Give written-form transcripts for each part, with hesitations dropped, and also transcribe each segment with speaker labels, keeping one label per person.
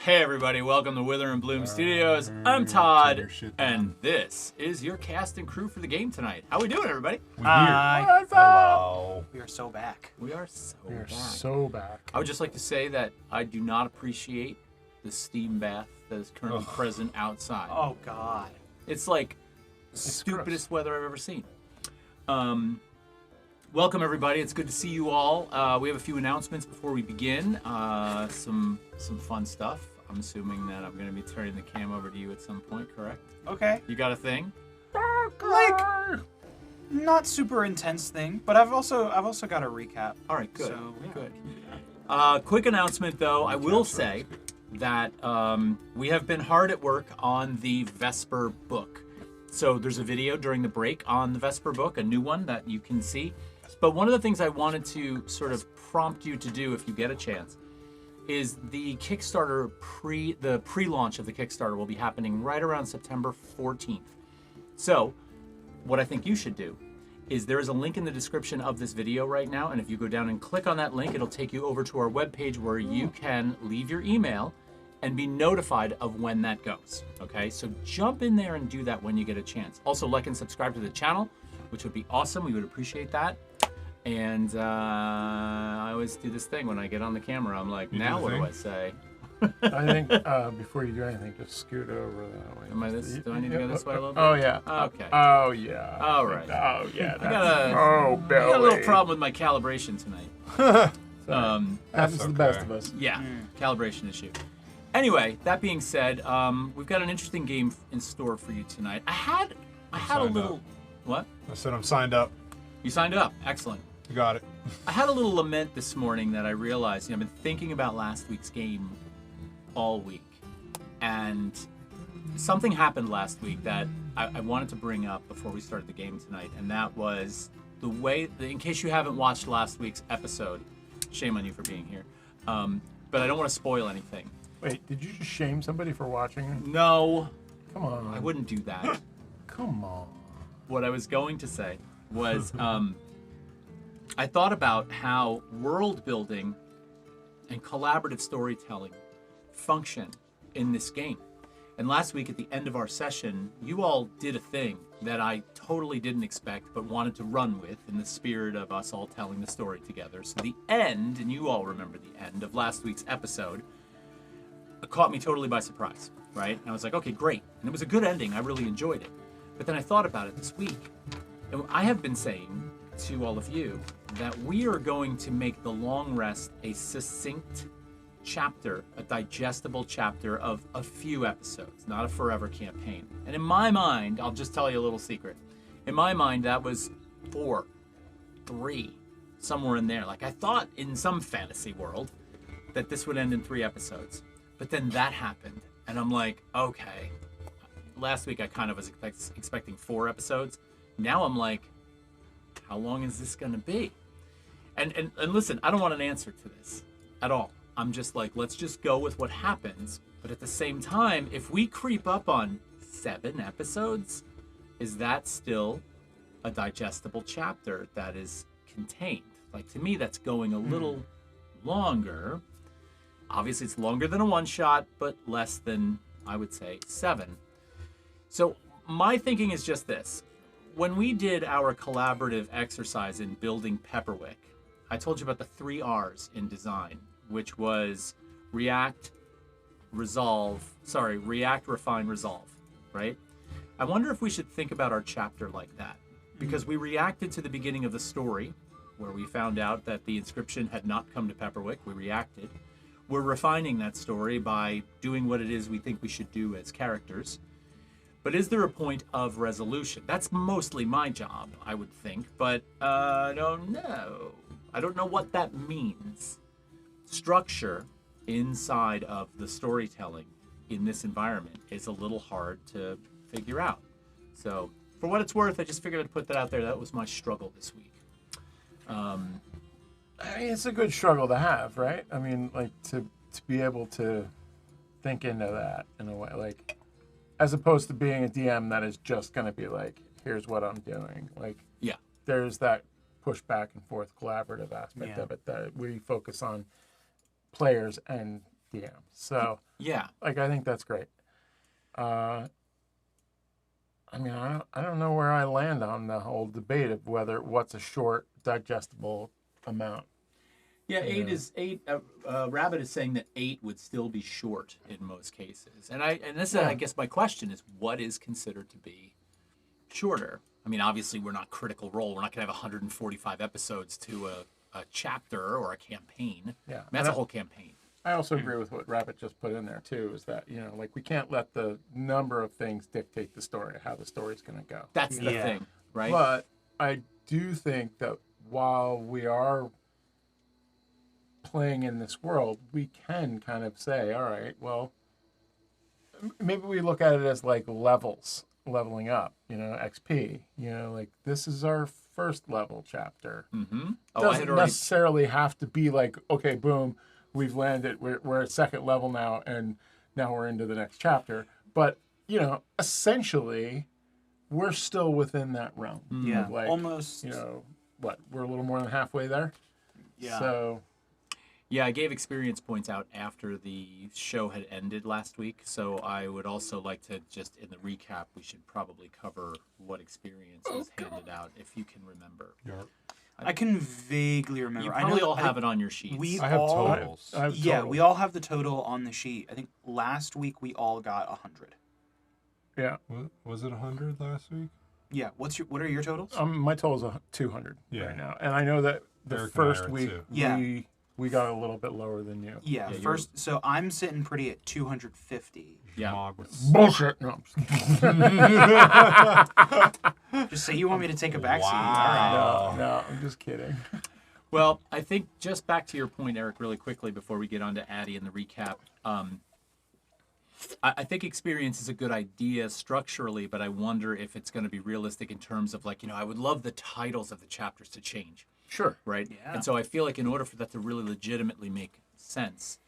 Speaker 1: Hey everybody, welcome to Wither and Bloom Studios. I'm Todd, and this is your cast and crew for the game tonight. How we doing, everybody?
Speaker 2: Hi.
Speaker 3: Hello.
Speaker 2: We are so back.
Speaker 1: We are so back.
Speaker 3: So back.
Speaker 1: I would just like to say that I do not appreciate the steam bath that is currently present outside.
Speaker 2: Oh, God.
Speaker 1: It's like the stupidest weather I've ever seen. Welcome everybody. It's good to see you all. We have a few announcements before we begin. Some fun stuff. I'm assuming that I'm going to be turning the cam over to you at some point, correct?
Speaker 2: Okay.
Speaker 1: You got a thing?
Speaker 2: Like, not super intense thing, but I've also got a recap.
Speaker 1: All right, good.
Speaker 2: So, yeah.
Speaker 1: Good. Quick announcement, though. I will say that we have been hard at work on the Vesper book. So there's a video during the break on the Vesper book, a new one that you can see. But one of the things I wanted to sort of prompt you to do if you get a chance is the Kickstarter the pre-launch of the Kickstarter will be happening right around September 14th. So what I think you should do is there is a link in the description of this video right now, and if you go down and click on that link, it'll take you over to our webpage where you can leave your email and be notified of when that goes. Okay, so jump in there and do that when you get a chance. Also, like and subscribe to the channel, which would be awesome. We would appreciate that. And I always do this thing when I get on the camera. I'm like, now what do I say?
Speaker 3: I think before you do anything, just scoot over that way.
Speaker 1: Am I this? Do I need to go this way a little bit?
Speaker 3: Oh yeah.
Speaker 1: Okay.
Speaker 3: Oh yeah.
Speaker 1: All right.
Speaker 3: Oh yeah.
Speaker 1: I got a little problem with my calibration tonight.
Speaker 3: Happens to the best of us.
Speaker 1: Yeah, calibration issue. Anyway, that being said, we've got an interesting game in store for you tonight. I had a little. What?
Speaker 4: I said I'm signed up.
Speaker 1: You signed up. Excellent.
Speaker 4: You got it.
Speaker 1: I had a little lament this morning that I realized, I've been thinking about last week's game all week. And something happened last week that I wanted to bring up before we started the game tonight. And that was the way, in case you haven't watched last week's episode, shame on you for being here. But I don't want to spoil anything.
Speaker 3: Wait, did you just shame somebody for watching?
Speaker 1: No.
Speaker 3: Come on.
Speaker 1: I wouldn't do that.
Speaker 3: Come on.
Speaker 1: What I was going to say was I thought about how world building and collaborative storytelling function in this game. And last week at the end of our session, you all did a thing that I totally didn't expect but wanted to run with in the spirit of us all telling the story together. So the end, and you all remember the end of last week's episode, caught me totally by surprise, right? And I was like, okay, great. And it was a good ending. I really enjoyed it. But then I thought about it this week. And I have been saying to all of you that we are going to make the long rest a succinct chapter, a digestible chapter of a few episodes, not a forever campaign. And in my mind, I'll just tell you a little secret. In my mind, that was 4, 3, somewhere in there. Like I thought in some fantasy world that this would end in 3 episodes. But then that happened. And I'm like, okay. Last week I kind of was expecting 4 episodes. Now I'm like, how long is this going to be? And listen, I don't want an answer to this at all. I'm just like, let's just go with what happens. But at the same time, if we creep up on 7 episodes, is that still a digestible chapter that is contained? Like, to me, that's going a little longer. Obviously, it's longer than a one-shot, but less than, I would say, 7. So my thinking is just this. When we did our collaborative exercise in building Pepperwick, I told you about the 3 R's in design, which was react, refine, resolve, right? I wonder if we should think about our chapter like that, because we reacted to the beginning of the story, where we found out that the inscription had not come to Pepperwick. We reacted. We're refining that story by doing what it is we think we should do as characters. But is there a point of resolution? That's mostly my job, I would think, but I don't know. I don't know what that means. Structure inside of the storytelling in this environment is a little hard to figure out. So for what it's worth, I just figured I'd put that out there. That was my struggle this week.
Speaker 3: I mean, it's a good struggle to have, right? I mean, like to be able to think into that in a way, like as opposed to being a DM that is just going to be like, here's what I'm doing. Like,
Speaker 1: yeah,
Speaker 3: there's that push back and forth collaborative aspect of it that we focus on players and DM. So
Speaker 1: Yeah.
Speaker 3: like I think that's great. I mean, I don't know where I land on the whole debate of what's a short digestible amount.
Speaker 1: Yeah, eight. Rabbit is saying that 8 would still be short in most cases, and this is, I guess, my question is, what is considered to be shorter? I mean, obviously, we're not Critical Role. We're not going to have 145 episodes to a chapter or a campaign.
Speaker 3: Yeah,
Speaker 1: I mean, that's a whole campaign.
Speaker 3: I also agree with what Rabbit just put in there too. Is that like we can't let the number of things dictate the story, how the story's going to go.
Speaker 1: That's the thing, right?
Speaker 3: But I do think that while we are playing in this world, we can kind of say, all right, well, maybe we look at it as like leveling up, XP, like this is our first level chapter.
Speaker 1: Mm-hmm.
Speaker 3: Doesn't necessarily have to be like, okay, boom, we've landed, we're at second level now, and now we're into the next chapter. But, essentially, we're still within that realm.
Speaker 2: Yeah,
Speaker 3: like,
Speaker 2: almost.
Speaker 3: We're a little more than halfway there?
Speaker 2: Yeah.
Speaker 3: So...
Speaker 1: Yeah, I gave experience points out after the show had ended last week, so I would also like to just, in the recap, we should probably cover what experience was handed out, if you can remember.
Speaker 4: Yeah.
Speaker 2: I can vaguely remember.
Speaker 1: You probably
Speaker 2: I
Speaker 1: all have it on your sheets.
Speaker 4: I have totals.
Speaker 3: I have
Speaker 2: Yeah,
Speaker 3: total.
Speaker 2: we all have the total on the sheet. I think last week we all got 100.
Speaker 3: Yeah.
Speaker 4: Was it 100 last week?
Speaker 2: Yeah. What are your totals?
Speaker 3: My total's 200
Speaker 4: Yeah.
Speaker 3: right now. And I know that the
Speaker 4: Eric and I
Speaker 3: first
Speaker 4: are
Speaker 3: week,
Speaker 4: too.
Speaker 2: Yeah.
Speaker 3: we got a little bit lower than you.
Speaker 2: Yeah,
Speaker 1: Yeah,
Speaker 2: first. So I'm sitting pretty at 250.
Speaker 1: Yeah.
Speaker 3: Bullshit. No, I'm just kidding.
Speaker 2: Just say you want me to take a backseat.
Speaker 4: Wow.
Speaker 2: All right.
Speaker 3: No, I'm just kidding.
Speaker 1: Well, I think just back to your point, Eric, really quickly before we get on to Addie and the recap. I think experience is a good idea structurally, but I wonder if it's going to be realistic in terms of I would love the titles of the chapters to change.
Speaker 3: Sure.
Speaker 1: Right?
Speaker 2: Yeah.
Speaker 1: And so I feel like in order for that to really legitimately make sense,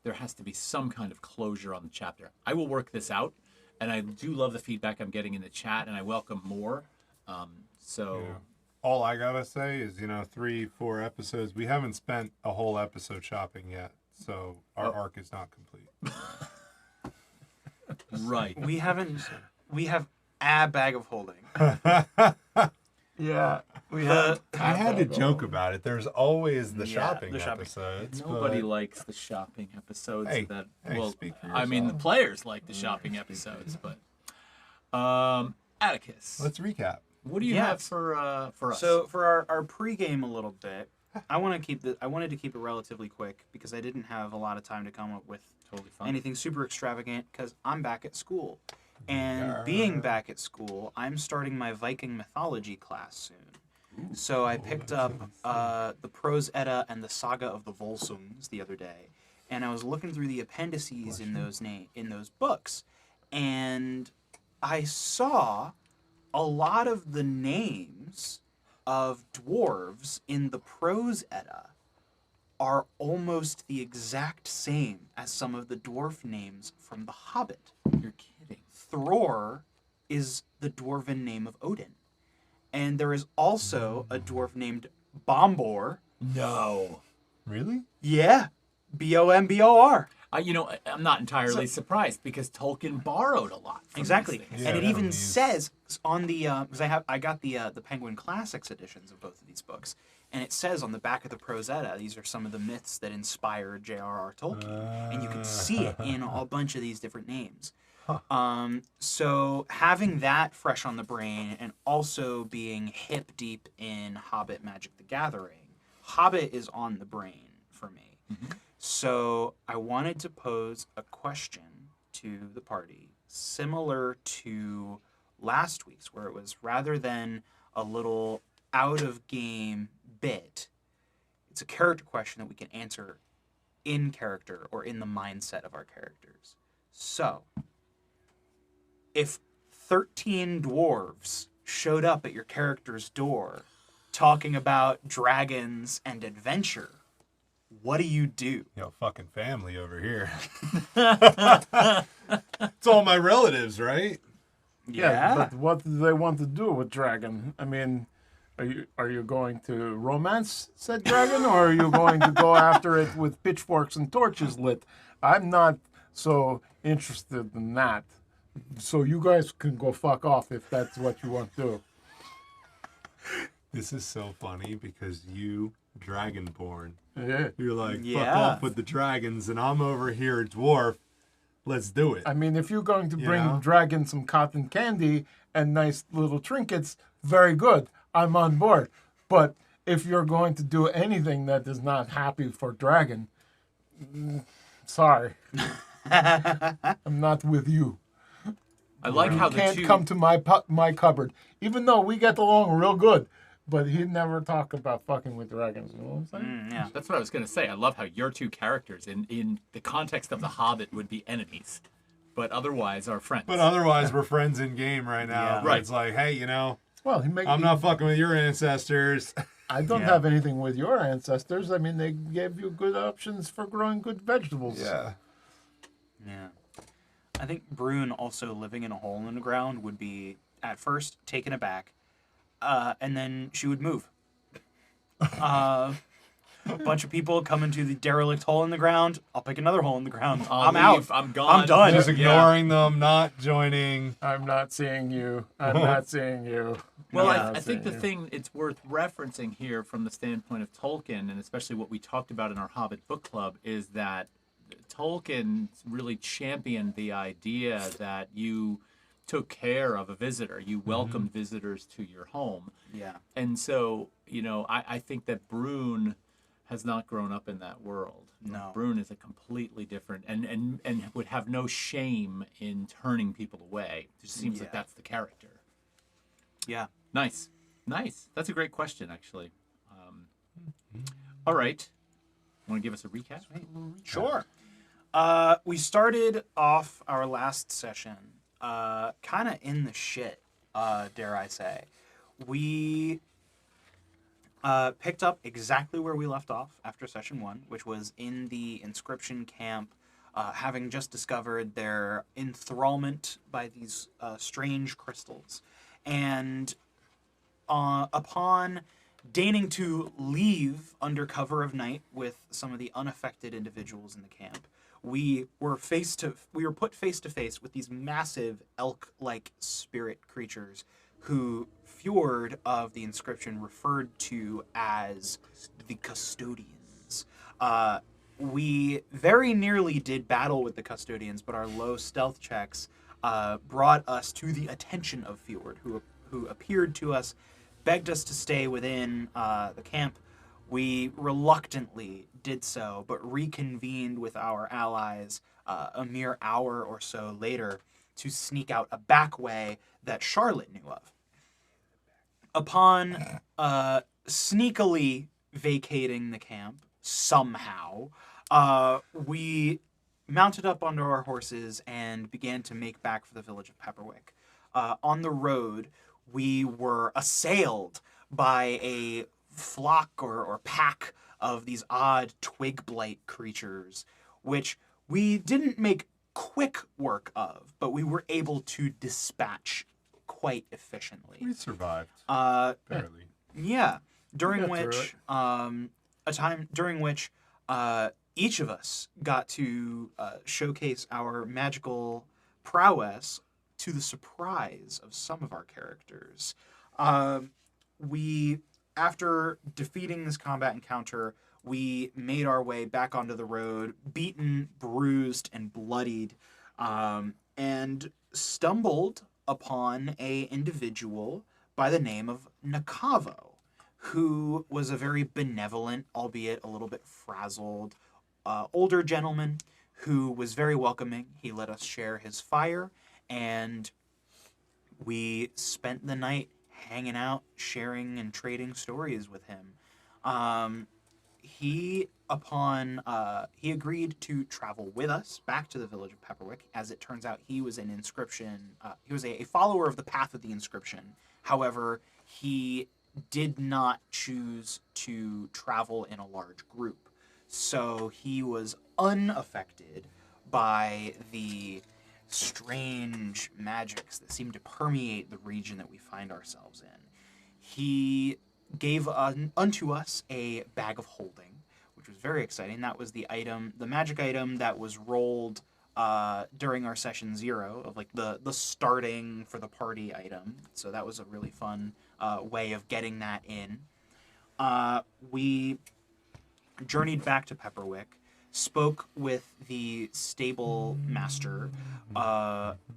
Speaker 1: there has to be some kind of closure on the chapter. I will work this out, and I do love the feedback I'm getting in the chat, and I welcome more.
Speaker 4: Yeah. All I gotta say is, 3-4 episodes. We haven't spent a whole episode shopping yet, so our arc is not complete.
Speaker 1: Right.
Speaker 2: We have a bag of holding.
Speaker 3: Yeah. We have.
Speaker 4: I had to joke about it. There's always the
Speaker 2: Yeah,
Speaker 4: shopping
Speaker 2: the shopping.
Speaker 4: episodes.
Speaker 1: Nobody
Speaker 4: but-
Speaker 1: likes the shopping episodes.
Speaker 4: Hey,
Speaker 1: well,
Speaker 4: speak for
Speaker 1: I mean, the
Speaker 4: yourself.
Speaker 1: players like the shopping episodes, but Atticus,
Speaker 4: Let's recap.
Speaker 1: what do you
Speaker 2: Yeah.
Speaker 1: have for us?
Speaker 2: So for our pregame a little bit, I wanted to keep it relatively quick because I didn't have a lot of time to come up with
Speaker 1: totally fine.
Speaker 2: anything super extravagant because I'm back at school. And being back at school, I'm starting my Viking mythology class soon. So I picked up the Prose Edda and the Saga of the Volsungs the other day, and I was looking through the appendices in those books, and I saw a lot of the names of dwarves in the Prose Edda are almost the exact same as some of the dwarf names from The Hobbit.
Speaker 1: You're kidding.
Speaker 2: Thror is the dwarven name of Odin. And there is also a dwarf named Bombor.
Speaker 1: No.
Speaker 4: Really?
Speaker 2: Yeah. Bombor.
Speaker 1: I'm not entirely surprised because Tolkien borrowed a lot. From
Speaker 2: Exactly.
Speaker 1: these things.
Speaker 4: Yeah,
Speaker 2: and it
Speaker 4: from
Speaker 2: even
Speaker 4: these-
Speaker 2: says on the because I got the Penguin Classics editions of both of these books, and it says on the back of the Prose Edda, these are some of the myths that inspired J.R.R. Tolkien, and you can see it in a bunch of these different names. So having that fresh on the brain, and also being hip deep in Hobbit Magic the Gathering, Hobbit is on the brain for me. So I wanted to pose a question to the party, similar to last week's, where it was rather than a little out of game bit, it's a character question that we can answer in character or in the mindset of our characters. So, if 13 dwarves showed up at your character's door talking about dragons and adventure, what do you do?
Speaker 4: Fucking family over here. It's all my relatives, right?
Speaker 3: Yeah, but what do they want to do with dragon? I mean, are you going to romance said dragon, or are you going to go after it with pitchforks and torches lit I'm not so interested in that. So you guys can go fuck off if that's what you want to do.
Speaker 4: This is so funny because you, Dragonborn,
Speaker 3: Yeah.
Speaker 4: you're like, fuck
Speaker 2: Yeah.
Speaker 4: off with the dragons, and I'm over here, dwarf. Let's do it.
Speaker 3: I mean, if you're going to bring
Speaker 4: know?
Speaker 3: Dragon some cotton candy and nice little trinkets, very good. I'm on board. But if you're going to do anything that is not happy for Dragon, sorry. I'm not with you.
Speaker 1: I like how the
Speaker 3: Can't
Speaker 1: two.
Speaker 3: come to my cupboard, even though we get along real good. But he'd never talk about fucking with dragons. You know what I'm saying?
Speaker 2: Yeah.
Speaker 1: That's what I was going to say. I love how your two characters, in the context of The Hobbit, would be enemies, but otherwise are friends.
Speaker 4: But otherwise, we're friends in game right now.
Speaker 2: Yeah.
Speaker 4: But
Speaker 1: Right.
Speaker 4: It's like, hey, you know,
Speaker 3: Well,
Speaker 4: I'm not fucking with your ancestors.
Speaker 3: I don't
Speaker 2: Yeah.
Speaker 3: have anything with your ancestors. I mean, they gave you good options for growing good vegetables.
Speaker 4: Yeah.
Speaker 2: Yeah. I think Brune also living in a hole in the ground would be, at first, taken aback, and then she would move. A bunch of people come into the derelict hole in the ground. I'll pick another hole in the ground.
Speaker 1: I'll
Speaker 2: I'm out.
Speaker 1: leave. I'm gone.
Speaker 2: I'm done.
Speaker 4: Just
Speaker 1: Yeah.
Speaker 4: ignoring them, not joining.
Speaker 3: I'm not seeing you. I'm not seeing you.
Speaker 1: Well,
Speaker 3: I'm
Speaker 1: I
Speaker 3: not
Speaker 1: think the
Speaker 3: seeing you.
Speaker 1: thing it's worth referencing here from the standpoint of Tolkien, and especially what we talked about in our Hobbit book club, is that Tolkien really championed the idea that you took care of a visitor, you welcomed visitors to your home.
Speaker 2: Yeah.
Speaker 1: And so, I think that Brune has not grown up in that world.
Speaker 2: No.
Speaker 1: Brune is a completely different, and would have no shame in turning people away. It just seems like
Speaker 2: Yeah.
Speaker 1: that's the character.
Speaker 2: Yeah.
Speaker 1: Nice. That's a great question, actually. All right. Want to give us a recap?
Speaker 2: Sure. We started off our last session kind of in the shit, dare I say. We picked up exactly where we left off after session 1, which was in the inscription camp, having just discovered their enthrallment by these strange crystals. And upon deigning to leave under cover of night with some of the unaffected individuals in the camp, we were put face to face with these massive elk-like spirit creatures who Fjord of the inscription referred to as the custodians. We very nearly did battle with the custodians, but our low stealth checks brought us to the attention of Fjord, who appeared to us, begged us to stay within the camp. We reluctantly did so, but reconvened with our allies a mere hour or so later to sneak out a back way that Charlotte knew of. Upon sneakily vacating the camp, somehow, we mounted up onto our horses and began to make back for the village of Pepperwick. On the road, we were assailed by a flock or pack of these odd twig blight creatures, which we didn't make quick work of, but we were able to dispatch quite efficiently.
Speaker 4: We survived. Barely.
Speaker 2: Yeah, during
Speaker 3: got through
Speaker 2: which a time during which each of us got to showcase our magical prowess to the surprise of some of our characters. After defeating this combat encounter, we made our way back onto the road, beaten, bruised, and bloodied, and stumbled upon an individual by the name of Nakavo, who was a very benevolent, albeit a little bit frazzled, older gentleman who was very welcoming. He let us share his fire, and we spent the night hanging out, sharing and trading stories with him. He agreed to travel with us back to the village of Pepperwick. As it turns out, he was an inscription. He was a follower of the path of the inscription. However, he did not choose to travel in a large group, so he was unaffected by the strange magics that seem to permeate the region that we find ourselves in. He gave unto us a bag of holding, which was very exciting. That was the magic item that was rolled during our session 0 of like the starting for the party item. So that was a really fun way of getting that in. We journeyed back to Pepperwick, spoke with the stable master,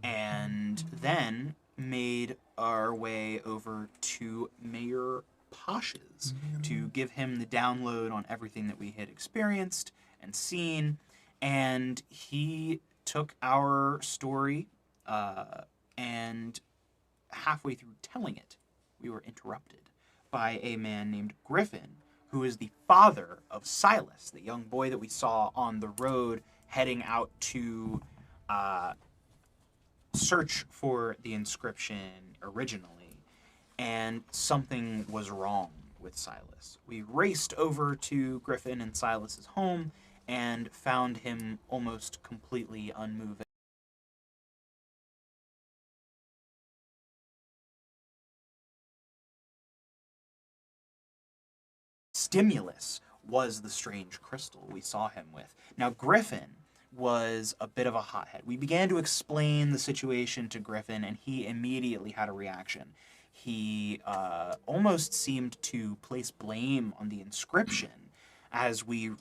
Speaker 2: and then made our way over to Mayor Posh's to give him the download on everything that we had experienced and seen. And he took our story, and halfway through telling it, we were interrupted by a man named Griffin, who is the father of Silas, the young boy that we saw on the road heading out to search for the inscription originally. And something was wrong with Silas. We raced over to Griffin and Silas's home and found him almost completely unmoving. Stimulus was the strange crystal we saw him with. Now, Griffin was a bit of a hothead. We began to explain the situation to Griffin, and he immediately had a reaction. He almost seemed to place blame on the inscription as we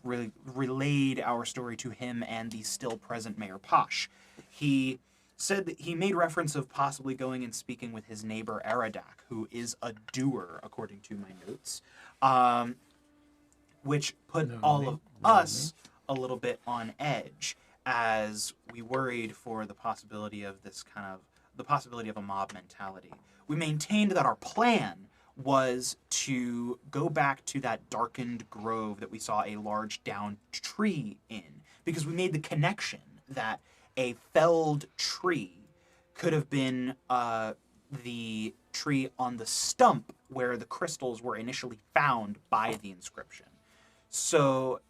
Speaker 2: relayed our story to him and the still present Mayor Posh. He said that he made reference of possibly going and speaking with his neighbor Aradak, who is a doer, according to my notes, which put all of us a little bit on edge as we worried for the possibility of the possibility of a mob mentality. We maintained that our plan was to go back to that darkened grove that we saw a large downed tree in, because we made the connection that a felled tree could have been the tree on the stump where the crystals were initially found by the inscription. So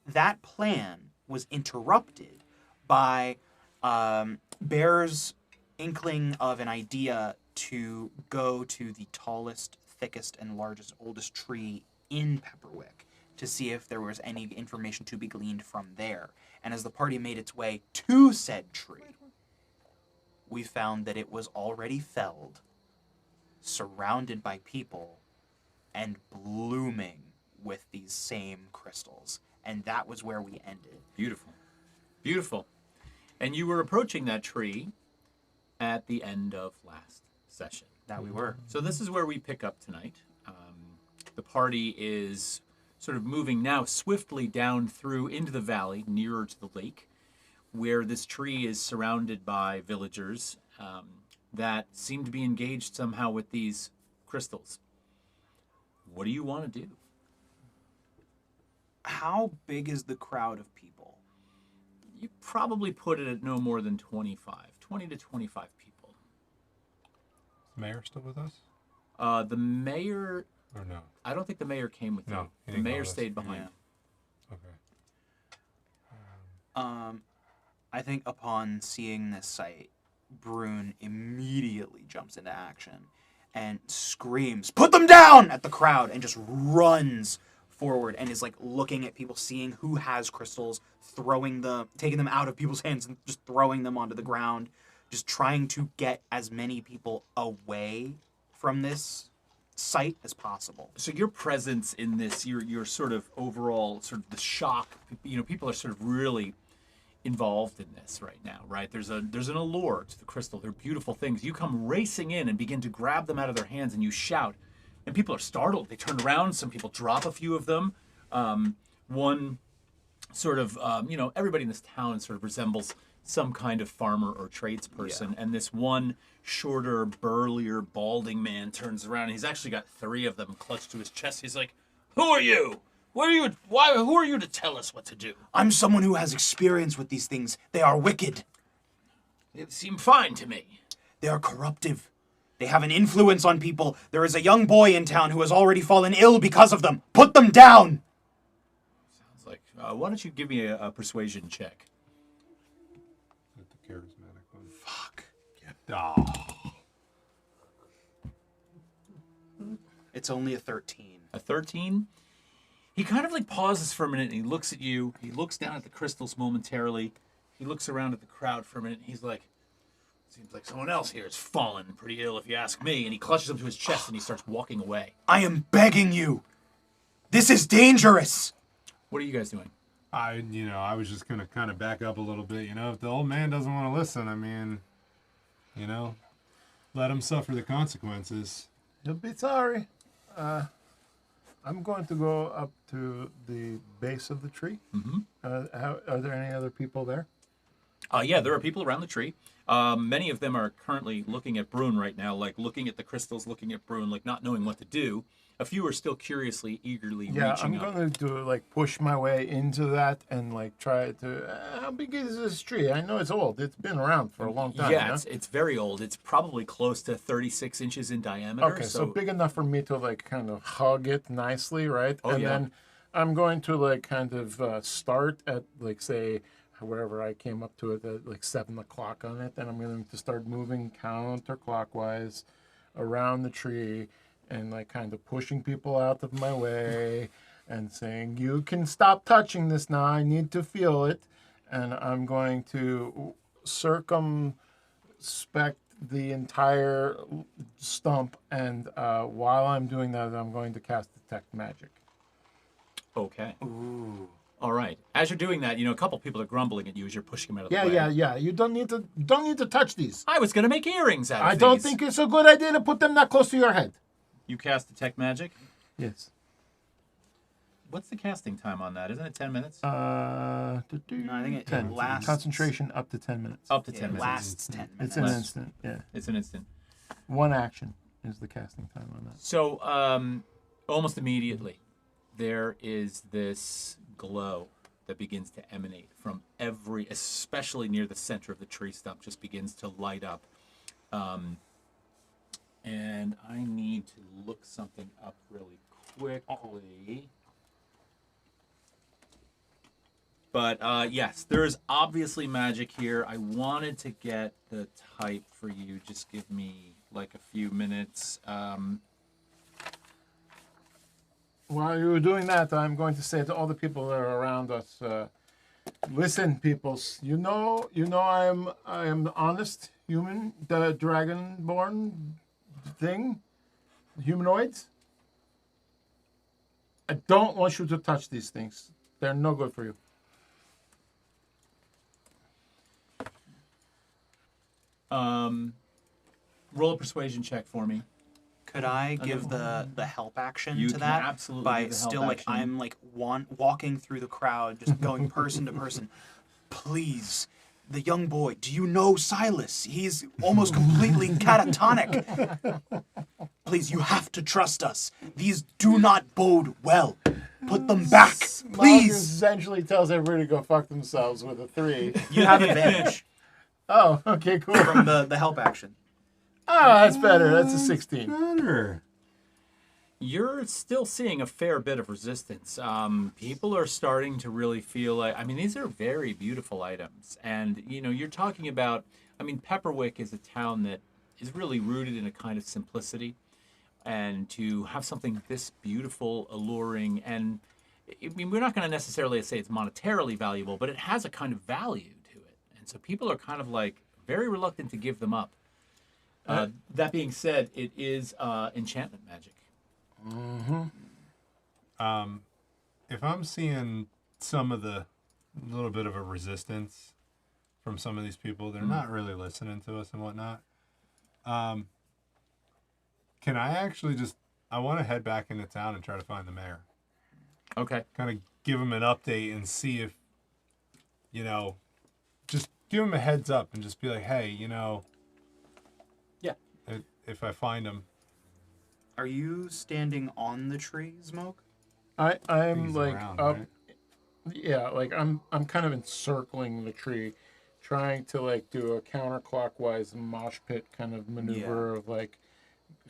Speaker 2: that plan was interrupted by Bear's inkling of an idea to go to the tallest, thickest, and largest, oldest tree in Pepperwick to see if there was any information to be gleaned from there. And as the party made its way to said tree, we found that it was already felled, surrounded by people, and blooming with these same crystals. And that was where we ended.
Speaker 1: Beautiful. Beautiful. And you were approaching that tree at the end of last session.
Speaker 2: That we were.
Speaker 1: So this is where we pick up tonight. The party is sort of moving now swiftly down through into the valley, nearer to the lake, where this tree is surrounded by villagers that seem to be engaged somehow with these crystals. What do you want to do?
Speaker 2: How big is the crowd of people?
Speaker 1: You probably put it at no more than 20 to 25 people.
Speaker 4: Is the mayor still with us?
Speaker 1: The mayor...
Speaker 4: Or no?
Speaker 1: I don't think the mayor came with you.
Speaker 4: He
Speaker 1: The
Speaker 4: didn't go
Speaker 1: mayor
Speaker 4: with us.
Speaker 1: stayed behind.
Speaker 2: Yeah.
Speaker 4: Okay.
Speaker 2: I think upon seeing this sight, Brune immediately jumps into action and screams, "Put them down!" at the crowd, and just runs forward and is like looking at people, seeing who has crystals, taking them out of people's hands and just throwing them onto the ground, just trying to get as many people away from this site as possible.
Speaker 1: So your presence in this, your sort of overall sort of the shock, people are sort of really involved in this right now, right? There's an allure to the crystal. They're beautiful things. You come racing in and begin to grab them out of their hands and you shout, and people are startled. They turn around. Some people drop a few of them. One sort of, everybody in this town sort of resembles some kind of farmer or tradesperson. Yeah. And this one shorter, burlier, balding man turns around, and he's actually got 3 of them clutched to his chest. He's like, "Who are you? Who are you to tell us what to do?"
Speaker 2: "I'm someone who has experience with these things. They are wicked.
Speaker 1: They seem fine to me.
Speaker 2: They are corruptive. They have an influence on people. There is a young boy in town who has already fallen ill because of them. Put them down!"
Speaker 1: Sounds like, why don't you give me a persuasion check?
Speaker 4: The charismatic one.
Speaker 2: Fuck.
Speaker 4: Oh.
Speaker 2: It's only a 13.
Speaker 1: A 13? He kind of like pauses for a minute and he looks at you. He looks down at the crystals momentarily. He looks around at the crowd for a minute. And he's like, seems like someone else here is fallen pretty ill if you ask me. And he clutches him to his chest and he starts walking away.
Speaker 2: I am begging you. This is dangerous.
Speaker 1: What are you guys doing?
Speaker 4: I was just gonna kind of back up a little bit. If the old man doesn't want to listen, I mean, let him suffer the consequences.
Speaker 3: You'll be sorry. I'm going to go up to the base of the tree.
Speaker 1: Mm-hmm.
Speaker 3: Are there any other people there?
Speaker 1: Yeah, there are people around the tree. Many of them are currently looking at Brune right now, like looking at the crystals, looking at Brune, like not knowing what to do. A few are still curiously, eagerly
Speaker 3: Yeah,
Speaker 1: reaching
Speaker 3: I'm
Speaker 1: up.
Speaker 3: going to like push my way into that and like try to. How big is this tree? I know it's old. It's been around for a long time.
Speaker 1: Yeah, it's very old. It's probably close to 36 inches in diameter.
Speaker 3: Okay, so big enough for me to like kind of hug it nicely, right?
Speaker 1: Oh,
Speaker 3: and
Speaker 1: yeah.
Speaker 3: then I'm going to like kind of start at like say wherever I came up to it at like 7 o'clock on it, and I'm going to start moving counterclockwise around the tree and like kind of pushing people out of my way and saying, "You can stop touching this now. I need to feel it," and I'm going to circumspect the entire stump, and while I'm doing that, I'm going to cast Detect Magic.
Speaker 1: Okay.
Speaker 2: Ooh.
Speaker 1: All right. As you're doing that, a couple people are grumbling at you as you're pushing them out of the way.
Speaker 3: Yeah. You don't need to touch these.
Speaker 1: I was going to make earrings out of
Speaker 3: I
Speaker 1: these.
Speaker 3: don't think it's a good idea to put them that close to your head.
Speaker 1: You cast Detect Magic?
Speaker 3: Yes.
Speaker 1: What's the casting time on that? Isn't it 10 minutes?
Speaker 2: No, I think it
Speaker 3: 10.
Speaker 2: lasts.
Speaker 3: Concentration up to 10 minutes.
Speaker 1: Up to
Speaker 2: It
Speaker 1: 10 minutes.
Speaker 2: lasts 10 minutes.
Speaker 3: It's an instant. Yeah.
Speaker 1: It's an instant.
Speaker 3: One action is the casting time on that.
Speaker 1: So, almost immediately, there is this glow that begins to emanate from especially near the center of the tree stump, just begins to light up. And I need to look something up really quickly. But yes, there is obviously magic here. I wanted to get the type for you. Just give me like a few minutes.
Speaker 3: While you were doing that, I'm going to say to all the people that are around us, listen, peoples. You know, I am the honest human, the dragonborn thing, humanoids. I don't want you to touch these things. They're no good for you.
Speaker 1: Roll a persuasion check for me.
Speaker 2: Could I give the help action
Speaker 1: You
Speaker 2: to
Speaker 1: can
Speaker 2: that
Speaker 1: absolutely
Speaker 2: by
Speaker 1: give the help
Speaker 2: still like
Speaker 1: action.
Speaker 2: I'm like walking through the crowd, just going person to person. Please, the young boy. Do you know Silas? He's almost completely catatonic. Please, you have to trust us. These do not bode well. Put them back,
Speaker 3: Malchus
Speaker 2: please.
Speaker 3: essentially tells everybody to go fuck themselves with a 3.
Speaker 2: You have advantage
Speaker 3: Oh, okay, cool.
Speaker 2: from the help action.
Speaker 3: Oh, that's better. That's a 16.
Speaker 4: Better.
Speaker 1: You're still seeing a fair bit of resistance. People are starting to really feel like, these are very beautiful items. And, you're talking about, Pepperwick is a town that is really rooted in a kind of simplicity. And to have something this beautiful, alluring, and, we're not going to necessarily say it's monetarily valuable, but it has a kind of value to it. And so people are kind of like very reluctant to give them up. That being said, it is enchantment magic.
Speaker 4: If I'm seeing some of the little bit of a resistance from some of these people, they're not really listening to us and whatnot. Can I actually I want to head back into town and try to find the mayor.
Speaker 1: Okay.
Speaker 4: Kind of give him an update and see if, just give him a heads up and just be like, hey,
Speaker 1: Yeah.
Speaker 4: if I find him.
Speaker 2: Are you standing on the tree, Smoke?
Speaker 3: I'm
Speaker 4: He's
Speaker 3: like
Speaker 4: around,
Speaker 3: up.
Speaker 4: right?
Speaker 3: Yeah, like I'm kind of encircling the tree, trying to like do a counterclockwise mosh pit kind of maneuver of like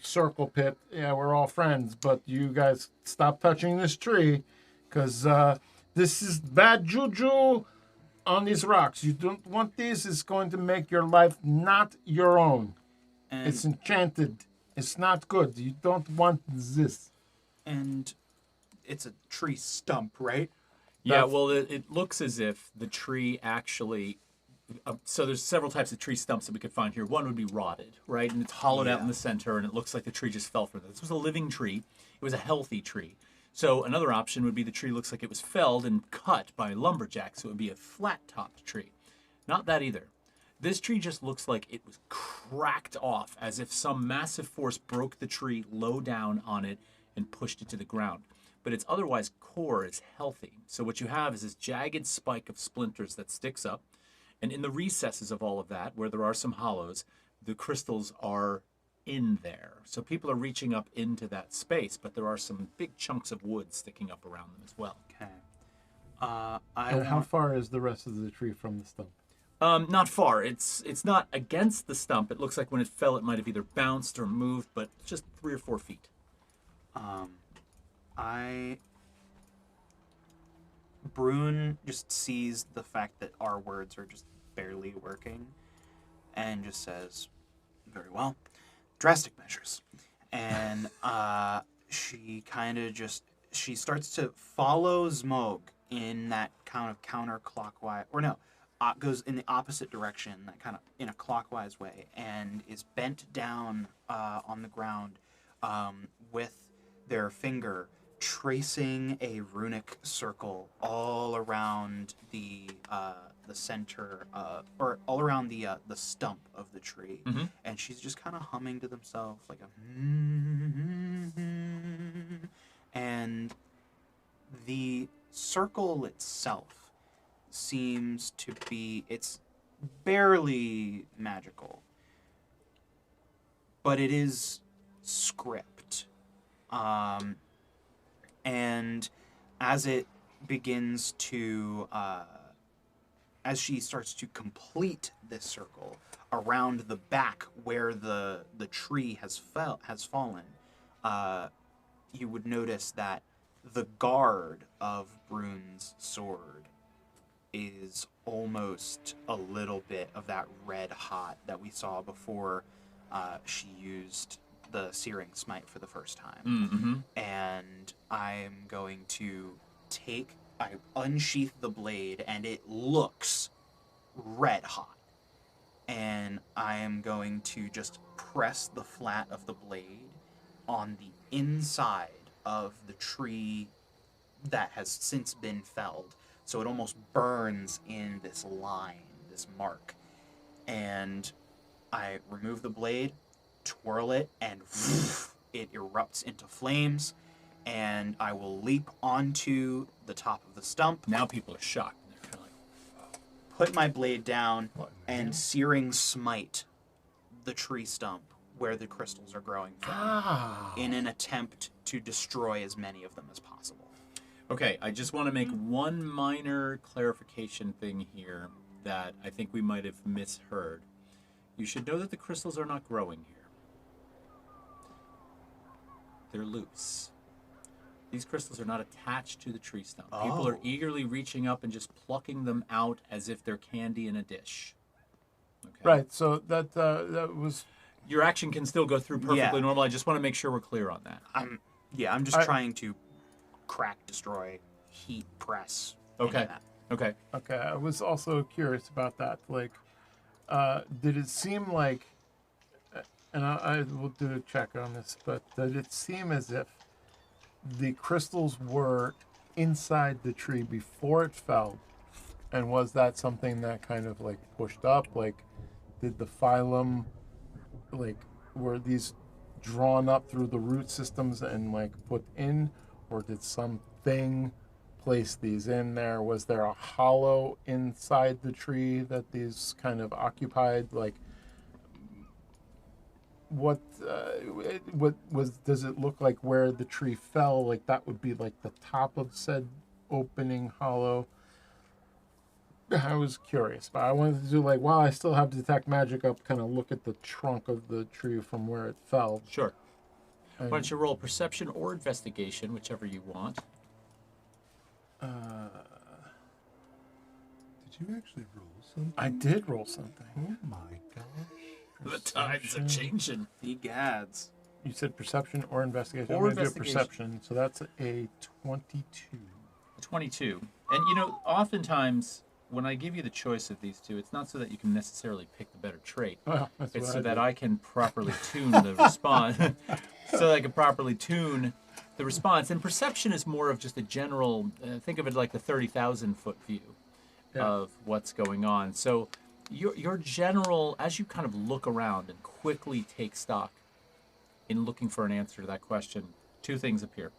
Speaker 3: circle pit. Yeah, we're all friends, but you guys stop touching this tree, because this is bad juju on these rocks. You don't want these. It's going to make your life not your own.
Speaker 2: And
Speaker 3: It's enchanted. It's not good. You don't want this.
Speaker 2: And it's a tree stump, right?
Speaker 1: Yeah, well, it looks as if the tree actually. So there's several types of tree stumps that we could find here. One would be rotted, right, and it's hollowed out in the center, and it looks like the tree just fell from it. This was a living tree. It was a healthy tree. So another option would be the tree looks like it was felled and cut by lumberjacks. So it would be a flat-topped tree. Not that either. This tree just looks like it was cracked off, as if some massive force broke the tree low down on it and pushed it to the ground. But its otherwise core is healthy. So what you have is this jagged spike of splinters that sticks up. And in the recesses of all of that, where there are some hollows, the crystals are in there. So people are reaching up into that space, but there are some big chunks of wood sticking up around them as well.
Speaker 2: Okay.
Speaker 3: And how far is the rest of the tree from the stump?
Speaker 1: Not far. It's not against the stump. It looks like when it fell, it might have either bounced or moved, but just 3 or 4 feet.
Speaker 2: Brune just sees the fact that our words are just barely working and just says, very well, drastic measures. And she kind of just, she starts to follow Zmog in that kind of counterclockwise, or no, goes in the opposite direction, that kind of in a clockwise way, and is bent down on the ground with their finger tracing a runic circle all around the center, or all around the stump of the tree, and she's just kind of humming to themselves like a, and the circle itself seems to be, it's barely magical, but it is script. And as it begins to, as she starts to complete this circle around the back where the tree has fallen, you would notice that the guard of Brune's sword is almost a little bit of that red hot that we saw before she used the Searing Smite for the first time. And I'm going to I unsheath the blade, and it looks red hot. And I am going to just press the flat of the blade on the inside of the tree that has since been felled. So it almost burns in this line, this mark. And I remove the blade, twirl it, and it erupts into flames. And I will leap onto the top of the stump.
Speaker 1: Now people are shocked. They're kind of like,
Speaker 2: put my blade down, and Searing Smite the tree stump where the crystals are growing from, in an attempt to destroy as many of them as possible.
Speaker 1: okay, I just want to make one minor clarification thing here that I think we might have misheard. You should know that the crystals are not growing here. They're loose. These crystals are not attached to the tree stump. People are eagerly reaching up and just plucking them out as if they're candy in a dish. Okay.
Speaker 3: Right. So that was.
Speaker 1: Your action can still go through perfectly normal. I just want to make sure we're clear on that.
Speaker 2: I'm just trying to crack, destroy, heat, press.
Speaker 1: Okay. Okay.
Speaker 3: Okay. I was also curious about that. Like, did it seem like, and I will do a check on this, but did it seem as if the crystals were inside the tree before it fell? And was that something that kind of like pushed up? Like, did the phylum, like, were these drawn up through the root systems and like put in, or did something place these in there? Was there a hollow inside the tree that these kind of occupied? Like, what does it look like where the tree fell? Like that would be like the top of said opening hollow. I was curious, but I wanted to do like, while I still have detect magic up, kind of look at the trunk of the tree from where it fell.
Speaker 1: Sure. Why don't you roll perception or investigation, whichever you want.
Speaker 4: Did you actually roll something?
Speaker 3: I did roll something.
Speaker 4: Oh my gosh.
Speaker 1: The times are changing.
Speaker 2: The gads.
Speaker 3: You said perception or investigation.
Speaker 1: Or
Speaker 3: I'm going to do a
Speaker 1: investigation.
Speaker 3: perception. So that's a 22.
Speaker 1: 22. And you know, oftentimes when I give you the choice of these two, it's not so that you can necessarily pick the better trait.
Speaker 3: Well, that's
Speaker 1: It's
Speaker 3: what
Speaker 1: so
Speaker 3: I
Speaker 1: that
Speaker 3: did.
Speaker 1: I can properly tune the response. So that I can properly tune the response. And perception is more of just a general, think of it like the 30,000 foot view
Speaker 3: Yeah.
Speaker 1: of what's going on. So your general, as you kind of look around and quickly take stock in looking for an answer to that question, two things appear.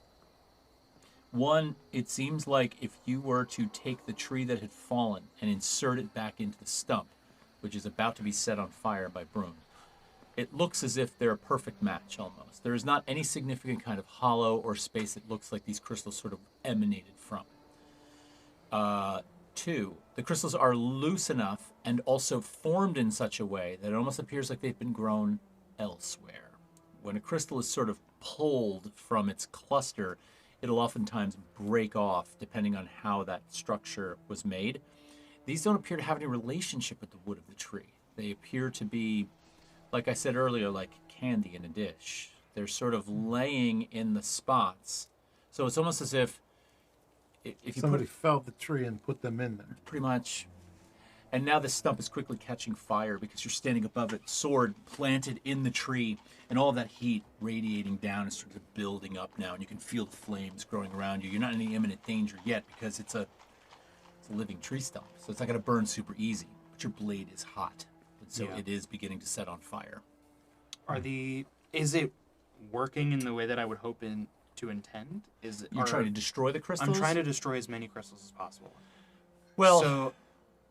Speaker 1: One, it seems like if you were to take the tree that had fallen and insert it back into the stump, which is about to be set on fire by Brune, it looks as if they're a perfect match almost. There is not any significant kind of hollow or space it looks like these crystals sort of emanated from. Two, the crystals are loose enough and also formed in such a way that it almost appears like they've been grown elsewhere. When a crystal is sort of pulled from its cluster, it'll oftentimes break off depending on how that structure was made. These don't appear to have any relationship with the wood of the tree. They appear to be, like I said earlier, like candy in a dish. They're sort of laying in the spots. So it's almost as if you
Speaker 3: Somebody
Speaker 1: put
Speaker 3: felled the tree and put them in there.
Speaker 1: pretty much, and now the stump is quickly catching fire because you're standing above it, sword planted in the tree, and all that heat radiating down is sort of building up now, and you can feel the flames growing around you. You're not in any imminent danger yet because it's a living tree stump, so it's not going to burn super easy, but your blade is hot, and so
Speaker 2: Yeah.
Speaker 1: it is beginning to set on fire.
Speaker 2: Is it working in the way that I would hope to intend?
Speaker 1: You're trying to destroy the crystals?
Speaker 2: I'm trying to destroy as many crystals as possible.
Speaker 1: Well,
Speaker 2: So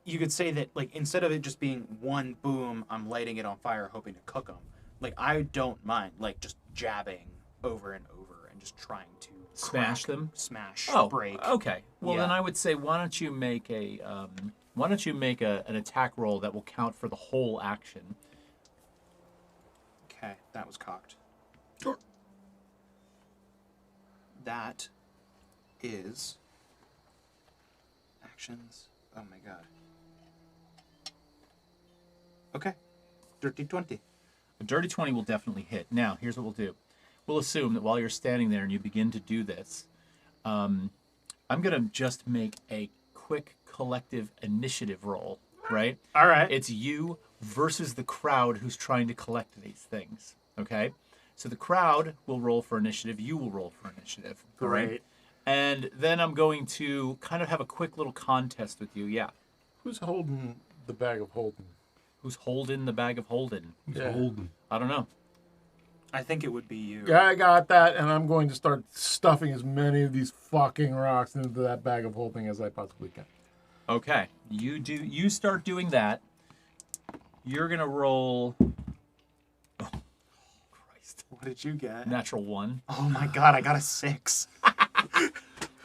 Speaker 2: you could say that, like, instead of it just being one boom, I'm lighting it on fire hoping to cook them. Like, I don't mind, like, just jabbing over and over and just trying to
Speaker 1: Smash
Speaker 2: crack,
Speaker 1: them?
Speaker 2: smash,
Speaker 1: oh,
Speaker 2: break.
Speaker 1: okay. Well, then
Speaker 2: Yeah.
Speaker 1: I would say, why don't you make an attack roll that will count for the whole action?
Speaker 2: Okay, that was cocked.
Speaker 1: Sure.
Speaker 2: That is actions. Oh my god. Okay. Dirty 20.
Speaker 1: A dirty 20 will definitely hit. Now, here's what we'll do. We'll assume that while you're standing there and you begin to do this, I'm going to just make a quick collective initiative roll, right?
Speaker 2: All right.
Speaker 1: It's you versus the crowd who's trying to collect these things, okay? So the crowd will roll for initiative. You will roll for initiative. all right?
Speaker 2: Great.
Speaker 1: And then I'm going to kind of have a quick little contest with you. Yeah.
Speaker 3: Who's holding the bag of Holden?
Speaker 1: Who's holding the bag of Holden?
Speaker 3: Yeah.
Speaker 4: Holden.
Speaker 1: I don't know.
Speaker 2: I think it would be you.
Speaker 3: Yeah, I got that, and I'm going to start stuffing as many of these fucking rocks into that bag of Holden as I possibly can.
Speaker 1: Okay. You start doing that. You're going to roll... Oh, Christ.
Speaker 2: What did you get?
Speaker 1: Natural 1.
Speaker 2: Oh my god, I got a 6.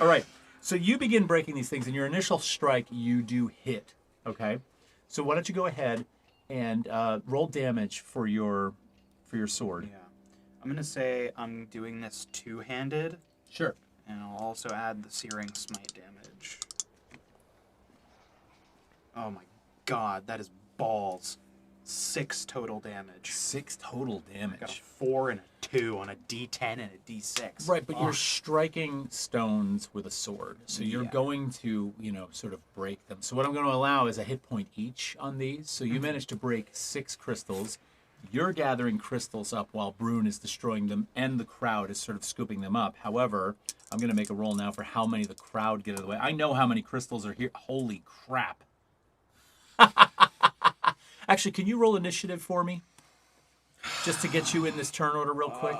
Speaker 1: All right. So you begin breaking these things, and your initial strike, you do hit. Okay. So why don't you go ahead and roll damage for your sword?
Speaker 2: Yeah. I'm going to say I'm doing this two-handed,
Speaker 1: Sure.
Speaker 2: and I'll also add the searing smite damage. Oh my god, that is balls. 6 total damage.
Speaker 1: 6 total
Speaker 2: Got a
Speaker 1: damage.
Speaker 2: 4 and a 2 on a D10 and a D6.
Speaker 1: Right, but you're
Speaker 2: Fuck.
Speaker 1: striking stones with a sword, so you're
Speaker 2: Yeah.
Speaker 1: going to, sort of break them. So what I'm going to allow is a hit point each on these. So you managed to break 6 crystals. You're gathering crystals up while Brune is destroying them, and the crowd is sort of scooping them up. However, I'm going to make a roll now for how many the crowd get out of the way. I know how many crystals are here. Holy crap. Actually, can you roll initiative for me? Just to get you in this turn order real quick.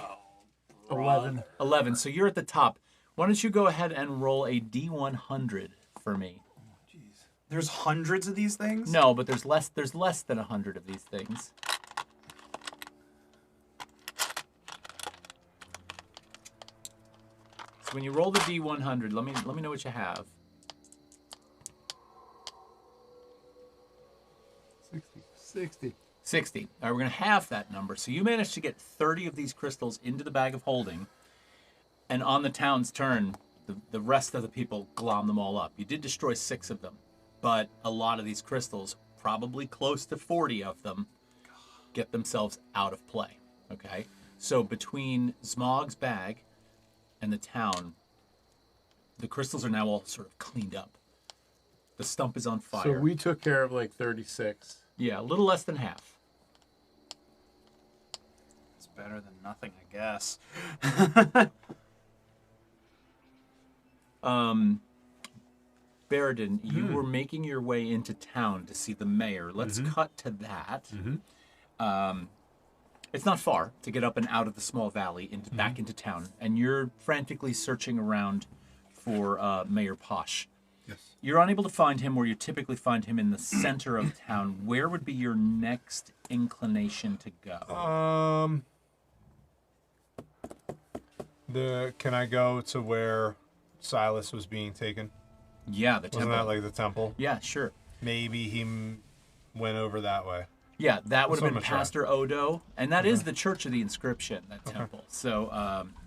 Speaker 3: 11.
Speaker 1: 11. So you're at the top. Why don't you go ahead and roll a D100 for me?
Speaker 2: There's hundreds of these things?
Speaker 1: No, but there's less than 100 of these things. So when you roll the D100, let me know what you have.
Speaker 3: 60.
Speaker 1: 60. All right, we're going to half that number. So you managed to get 30 of these crystals into the bag of holding, and on the town's turn, the rest of the people glom them all up. You did destroy 6 of them, but a lot of these crystals, probably close to 40 of them, get themselves out of play. Okay? So between Zmog's bag and the town, the crystals are now all sort of cleaned up. The stump is on fire.
Speaker 3: So we took care of like 36.
Speaker 1: Yeah, a little less than half.
Speaker 2: It's better than nothing, I guess.
Speaker 1: Baradin, you were making your way into town to see the mayor. Let's cut to that. It's not far to get up and out of the small valley into back into town, and you're frantically searching around for Mayor Posh.
Speaker 4: Yes.
Speaker 1: You're unable to find him where you typically find him in the center of town. Where would be your next inclination to go?
Speaker 4: Can I go to where Silas was being taken?
Speaker 1: Yeah, the
Speaker 4: Wasn't
Speaker 1: temple.
Speaker 4: that like the temple?
Speaker 1: Yeah, sure.
Speaker 4: Maybe he went over that way.
Speaker 1: Yeah, that would have
Speaker 4: That's
Speaker 1: been
Speaker 4: what I'm gonna
Speaker 1: Pastor Odo, and that is the Church of the Inscription, that temple. So,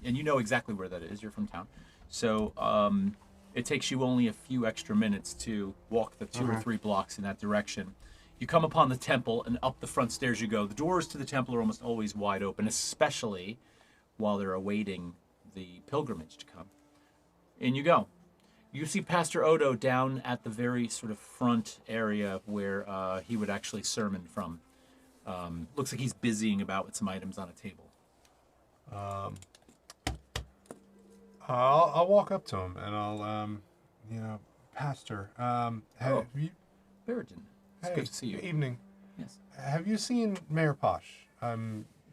Speaker 1: and you know exactly where that is. You're from town. So, it takes you only a few extra minutes to walk the 2 or 3 blocks in that direction. You come upon the temple, and up the front stairs you go. The doors to the temple are almost always wide open, especially while they're awaiting the pilgrimage to come. In you go. You see Pastor Odo down at the very sort of front area where he would actually sermon from. Looks like he's busying about with some items on a table.
Speaker 4: I'll walk up to him and I'll, Pastor, have you?
Speaker 1: Baradin, it's
Speaker 4: Hey,
Speaker 1: good to see you.
Speaker 4: Good evening.
Speaker 1: Yes.
Speaker 4: Have you seen Mayor Posh?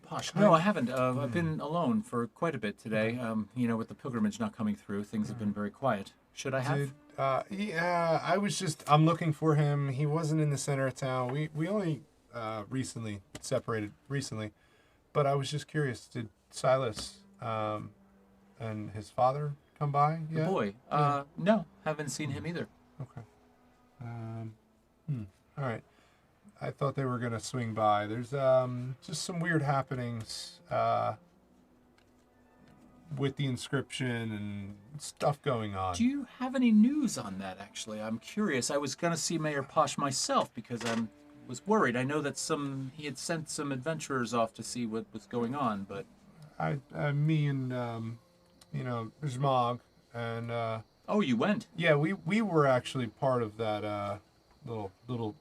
Speaker 1: Posh. No, I haven't. I've been alone for quite a bit today. With the pilgrimage not coming through, things have been very quiet. Should I have?
Speaker 4: I'm looking for him. He wasn't in the center of town. We only separated recently, but I was just curious. Did Silas and his father come by
Speaker 1: The
Speaker 4: yet?
Speaker 1: boy. No, haven't seen him either.
Speaker 4: Okay. All right. I thought they were gonna swing by. There's just some weird happenings with the inscription and stuff going on.
Speaker 1: Do you have any news on that, actually? I'm curious. I was going to see Mayor Posh myself because I was worried. I know that he had sent some adventurers off to see what was going on, but...
Speaker 4: Me and, Zmog and...
Speaker 1: Oh, you went?
Speaker 4: Yeah, we were actually part of that little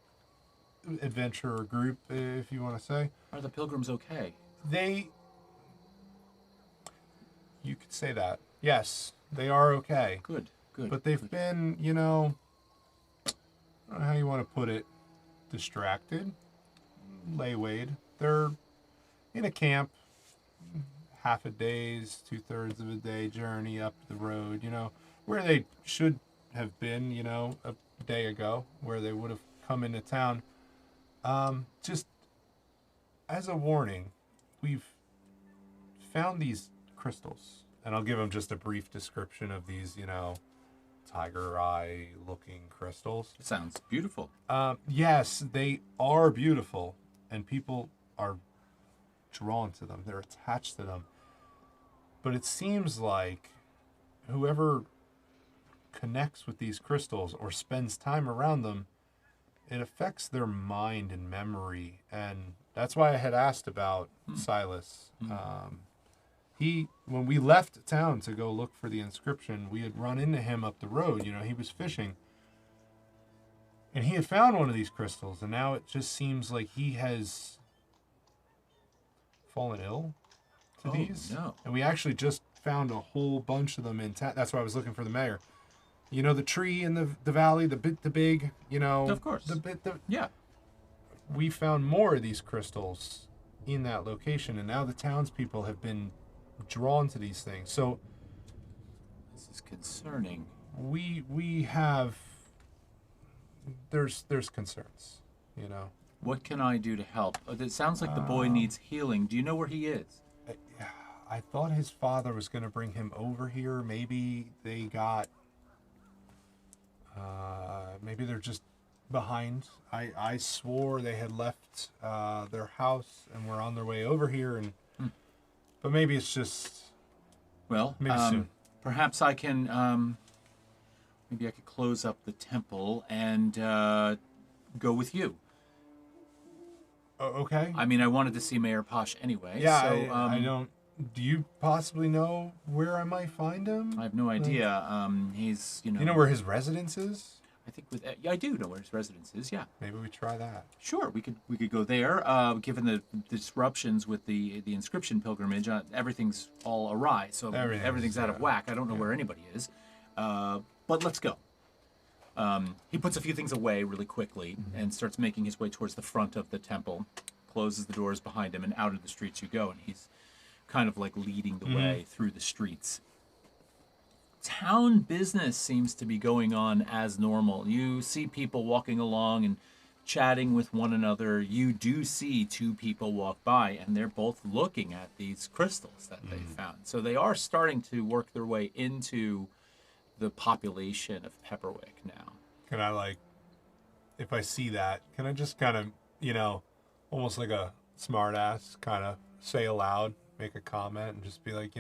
Speaker 4: adventurer group, if you want to say.
Speaker 1: Are the pilgrims okay?
Speaker 4: You could say that. Yes, they are okay.
Speaker 1: Good.
Speaker 4: But they've been, I don't know how you want to put it, distracted, laywayed. They're in a camp, half a day's, 2/3 of a day journey up the road, where they should have been, a day ago, where they would have come into town. Just as a warning, we've found these crystals, and I'll give them just a brief description of these, tiger eye looking crystals.
Speaker 1: It sounds beautiful.
Speaker 4: Yes, they are beautiful, and people are drawn to them. They're attached to them. But it seems like whoever connects with these crystals or spends time around them, it affects their mind and memory. And that's why I had asked about Silas. When we left town to go look for the inscription, we had run into him up the road. He was fishing. And he had found one of these crystals, and now it just seems like he has fallen ill to these.
Speaker 1: No.
Speaker 4: And we actually just found a whole bunch of them in town. That's why I was looking for the mayor. The tree in the valley, the big,
Speaker 1: Of course. Yeah.
Speaker 4: We found more of these crystals in that location, and now the townspeople have been drawn to these things. So
Speaker 1: This is concerning.
Speaker 4: we have there's concerns,
Speaker 1: What can I do to help? It sounds like the boy needs healing. Do you know where he is?
Speaker 4: I thought his father was going to bring him over here. Maybe they got maybe they're just behind. I swore they had left their house and were on their way over here, and but maybe it's just
Speaker 1: Well,
Speaker 4: maybe soon.
Speaker 1: perhaps I can, maybe I could close up the temple and go with you.
Speaker 4: Okay.
Speaker 1: I mean, I wanted to see Mayor Posh anyway.
Speaker 4: Yeah,
Speaker 1: So,
Speaker 4: I don't. Do you possibly know where I might find him?
Speaker 1: I have no idea. He's,
Speaker 4: Do you know where his residence is?
Speaker 1: I think yeah, I do know where his residence is. Yeah,
Speaker 4: Maybe we try that.
Speaker 1: sure. We could go there. Given the disruptions with the inscription pilgrimage, everything's all awry. So everything's out of whack. I don't know where anybody is. But let's go. He puts a few things away really quickly and starts making his way towards the front of the temple. Closes the doors behind him, and out of the streets you go. And he's kind of like leading the way through the streets. Town business seems to be going on as normal. You see people walking along and chatting with one another. You do see two people walk by, and they're both looking at these crystals that they found. So they are starting to work their way into the population of Pepperwick now.
Speaker 4: Can I, like, if I see that, can I just kind of, almost like a smart ass, kind of say aloud, make a comment, and just be like,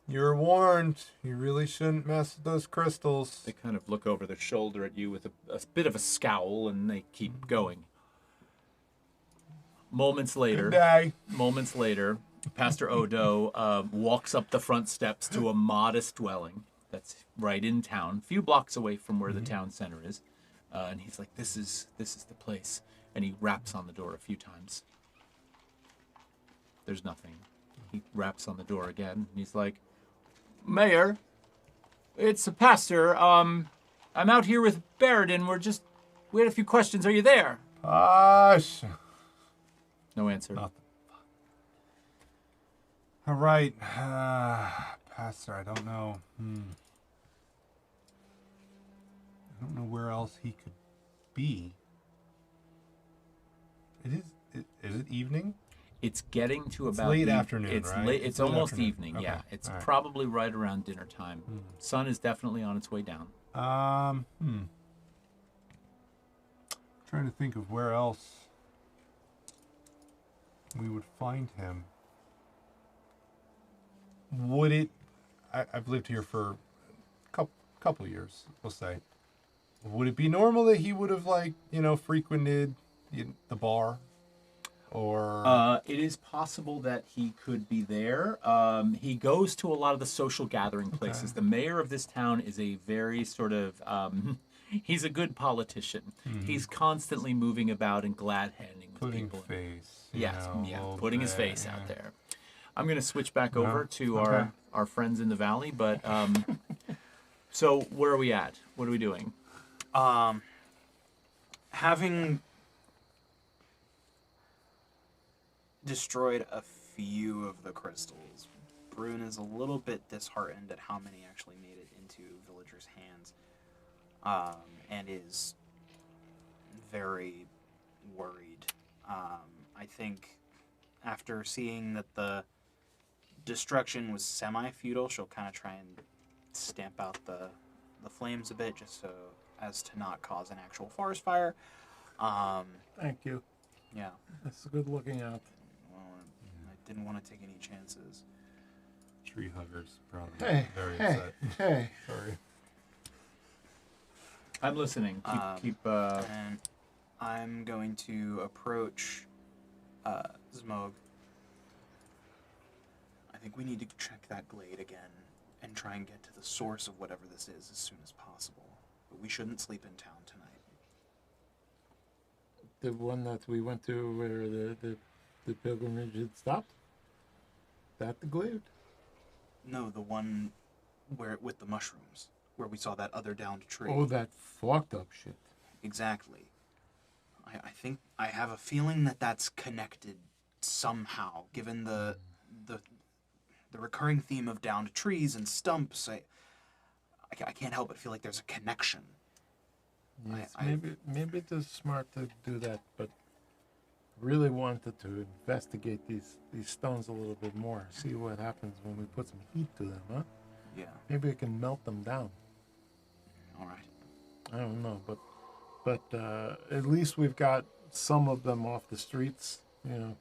Speaker 4: you're warned. You really shouldn't mess with those crystals.
Speaker 1: They kind of look over their shoulder at you with a bit of a scowl, and they keep going. Moments later, Pastor Odo walks up the front steps to a modest dwelling that's right in town, a few blocks away from where the town center is. And he's like, this is the place. And he raps on the door a few times. There's nothing. He raps on the door again, and he's like, Mayor, it's a pastor. I'm out here with Baradin. We had a few questions. Are you there?
Speaker 4: Gosh.
Speaker 1: No answer.
Speaker 4: Nothing. All right. Pastor, I don't know. I don't know where else he could be. Is it evening?
Speaker 1: It's getting to about
Speaker 4: late afternoon,
Speaker 1: it's
Speaker 4: right?
Speaker 1: Late, it's almost
Speaker 4: afternoon.
Speaker 1: evening.
Speaker 4: Okay.
Speaker 1: Yeah, it's
Speaker 4: All right.
Speaker 1: probably right around dinner time. Sun is definitely on its way down.
Speaker 4: Trying to think of where else we would find him. Would it? I've lived here for a couple years, we'll say. Would it be normal that he would have, frequented the bar? Or
Speaker 1: it is possible that he could be there. He goes to a lot of the social gathering places. The mayor of this town is a very sort of he's a good politician. He's constantly moving about and glad-handing with
Speaker 4: putting
Speaker 1: people.
Speaker 4: face.
Speaker 1: Putting his face out there. I'm going to switch back over to our friends in the valley, but so where are we at? What are we doing?
Speaker 2: Having destroyed a few of the crystals, Brune is a little bit disheartened at how many actually made it into villagers' hands, and is very worried. I think after seeing that the destruction was semi-futile, she'll kind of try and stamp out the flames a bit, just so as to not cause an actual forest fire.
Speaker 3: Thank you.
Speaker 2: Yeah.
Speaker 3: That's a good looking out.
Speaker 2: Well, I didn't want to take any chances.
Speaker 4: Tree huggers probably
Speaker 3: Hey,
Speaker 4: upset.
Speaker 3: hey.
Speaker 4: Sorry.
Speaker 1: I'm listening. Keep.
Speaker 2: And I'm going to approach Zmog. I think we need to check that glade again and try and get to the source of whatever this is as soon as possible. But we shouldn't sleep in town tonight.
Speaker 3: The one that we went to where the pilgrimage had stopped? That the glade?
Speaker 2: No, the one where with the mushrooms, where we saw that other downed tree.
Speaker 3: Oh, that fucked up shit.
Speaker 2: Exactly. I think I have a feeling that that's connected somehow, given the recurring theme of downed trees and stumps. I can't help but feel like there's a connection.
Speaker 3: Yes, maybe it is smart to do that, but really wanted to investigate these stones a little bit more, see what happens when we put some heat to them, huh?
Speaker 2: Yeah.
Speaker 3: Maybe we can melt them down.
Speaker 2: All right.
Speaker 3: I don't know, but at least we've got some of them off the streets,
Speaker 2: Yeah.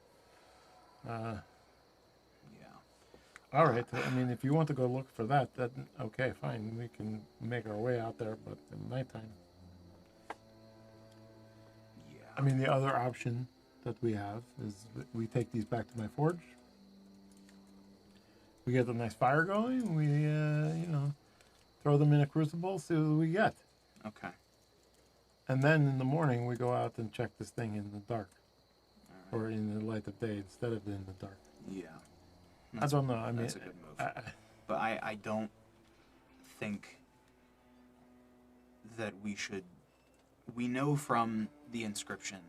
Speaker 3: All right. I mean, if you want to go look for that, then okay, fine. We can make our way out there, but at nighttime.
Speaker 2: Yeah.
Speaker 3: I mean, the other option that we have is that we take these back to my forge. We get a nice fire going. We, throw them in a crucible, see what we get.
Speaker 2: Okay.
Speaker 3: And then in the morning, we go out and check this thing in the dark. Or in the light of day instead of in the dark.
Speaker 2: Yeah.
Speaker 3: I don't know. I mean,
Speaker 2: that's a good move. But I don't think that we should... We know from the inscription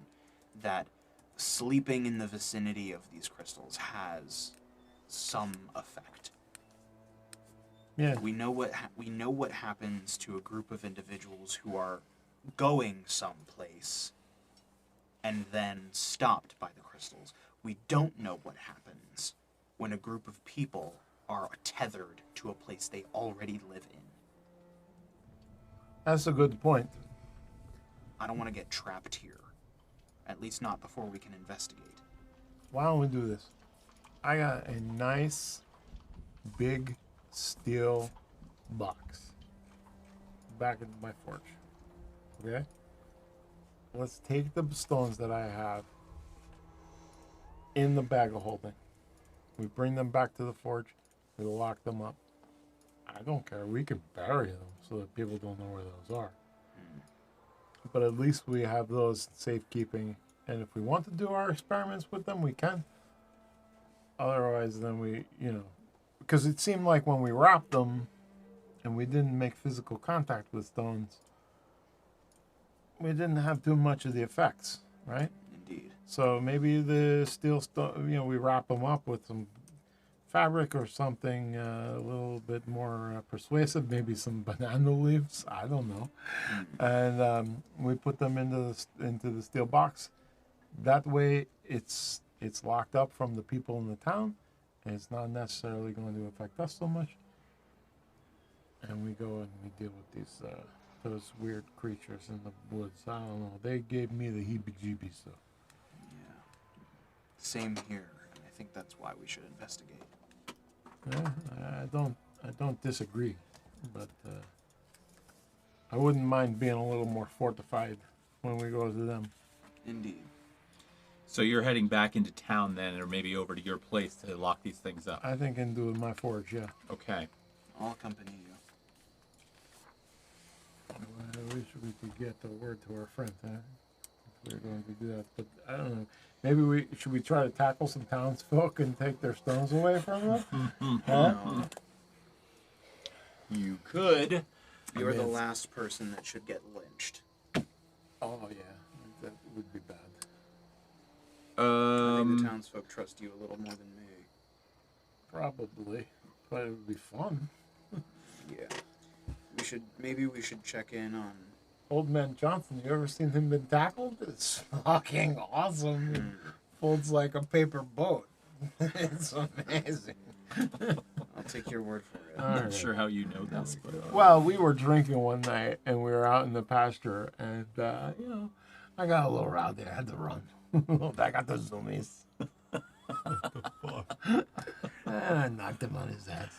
Speaker 2: that sleeping in the vicinity of these crystals has some effect.
Speaker 3: yeah.
Speaker 2: We know what happens to a group of individuals who are going someplace and then stopped by the crystals. We don't know what happens when a group of people are tethered to a place they already live in.
Speaker 3: That's a good point.
Speaker 2: I don't want to get trapped here. At least not before we can investigate.
Speaker 3: Why don't we do this? I got a nice, big steel box back in my forge. Okay? Let's take the stones that I have in the bag of holding. We bring them back to the forge. We lock them up. I don't care. We can bury them so that people don't know where those are. But at least we have those safekeeping. And if we want to do our experiments with them, we can. Otherwise, then we, because it seemed like when we wrapped them and we didn't make physical contact with stones, we didn't have too much of the effects, right?
Speaker 2: Indeed.
Speaker 3: So maybe the steel stone, we wrap them up with some fabric or something a little bit more persuasive, maybe some banana leaves, I don't know. And we put them into the steel box. That way it's locked up from the people in the town, and it's not necessarily going to affect us so much. And we go and we deal with these those weird creatures in the woods. I don't know. They gave me the heebie-jeebies, so.
Speaker 2: Yeah. Same here. And I think that's why we should investigate.
Speaker 3: Yeah, I don't disagree, but I wouldn't mind being a little more fortified when we go to them.
Speaker 2: Indeed.
Speaker 1: So you're heading back into town then, or maybe over to your place to lock these things up?
Speaker 3: I think into my forge, yeah.
Speaker 1: Okay.
Speaker 2: I'll accompany you.
Speaker 3: I wish we could get the word to our friend, huh? If we're going to do that, but I don't know. Maybe should we try to tackle some townsfolk and take their stones away from them? Huh?
Speaker 1: You could.
Speaker 2: You're the last person that should get lynched.
Speaker 3: Oh yeah, that would be bad.
Speaker 2: I think the townsfolk trust you a little more than me.
Speaker 3: Probably, but it would be fun.
Speaker 2: Yeah. Maybe we should check in on...
Speaker 3: Old Man Johnson, you ever seen him been tackled? It's fucking awesome. He folds like a paper boat. It's amazing.
Speaker 2: I'll take your word for it.
Speaker 1: I'm not sure how you know this, but
Speaker 3: Well, we were drinking one night, and we were out in the pasture, and, I got a little rowdy. I had to run. I got the zoomies. And I knocked him on his ass.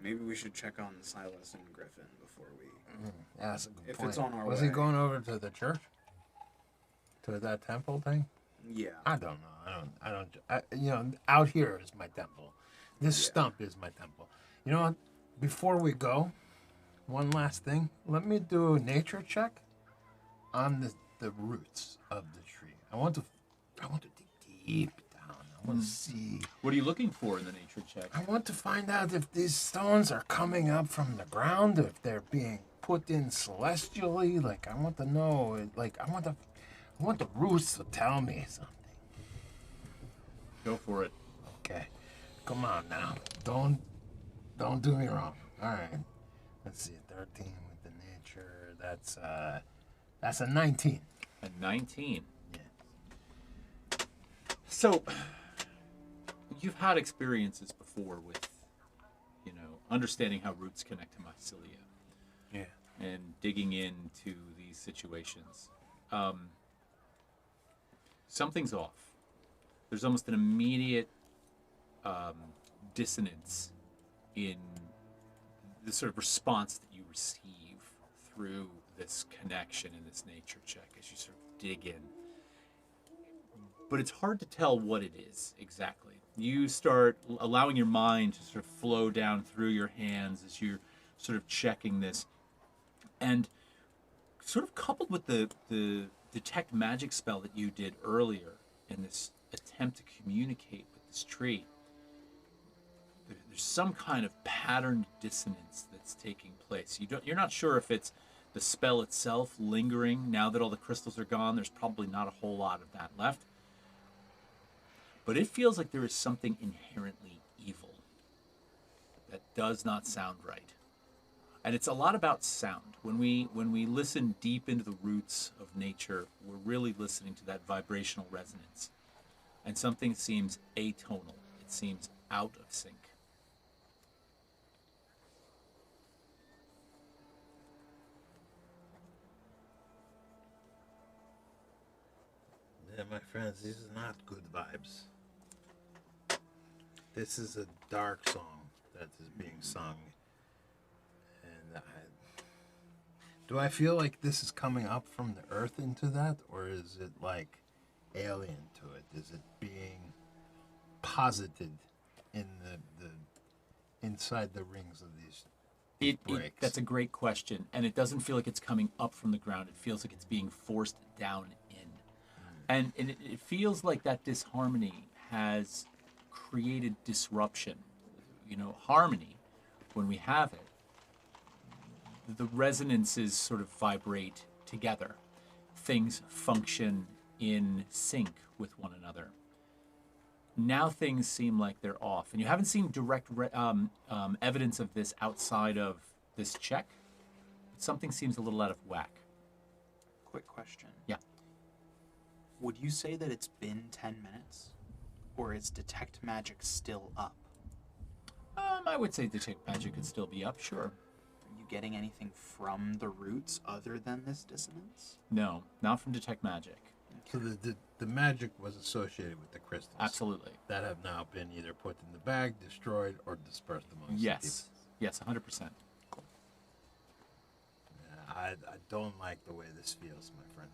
Speaker 2: Maybe we should check on Silas and Griffin before we...
Speaker 5: Yeah, that's a good
Speaker 2: If
Speaker 5: point.
Speaker 2: it's on our
Speaker 5: Was
Speaker 2: way.
Speaker 5: he going over to the church? To that temple thing?
Speaker 2: Yeah.
Speaker 5: I don't know. Out here is my temple. This stump is my temple. You know what? Before we go, one last thing. Let me do a nature check on the roots of the tree. I want to dig deep down. I want to see.
Speaker 1: what are you looking for in the nature check?
Speaker 5: I want to find out if these stones are coming up from the ground, if they're being put in celestially. Like, I want to know. Like, I want the roots to tell me something.
Speaker 1: Go for it.
Speaker 5: Okay, come on now. Don't do me wrong. All right. Let's see. 13 with the nature. That's a 19.
Speaker 1: A 19.
Speaker 5: Yeah.
Speaker 1: So, you've had experiences before with, understanding how roots connect to mycelia.
Speaker 5: Yeah.
Speaker 1: And digging into these situations. Something's off. There's almost an immediate dissonance in the sort of response that you receive through this connection in this nature check as you sort of dig in. but it's hard to tell what it is exactly. You start allowing your mind to sort of flow down through your hands as you're sort of checking this. And sort of coupled with the detect magic spell that you did earlier in this attempt to communicate with this tree, there's some kind of patterned dissonance that's taking place. You're not sure if it's the spell itself lingering. Now that all the crystals are gone, there's probably not a whole lot of that left. But it feels like there is something inherently evil that does not sound right. And it's a lot about sound. When we listen deep into the roots of nature, we're really listening to that vibrational resonance. And something seems atonal. It seems out of sync.
Speaker 5: Yeah, my friends, this is not good vibes. This is a dark song that is being sung. And do I feel like this is coming up from the earth into that? Or is it like alien to it? Is it being posited in the inside the rings of these breaks?
Speaker 1: That's a great question. And it doesn't feel like it's coming up from the ground. It feels like it's being forced down in. And it feels like that disharmony has created disruption. Harmony, when we have it, the resonances sort of vibrate together. Things function in sync with one another. Now things seem like they're off. And you haven't seen direct evidence of this outside of this check. But something seems a little out of whack.
Speaker 2: Quick question.
Speaker 1: Yeah.
Speaker 2: Would you say that it's been 10 minutes? Or is detect magic still up?
Speaker 1: I would say detect magic could still be up, sure.
Speaker 2: Are you getting anything from the roots other than this dissonance?
Speaker 1: No, not from detect magic.
Speaker 5: So the magic was associated with the crystals.
Speaker 1: Absolutely.
Speaker 5: That have now been either put in the bag, destroyed, or dispersed amongst the people.
Speaker 1: Yes, 100%.
Speaker 5: Yeah, I don't like the way this feels, my friend.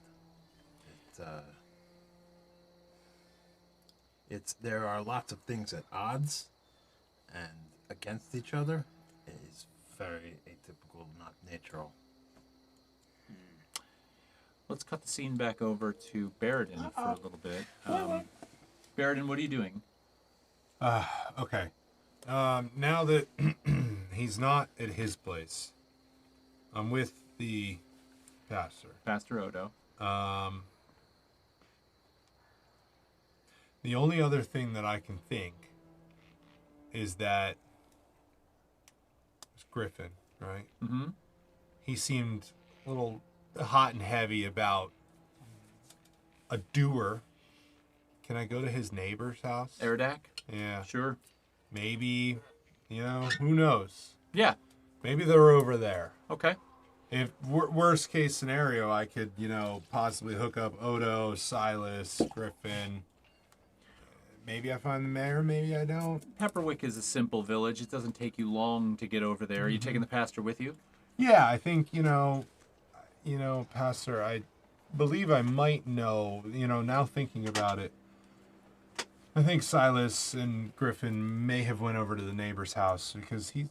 Speaker 5: There are lots of things at odds and against each other. It is very atypical, not natural.
Speaker 1: Let's cut the scene back over to Baradin for a little bit. Baradin, what are you doing?
Speaker 4: Okay. Now that he's not at his place, I'm with the pastor.
Speaker 1: Pastor Odo.
Speaker 4: The only other thing that I can think is that it's Griffin, right?
Speaker 1: Mm-hmm.
Speaker 4: He seemed a little hot and heavy about a doer. Can I go to his neighbor's house?
Speaker 1: Eridak?
Speaker 4: Yeah.
Speaker 1: Sure.
Speaker 4: Maybe, who knows?
Speaker 1: Yeah.
Speaker 4: Maybe they're over there.
Speaker 1: Okay.
Speaker 4: If worst case scenario, I could, possibly hook up Odo, Silas, Griffin. Maybe I find the mayor, maybe I don't.
Speaker 1: Pepperwick is a simple village. It doesn't take you long to get over there. Are you taking the pastor with you?
Speaker 4: Yeah, I think, Pastor, I believe I might know, now thinking about it, I think Silas and Griffin may have went over to the neighbor's house because he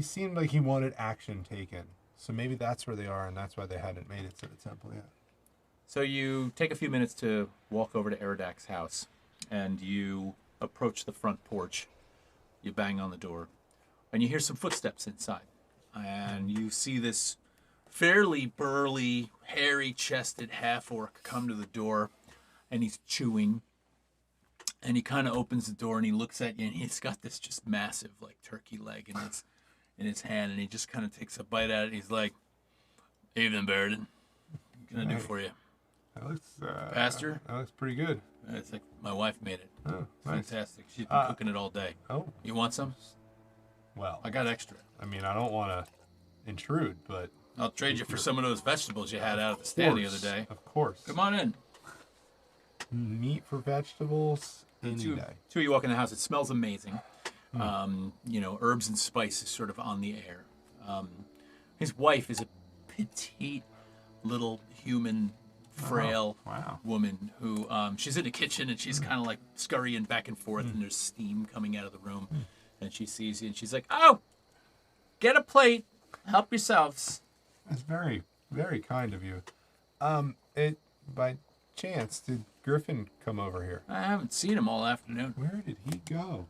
Speaker 4: seemed like he wanted action taken. So maybe that's where they are, and that's why they hadn't made it to the temple yet.
Speaker 1: So you take a few minutes to walk over to Eridak's house, and you approach the front porch. You bang on the door, and you hear some footsteps inside. And you see this fairly burly, hairy-chested half-orc come to the door, and he's chewing. And he kind of opens the door, and he looks at you, and he's got this just massive, turkey leg in his hand, and he just kind of takes a bite at it. He's like, "Evening, Baradin. What can I do for you?"
Speaker 4: That looks,
Speaker 1: Pastor?
Speaker 4: That looks pretty good.
Speaker 1: It's like, my wife made it.
Speaker 4: Oh, nice.
Speaker 1: Fantastic. She's been cooking it all day.
Speaker 4: Oh,
Speaker 1: You want some?
Speaker 4: well.
Speaker 1: I got extra.
Speaker 4: I mean, I don't want to intrude, but
Speaker 1: I'll trade you for some of those vegetables you had out at the stand the other day.
Speaker 4: Of course.
Speaker 1: Come on in.
Speaker 4: Meat for vegetables any
Speaker 1: Two
Speaker 4: day.
Speaker 1: of you walk in the house. It smells amazing. Herbs and spices sort of on the air. His wife is a petite little human frail
Speaker 4: Wow.
Speaker 1: woman who she's in the kitchen and she's kind of like scurrying back and forth and there's steam coming out of the room and she sees you and she's like, "Oh, get a plate, help yourselves."
Speaker 4: That's very, very kind of you. By chance, did Griffin come over here?
Speaker 1: I haven't seen him all afternoon.
Speaker 4: Where did he go?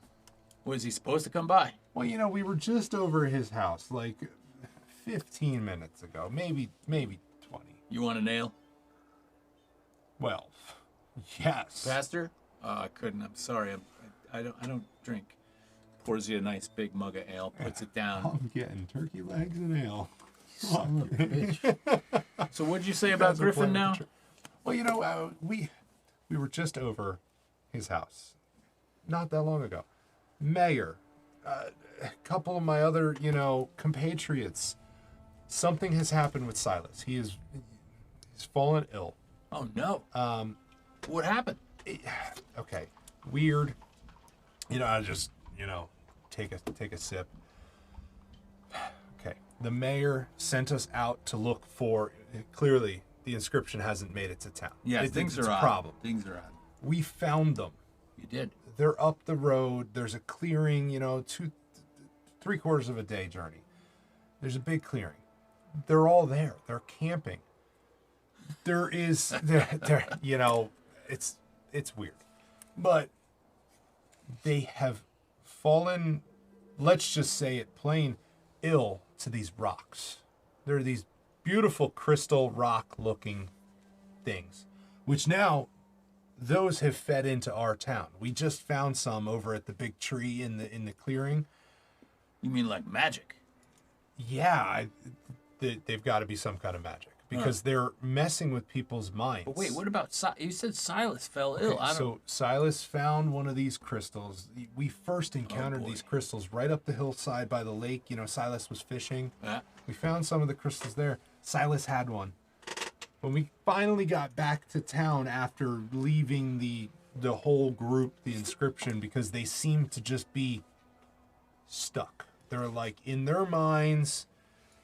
Speaker 1: Was he supposed to come by?
Speaker 4: Well, we were just over his house like 15 minutes ago, maybe 20.
Speaker 1: You want a nail?
Speaker 4: Well, yes.
Speaker 1: Pastor? I couldn't. I'm sorry. I don't drink. Pours you a nice big mug of ale, puts it down.
Speaker 4: I'm getting turkey legs and ale.
Speaker 5: Son of a bitch.
Speaker 1: So what'd you say about Griffin now?
Speaker 4: Well, we were just over his house not that long ago. Mayor, a couple of my other, compatriots. Something has happened with Silas. He's fallen ill.
Speaker 1: Oh no. What happened?
Speaker 4: Okay, weird. I just, take a sip. Okay, the mayor sent us out to look for. Clearly, the inscription hasn't made it to town.
Speaker 1: Yeah, things are
Speaker 4: a
Speaker 1: odd.
Speaker 4: problem.
Speaker 1: Things are odd.
Speaker 4: We found them.
Speaker 1: You did.
Speaker 4: They're up the road. There's a clearing. 3/4 of a day journey. There's a big clearing. They're all there. They're camping. There is, it's weird, but they have fallen, let's just say it plain, ill to these rocks. There are these beautiful crystal rock looking things, which now those have fed into our town. We just found some over at the big tree in the clearing.
Speaker 1: You mean like magic?
Speaker 4: Yeah, they've got to be some kind of magic because they're messing with people's minds.
Speaker 1: But wait, what about you said Silas fell ill?
Speaker 4: Okay, so Silas found one of these crystals. We first encountered these crystals right up the hillside by the lake. Silas was fishing.
Speaker 1: Yeah.
Speaker 4: We found some of the crystals there. Silas had one. When we finally got back to town after leaving the whole group, the inscription, because they seemed to just be stuck. They're like, in their minds,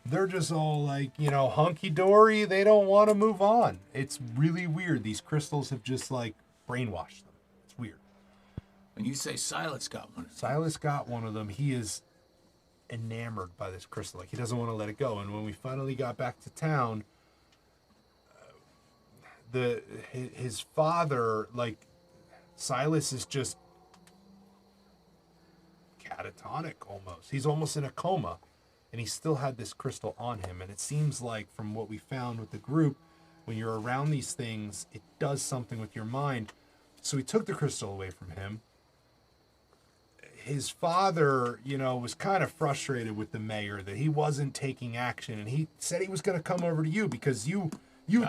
Speaker 4: they're just all like, hunky-dory. They don't want to move on. It's really weird. These crystals have just like brainwashed them. It's weird.
Speaker 1: When you say Silas got one.
Speaker 4: Silas got one of them. He is enamored by this crystal. Like, he doesn't want to let it go. And when we finally got back to town, his father, like, Silas is just catatonic almost. He's almost in a coma. And he still had this crystal on him. And it seems like, from what we found with the group, when you're around these things, it does something with your mind. So we took the crystal away from him. His father, was kind of frustrated with the mayor that he wasn't taking action. And he said he was going to come over to you because you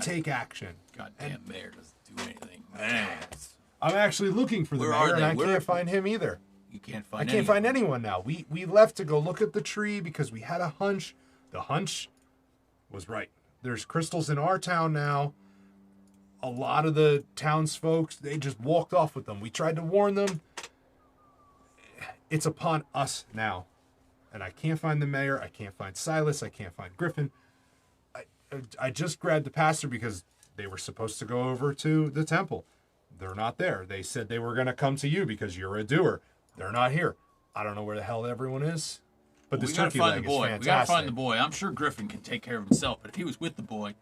Speaker 4: take action.
Speaker 1: Goddamn mayor doesn't do anything. Man.
Speaker 4: I'm actually looking for the
Speaker 1: Where
Speaker 4: mayor,
Speaker 1: are
Speaker 4: and
Speaker 1: they?
Speaker 4: I can't find him either.
Speaker 1: You can't find
Speaker 4: I can't find anyone now. We left to go look at the tree because we had a hunch. The hunch was right. There's crystals in our town now. A lot of the townsfolk, they just walked off with them. We tried to warn them. It's upon us now. And I can't find the mayor. I can't find Silas. I can't find Griffin. I just grabbed the pastor because they were supposed to go over to the temple. They're not there. They said they were going to come to you because you're a doer. They're not here. I don't know where the hell everyone is. But this turkey leg is fantastic.
Speaker 1: We gotta find the boy. I'm sure Griffin can take care of himself, but if he was with the boy,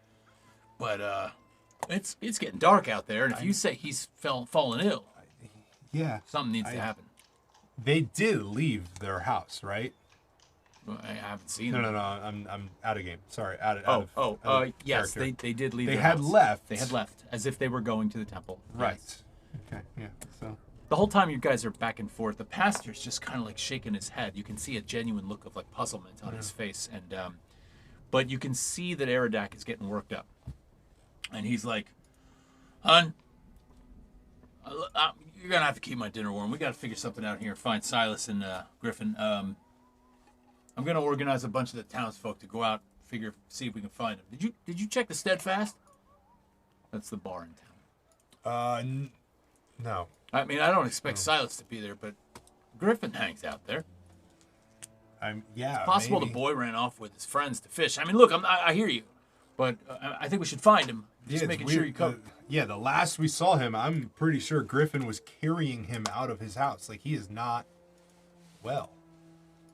Speaker 1: it's getting dark out there, and if you say he's fallen ill,
Speaker 4: Yeah.
Speaker 1: something needs to happen.
Speaker 4: They did leave their house, right?
Speaker 1: Well, I haven't seen them.
Speaker 4: No. I'm out of game. Sorry.
Speaker 1: Yes,
Speaker 4: character.
Speaker 1: they did leave.
Speaker 4: They
Speaker 1: their
Speaker 4: had
Speaker 1: house.
Speaker 4: left.
Speaker 1: They had left, as if they were going to the temple.
Speaker 4: Right.
Speaker 1: Yes.
Speaker 4: Okay. Yeah. So.
Speaker 1: The whole time you guys are back and forth, the pastor's just kind of like shaking his head. You can see a genuine look of like puzzlement on his face, and but you can see that Eridak is getting worked up, and he's like, "Hun, you're gonna have to keep my dinner warm. We got to figure something out here. Find Silas and Griffin. I'm gonna organize a bunch of the townsfolk to go out, see if we can find them. Did you check the Steadfast? That's the bar in town.
Speaker 4: No.
Speaker 1: I mean, I don't expect Silas to be there, but Griffin hangs out there.
Speaker 4: Yeah.
Speaker 1: Possible
Speaker 4: maybe.
Speaker 1: the boy ran off with his friends to fish. I mean, look, I hear you, but I think we should find him Just
Speaker 4: it's
Speaker 1: making
Speaker 4: weird.
Speaker 1: sure you cover.
Speaker 4: The last we saw him, I'm pretty sure Griffin was carrying him out of his house. Like, he is not well.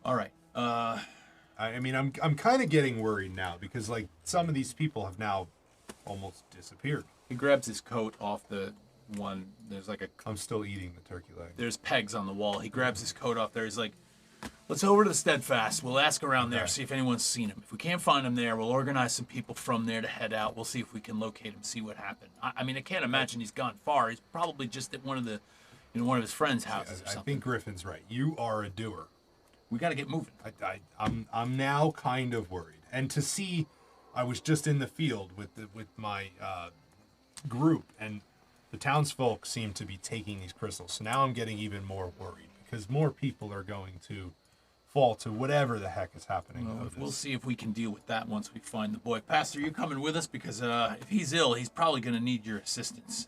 Speaker 1: All right.
Speaker 4: I mean, I'm kind of getting worried now because, like, some of these people have now almost disappeared.
Speaker 1: He grabs his coat off the one. There's like
Speaker 4: I'm still eating the turkey leg.
Speaker 1: there's pegs on the wall. He grabs his coat off there. He's like, let's over to the Steadfast. We'll ask around there, see if anyone's seen him. If we can't find him there, we'll organize some people from there to head out. We'll see if we can locate him, see what happened. I mean, I can't imagine he's gone far. He's probably just at one of the, one of his friends' houses or
Speaker 4: I
Speaker 1: something.
Speaker 4: think Griffin's right. You are a doer.
Speaker 1: We got to get moving.
Speaker 4: I'm now kind of worried. And to see, I was just in the field with my group, and the townsfolk seem to be taking these crystals. So now I'm getting even more worried because more people are going to fall to whatever the heck is happening.
Speaker 1: Well, we'll see if we can deal with that once we find the boy. Pastor, you coming with us? Because if he's ill, he's probably going to need your assistance.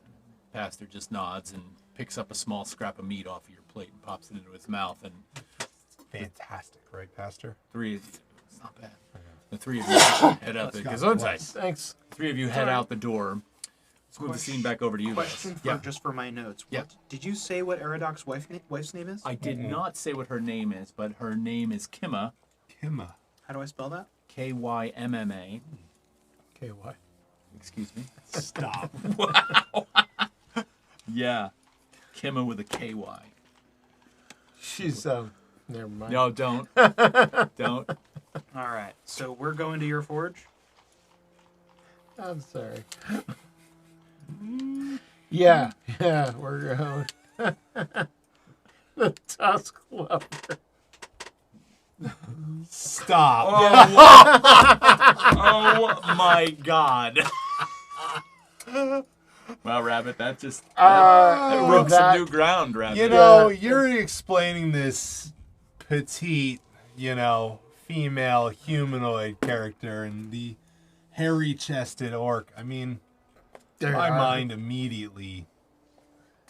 Speaker 1: Pastor just nods and picks up a small scrap of meat off of your plate and pops it into his mouth. And
Speaker 4: Fantastic, right, Pastor?
Speaker 1: it's not bad. The three of you head out the Gesundheit.
Speaker 3: Thanks.
Speaker 1: Three of you head out the door. Let's move the scene back over to you guys.
Speaker 2: Question for just for my notes.
Speaker 1: Yeah.
Speaker 2: Did you say what Eridoc's wife's name is?
Speaker 1: I did not say what her name is, but her name is Kimma.
Speaker 4: Kimma.
Speaker 2: How do I spell that?
Speaker 1: Kymma.
Speaker 3: KY.
Speaker 1: Excuse me.
Speaker 4: Stop.
Speaker 1: Yeah. Kimma with a KY.
Speaker 3: She's never mind.
Speaker 1: No, don't. Don't.
Speaker 2: All right. So we're going to your forge.
Speaker 3: I'm sorry. Yeah, we're going. The Tusk Lover.
Speaker 4: Stop.
Speaker 1: Oh my God. Wow, Rabbit, that just broke some new ground, Rabbit.
Speaker 4: You know, you're explaining this petite, female humanoid character and the hairy-chested orc. I mean, my mind immediately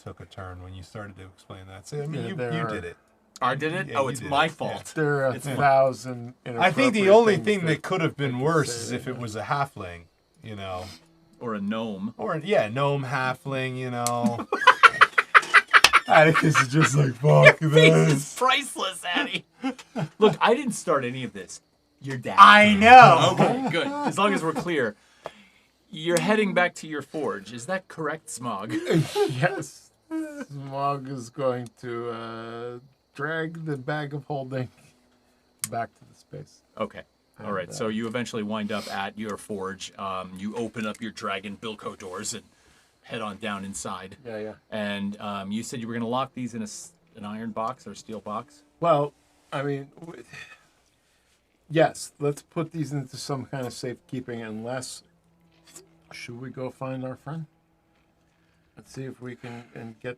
Speaker 4: took a turn when you started to explain that. So, I mean, you did it.
Speaker 1: I did it?
Speaker 4: Yeah,
Speaker 1: Oh,
Speaker 4: you
Speaker 1: it's
Speaker 4: did
Speaker 1: my
Speaker 4: it.
Speaker 1: fault.
Speaker 3: There are 1,000.
Speaker 4: I think the only
Speaker 3: inappropriate
Speaker 4: thing
Speaker 3: things
Speaker 4: that could have been
Speaker 3: I can
Speaker 4: worse
Speaker 3: say
Speaker 4: is if it was a halfling,
Speaker 1: Or a gnome.
Speaker 4: Or, gnome halfling, Atticus is just like, fuck
Speaker 1: This
Speaker 4: this.
Speaker 1: is priceless, Addie. Look, I didn't start any of this. Your dad.
Speaker 2: I know.
Speaker 1: Okay, good. As long as we're clear. You're heading back to your forge. Is that correct, Smog?
Speaker 3: Yes. Smog is going to drag the bag of holding back to the space.
Speaker 1: Okay. All right. So you eventually wind up at your forge. You open up your dragon Bilko doors and head on down inside.
Speaker 3: Yeah.
Speaker 1: And you said you were going to lock these in an iron box or a steel box?
Speaker 3: Well, I mean, yes, let's put these into some kind of safekeeping unless... Should we go find our friend? Let's see if we can get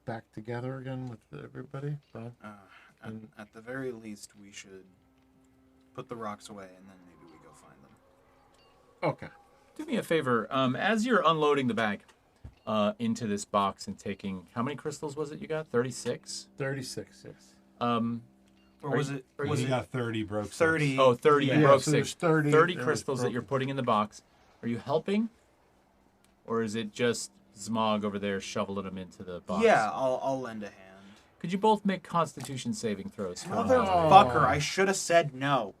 Speaker 3: back together again with everybody.
Speaker 2: At the very least, we should put the rocks away and then maybe we go find them.
Speaker 3: Okay.
Speaker 1: Do me a favor. As you're unloading the bag into this box and taking... How many crystals was it you got? 36?
Speaker 3: 36, yes.
Speaker 2: Or was it?
Speaker 4: Was he got 30, broke 6.
Speaker 2: 30.
Speaker 1: Oh, 30.
Speaker 3: Yeah,
Speaker 1: You broke
Speaker 3: so
Speaker 1: 6.
Speaker 3: there's 30
Speaker 1: 30
Speaker 3: that was
Speaker 1: crystals that
Speaker 3: broken.
Speaker 1: you're putting in the box. Are you helping? Or is it just Zmog over there shoveling them into the box?
Speaker 2: Yeah, I'll lend a hand.
Speaker 1: Could you both make Constitution saving throws? for me?
Speaker 2: Motherfucker, I should have said no.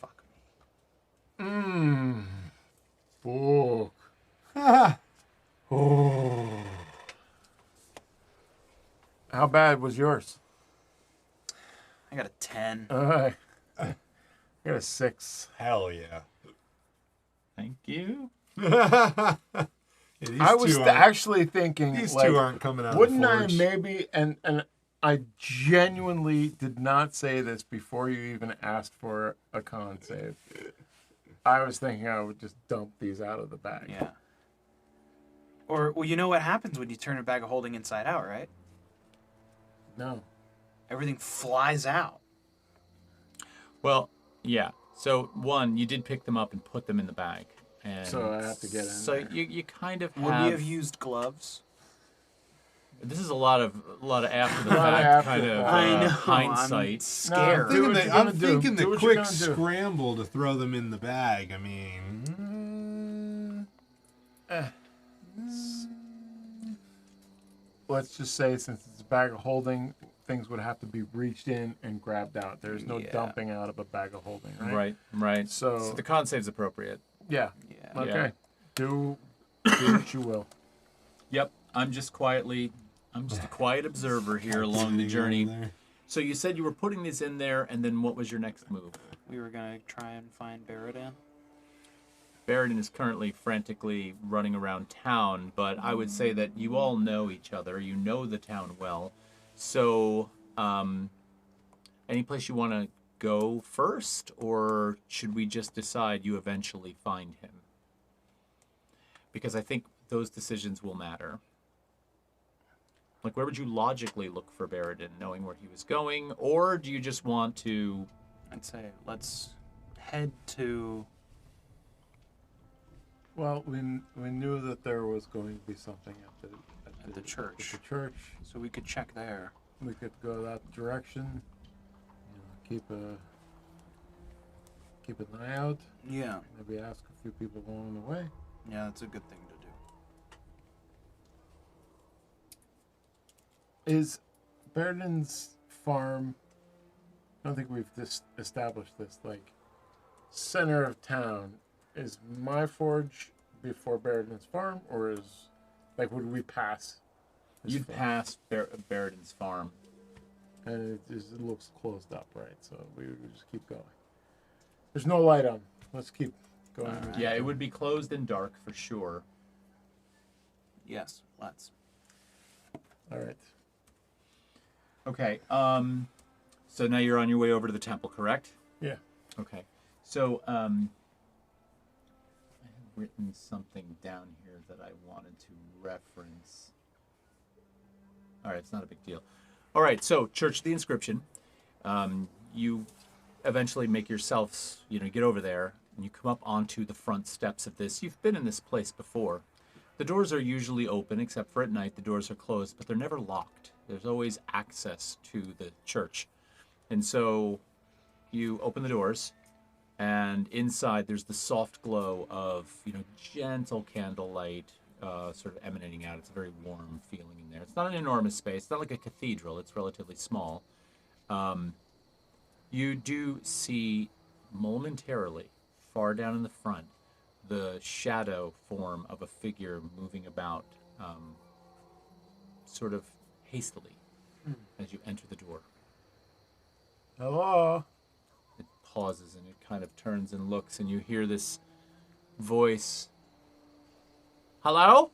Speaker 2: Fuck me.
Speaker 3: Oh. Oh. How bad was yours?
Speaker 2: I got a 10.
Speaker 3: All right. I got a 6.
Speaker 4: Hell yeah.
Speaker 1: Thank you.
Speaker 4: Yeah, these
Speaker 3: I was
Speaker 4: two aren't-
Speaker 3: actually thinking,
Speaker 4: These
Speaker 3: like,
Speaker 4: two aren't coming out
Speaker 3: wouldn't
Speaker 4: of the
Speaker 3: I
Speaker 4: forge.
Speaker 3: maybe, and I genuinely did not say this before you even asked for a con save. I was thinking I would just dump these out of the bag.
Speaker 2: Yeah. Or, well, you know what happens when you turn a bag of holding inside out, right?
Speaker 3: No.
Speaker 2: Everything flies out.
Speaker 1: Well, yeah. So, one, you did pick them up and put them in the bag. And
Speaker 3: So I have to get in
Speaker 1: So
Speaker 3: there.
Speaker 1: you kind of
Speaker 2: Would we
Speaker 1: have...
Speaker 2: have used gloves?
Speaker 1: This is a lot of after the
Speaker 3: A lot of
Speaker 1: fact
Speaker 3: after
Speaker 1: kind
Speaker 3: the
Speaker 1: of
Speaker 3: fact.
Speaker 2: I know. I'm
Speaker 1: hindsight.
Speaker 2: scared.
Speaker 3: Do what you're
Speaker 4: I'm
Speaker 3: gonna do.
Speaker 4: thinking
Speaker 3: Do
Speaker 4: the
Speaker 3: what you're
Speaker 4: quick
Speaker 3: gonna do.
Speaker 4: scramble to throw them in the bag. I mean,
Speaker 3: Let's just say, since it's a bag of holding, things would have to be reached in and grabbed out. There's no
Speaker 2: Yeah.
Speaker 3: dumping out of a bag of holding, right?
Speaker 1: Right.
Speaker 3: So,
Speaker 1: So the con save's appropriate.
Speaker 3: yeah.
Speaker 2: Yeah.
Speaker 3: Okay. Do what you will.
Speaker 1: Yep. I'm just a quiet observer here along the
Speaker 4: Over
Speaker 1: journey.
Speaker 4: there.
Speaker 1: So you said you were putting these in there, and then what was your next move?
Speaker 2: We were gonna try and find Baradin.
Speaker 1: Baradin is currently frantically running around town, but I would say that you all know each other. You know the town well. So, any place you want to go first, or should we just decide you eventually find him? Because I think those decisions will matter. Like, where would you logically look for Baradin, knowing where he was going, or do you just want to...
Speaker 2: I'd say let's head to.
Speaker 3: Well, we knew that there was going to be something
Speaker 2: At the church.
Speaker 3: At the church.
Speaker 2: So we could check there.
Speaker 3: We could go that direction. You know, keep an eye out.
Speaker 2: Yeah.
Speaker 3: Maybe ask a few people along the way.
Speaker 2: Yeah, that's a good thing to do.
Speaker 3: Is Baradin's farm? I don't think we've established this. Like, center of town. Is my forge before Baradin's farm, or is would we pass? his
Speaker 1: You'd
Speaker 3: farm?
Speaker 1: pass Baradin's farm.
Speaker 3: And it looks closed up, right? So we would just keep going. There's no light on. Let's keep going.
Speaker 1: Yeah, it would be closed and dark for sure.
Speaker 2: Yes, let's.
Speaker 3: All right.
Speaker 1: Okay. So now you're on your way over to the temple, correct?
Speaker 3: Yeah.
Speaker 1: Okay. So I have written something down here that I wanted to reference. All right, it's not a big deal. All right, so Church of the Inscription. You eventually make yourselves, get over there, and you come up onto the front steps of this. You've been in this place before. The doors are usually open, except for at night. The doors are closed, but they're never locked. There's always access to the church. And so you open the doors, and inside there's the soft glow of, gentle candlelight sort of emanating out. It's a very warm feeling in there. It's not an enormous space. It's not like a cathedral. It's relatively small. You do see momentarily, far down in the front, the shadow form of a figure moving about sort of hastily as you enter the door.
Speaker 3: Hello.
Speaker 1: It pauses and it kind of turns and looks, and you hear this voice. Hello?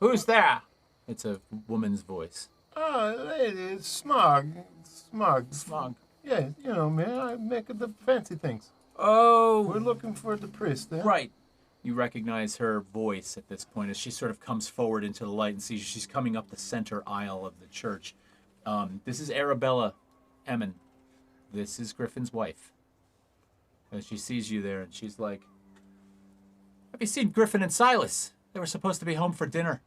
Speaker 1: Who's there? It's a woman's voice.
Speaker 3: Oh, lady, it's Smog. Smog.
Speaker 1: Smog.
Speaker 3: Yeah, man, I make the fancy things.
Speaker 1: Oh,
Speaker 3: We're looking for the priest. Eh?
Speaker 1: right. You recognize her voice at this point as she sort of comes forward into the light and sees she's coming up the center aisle of the church. This is Arabella Emmon. This is Griffin's wife. And she sees you there and she's like, have you seen Griffin and Silas? They were supposed to be home for dinner.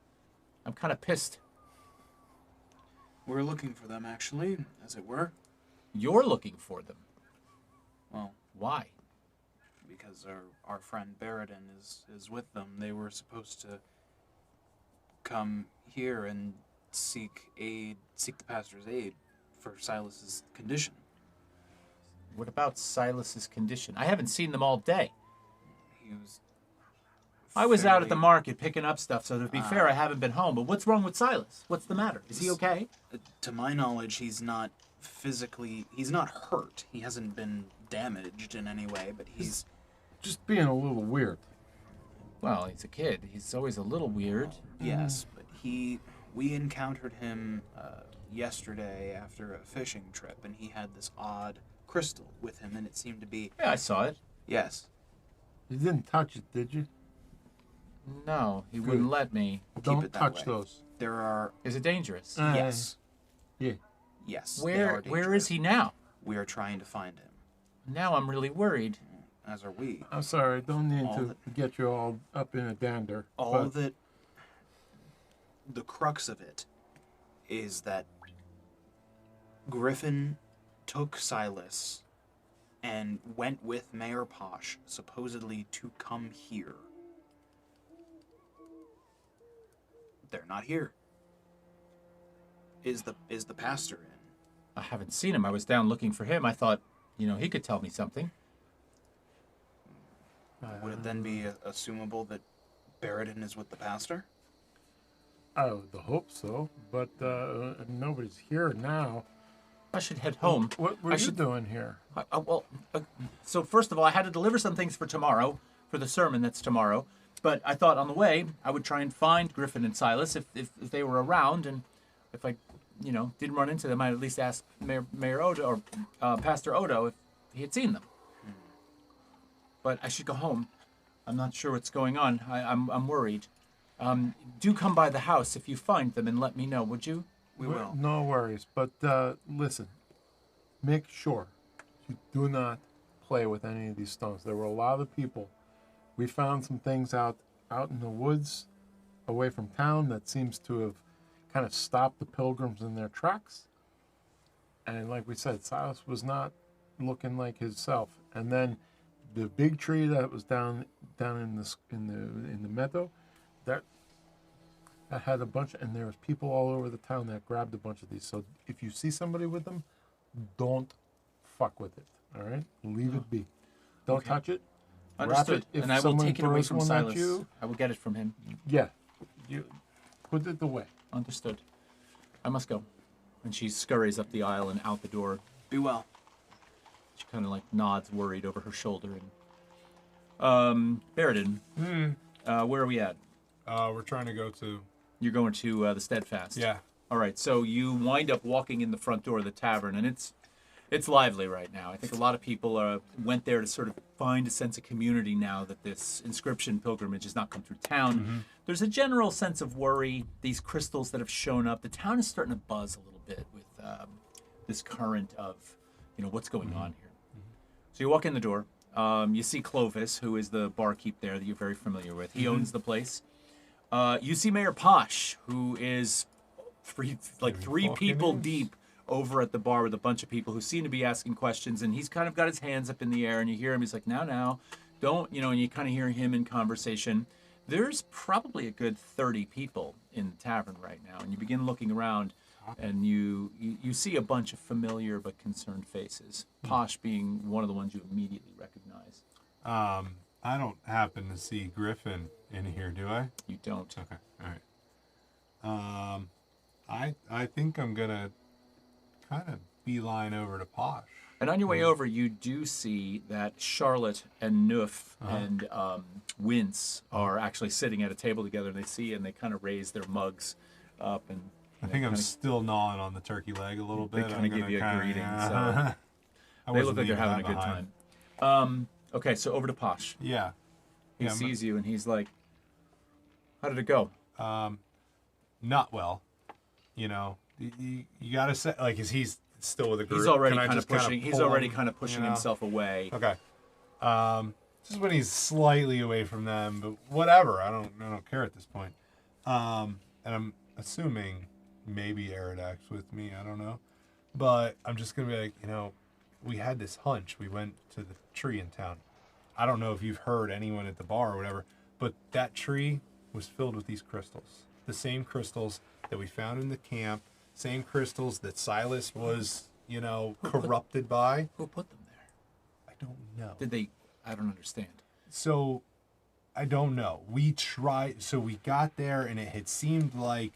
Speaker 1: I'm kind of pissed.
Speaker 2: We're looking for them, actually, as it were.
Speaker 1: You're looking for them.
Speaker 2: Well,
Speaker 1: Why?
Speaker 2: because our friend Baradin is with them. They were supposed to come here and seek the pastor's aid for Silas's condition.
Speaker 1: What about Silas's condition? I haven't seen them all day.
Speaker 2: He was.
Speaker 1: I was out at the
Speaker 2: fairly-
Speaker 1: market picking up stuff, so to be fair, I haven't been home. But what's wrong with Silas? What's the matter? Is he okay?
Speaker 2: To my knowledge, he's not hurt. He hasn't been damaged in any way, but he's.
Speaker 3: Just being a little weird.
Speaker 1: Well, he's a kid. He's always a little weird.
Speaker 2: Yes, but we encountered him yesterday after a fishing trip, and he had this odd crystal with him, and it seemed to be.
Speaker 1: Yeah, I saw it.
Speaker 2: Yes.
Speaker 3: You didn't touch it, did you?
Speaker 1: No, he wouldn't let me.
Speaker 3: Don't
Speaker 2: it that
Speaker 3: touch
Speaker 2: way.
Speaker 3: those.
Speaker 2: There are.
Speaker 1: Is it dangerous?
Speaker 2: Yes.
Speaker 3: Yeah.
Speaker 2: Yes. they
Speaker 1: Where
Speaker 2: are
Speaker 1: is
Speaker 2: dangerous.
Speaker 1: he now?
Speaker 2: We are trying to find him,
Speaker 1: Now I'm really worried.
Speaker 2: as are we.
Speaker 3: I'm sorry, I don't mean
Speaker 2: All
Speaker 3: to get you all up in a dander.
Speaker 2: All
Speaker 3: but
Speaker 2: that. The crux of it is that Griffin took Silas and went with Mayor Posh, supposedly to come here. They're not here. Is the pastor in?
Speaker 1: I haven't seen him. I was down looking for him. I thought, he could tell me something.
Speaker 2: Would it then be assumable that Barradin is with the pastor?
Speaker 3: I would hope so, but nobody's here now.
Speaker 1: I should head home.
Speaker 3: What were you doing here?
Speaker 1: So first of all, I had to deliver some things for tomorrow, for the sermon that's tomorrow. But I thought on the way, I would try and find Griffin and Silas if they were around, and if I, didn't run into them, I'd at least ask Mayor Odo or Pastor Odo if he had seen them. But I should go home. I'm not sure what's going on. I'm worried. Do come by the house if you find them and let me know, would you?
Speaker 2: We will.
Speaker 3: No worries, but listen, make sure you do not play with any of these stones. There were a lot of people. We found some things out in the woods away from town that seems to have kind of stopped the pilgrims in their tracks. And like we said, Silas was not looking like himself. And then the big tree that was down in the meadow, that had a bunch, and there was people all over the town that grabbed a bunch of these. So if you see somebody with them, don't fuck with it. All right, leave it be. Don't touch it.
Speaker 1: Understood.
Speaker 3: If
Speaker 1: and I will
Speaker 3: someone
Speaker 1: take it away
Speaker 3: throws
Speaker 1: from
Speaker 3: one
Speaker 1: Silas.
Speaker 3: at you,
Speaker 1: I will get it from him.
Speaker 3: yeah, you put it away.
Speaker 1: Understood. I must go. And she scurries up the aisle and out the door.
Speaker 2: Be well.
Speaker 1: She kind of nods, worried, over her shoulder. And Barradin, where are we at?
Speaker 4: We're trying to go to.
Speaker 1: You're going to the Steadfast.
Speaker 4: Yeah.
Speaker 1: All right. So you wind up walking in the front door of the tavern, and it's lively right now. I think a lot of people went there to sort of find a sense of community now that this inscription pilgrimage has not come through town.
Speaker 4: Mm-hmm.
Speaker 1: There's a general sense of worry. These crystals that have shown up, the town is starting to buzz a little bit with this current of, what's going on here. So you walk in the door. You see Clovis, who is the barkeep there that you're very familiar with. He owns the place. You see Mayor Posh, who is three people deep over at the bar with a bunch of people who seem to be asking questions, and he's kind of got his hands up in the air, and you hear him. He's like, now, don't, and you kind of hear him in conversation. There's probably a good 30 people in the tavern right now, and you begin looking around, and you see a bunch of familiar but concerned faces. Posh being one of the ones you immediately recognize.
Speaker 4: I don't happen to see Griffin in here, do I?
Speaker 1: You don't.
Speaker 4: Okay. All right. I think I'm gonna kind of beeline over to Posh.
Speaker 1: And on your way over, you do see that Charlotte and Noof and Wince are actually sitting at a table together. And they see you, and they kind of raise their mugs up. And
Speaker 4: I think I'm still gnawing on the turkey leg a little bit.
Speaker 1: They kind of give you a greeting.
Speaker 4: Yeah.
Speaker 1: So they look like they're having a good time. Okay, so over to Posh.
Speaker 4: Yeah.
Speaker 1: He sees you, and he's like, how did it go?
Speaker 4: Not well. You gotta say, is he's still with a group?
Speaker 1: He's already
Speaker 4: Can I
Speaker 1: kind of
Speaker 4: just kinda
Speaker 1: pushing. He's
Speaker 4: pull
Speaker 1: already
Speaker 4: him,
Speaker 1: kind of pushing himself away.
Speaker 4: Okay. This is when he's slightly away from them, but whatever. I don't care at this point. And I'm assuming maybe Aradak's with me. I don't know, but I'm just gonna be like, we had this hunch. We went to the tree in town. I don't know if you've heard anyone at the bar or whatever, but that tree was filled with these crystals. The same crystals that we found in the camp. Same crystals that Silas was, corrupted by.
Speaker 1: Who put them there?
Speaker 4: I don't know.
Speaker 1: Did they? I don't understand.
Speaker 4: So, I don't know. We tried. So we got there, and it had seemed like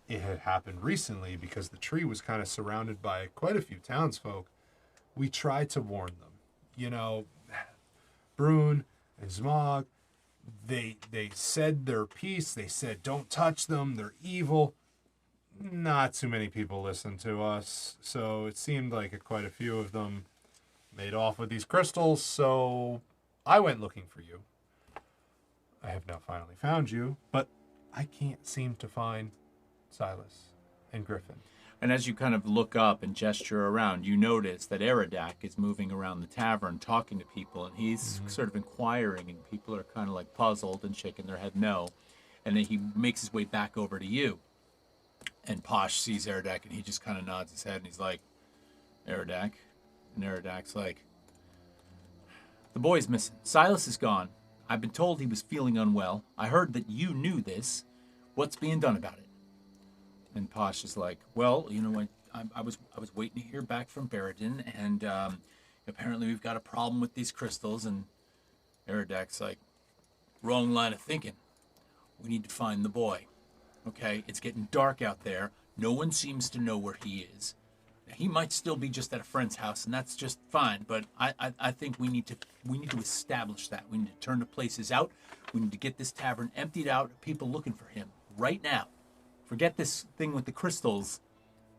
Speaker 4: it had happened recently because the tree was kind of surrounded by quite a few townsfolk. We tried to warn them. Brune and Zmog, they said their piece. They said, don't touch them. They're evil. Not too many people listened to us. So it seemed like quite a few of them made off with these crystals. So I went looking for you. I have now finally found you, but I can't seem to find Silas and Griffin.
Speaker 1: And as you kind of look up and gesture around, you notice that Aradak is moving around the tavern talking to people, and he's sort of inquiring, and people are kind of puzzled and shaking their head no. And then he makes his way back over to you. And Posh sees Eridak, and he just kind of nods his head, and he's like, Eridak? And Eridak's like, the boy's missing. Silas is gone. I've been told he was feeling unwell. I heard that you knew this. What's being done about it? And Posh is like, well, you know, I was waiting to hear back from Baradin, and apparently we've got a problem with these crystals. And Eridak's like, wrong line of thinking. We need to find the boy. Okay, it's getting dark out there. No one seems to know where he is. He might still be just at a friend's house, and that's just fine. But I think we need to establish that. We need to turn the places out. We need to get this tavern emptied out of people looking for him right now. Forget this thing with the crystals.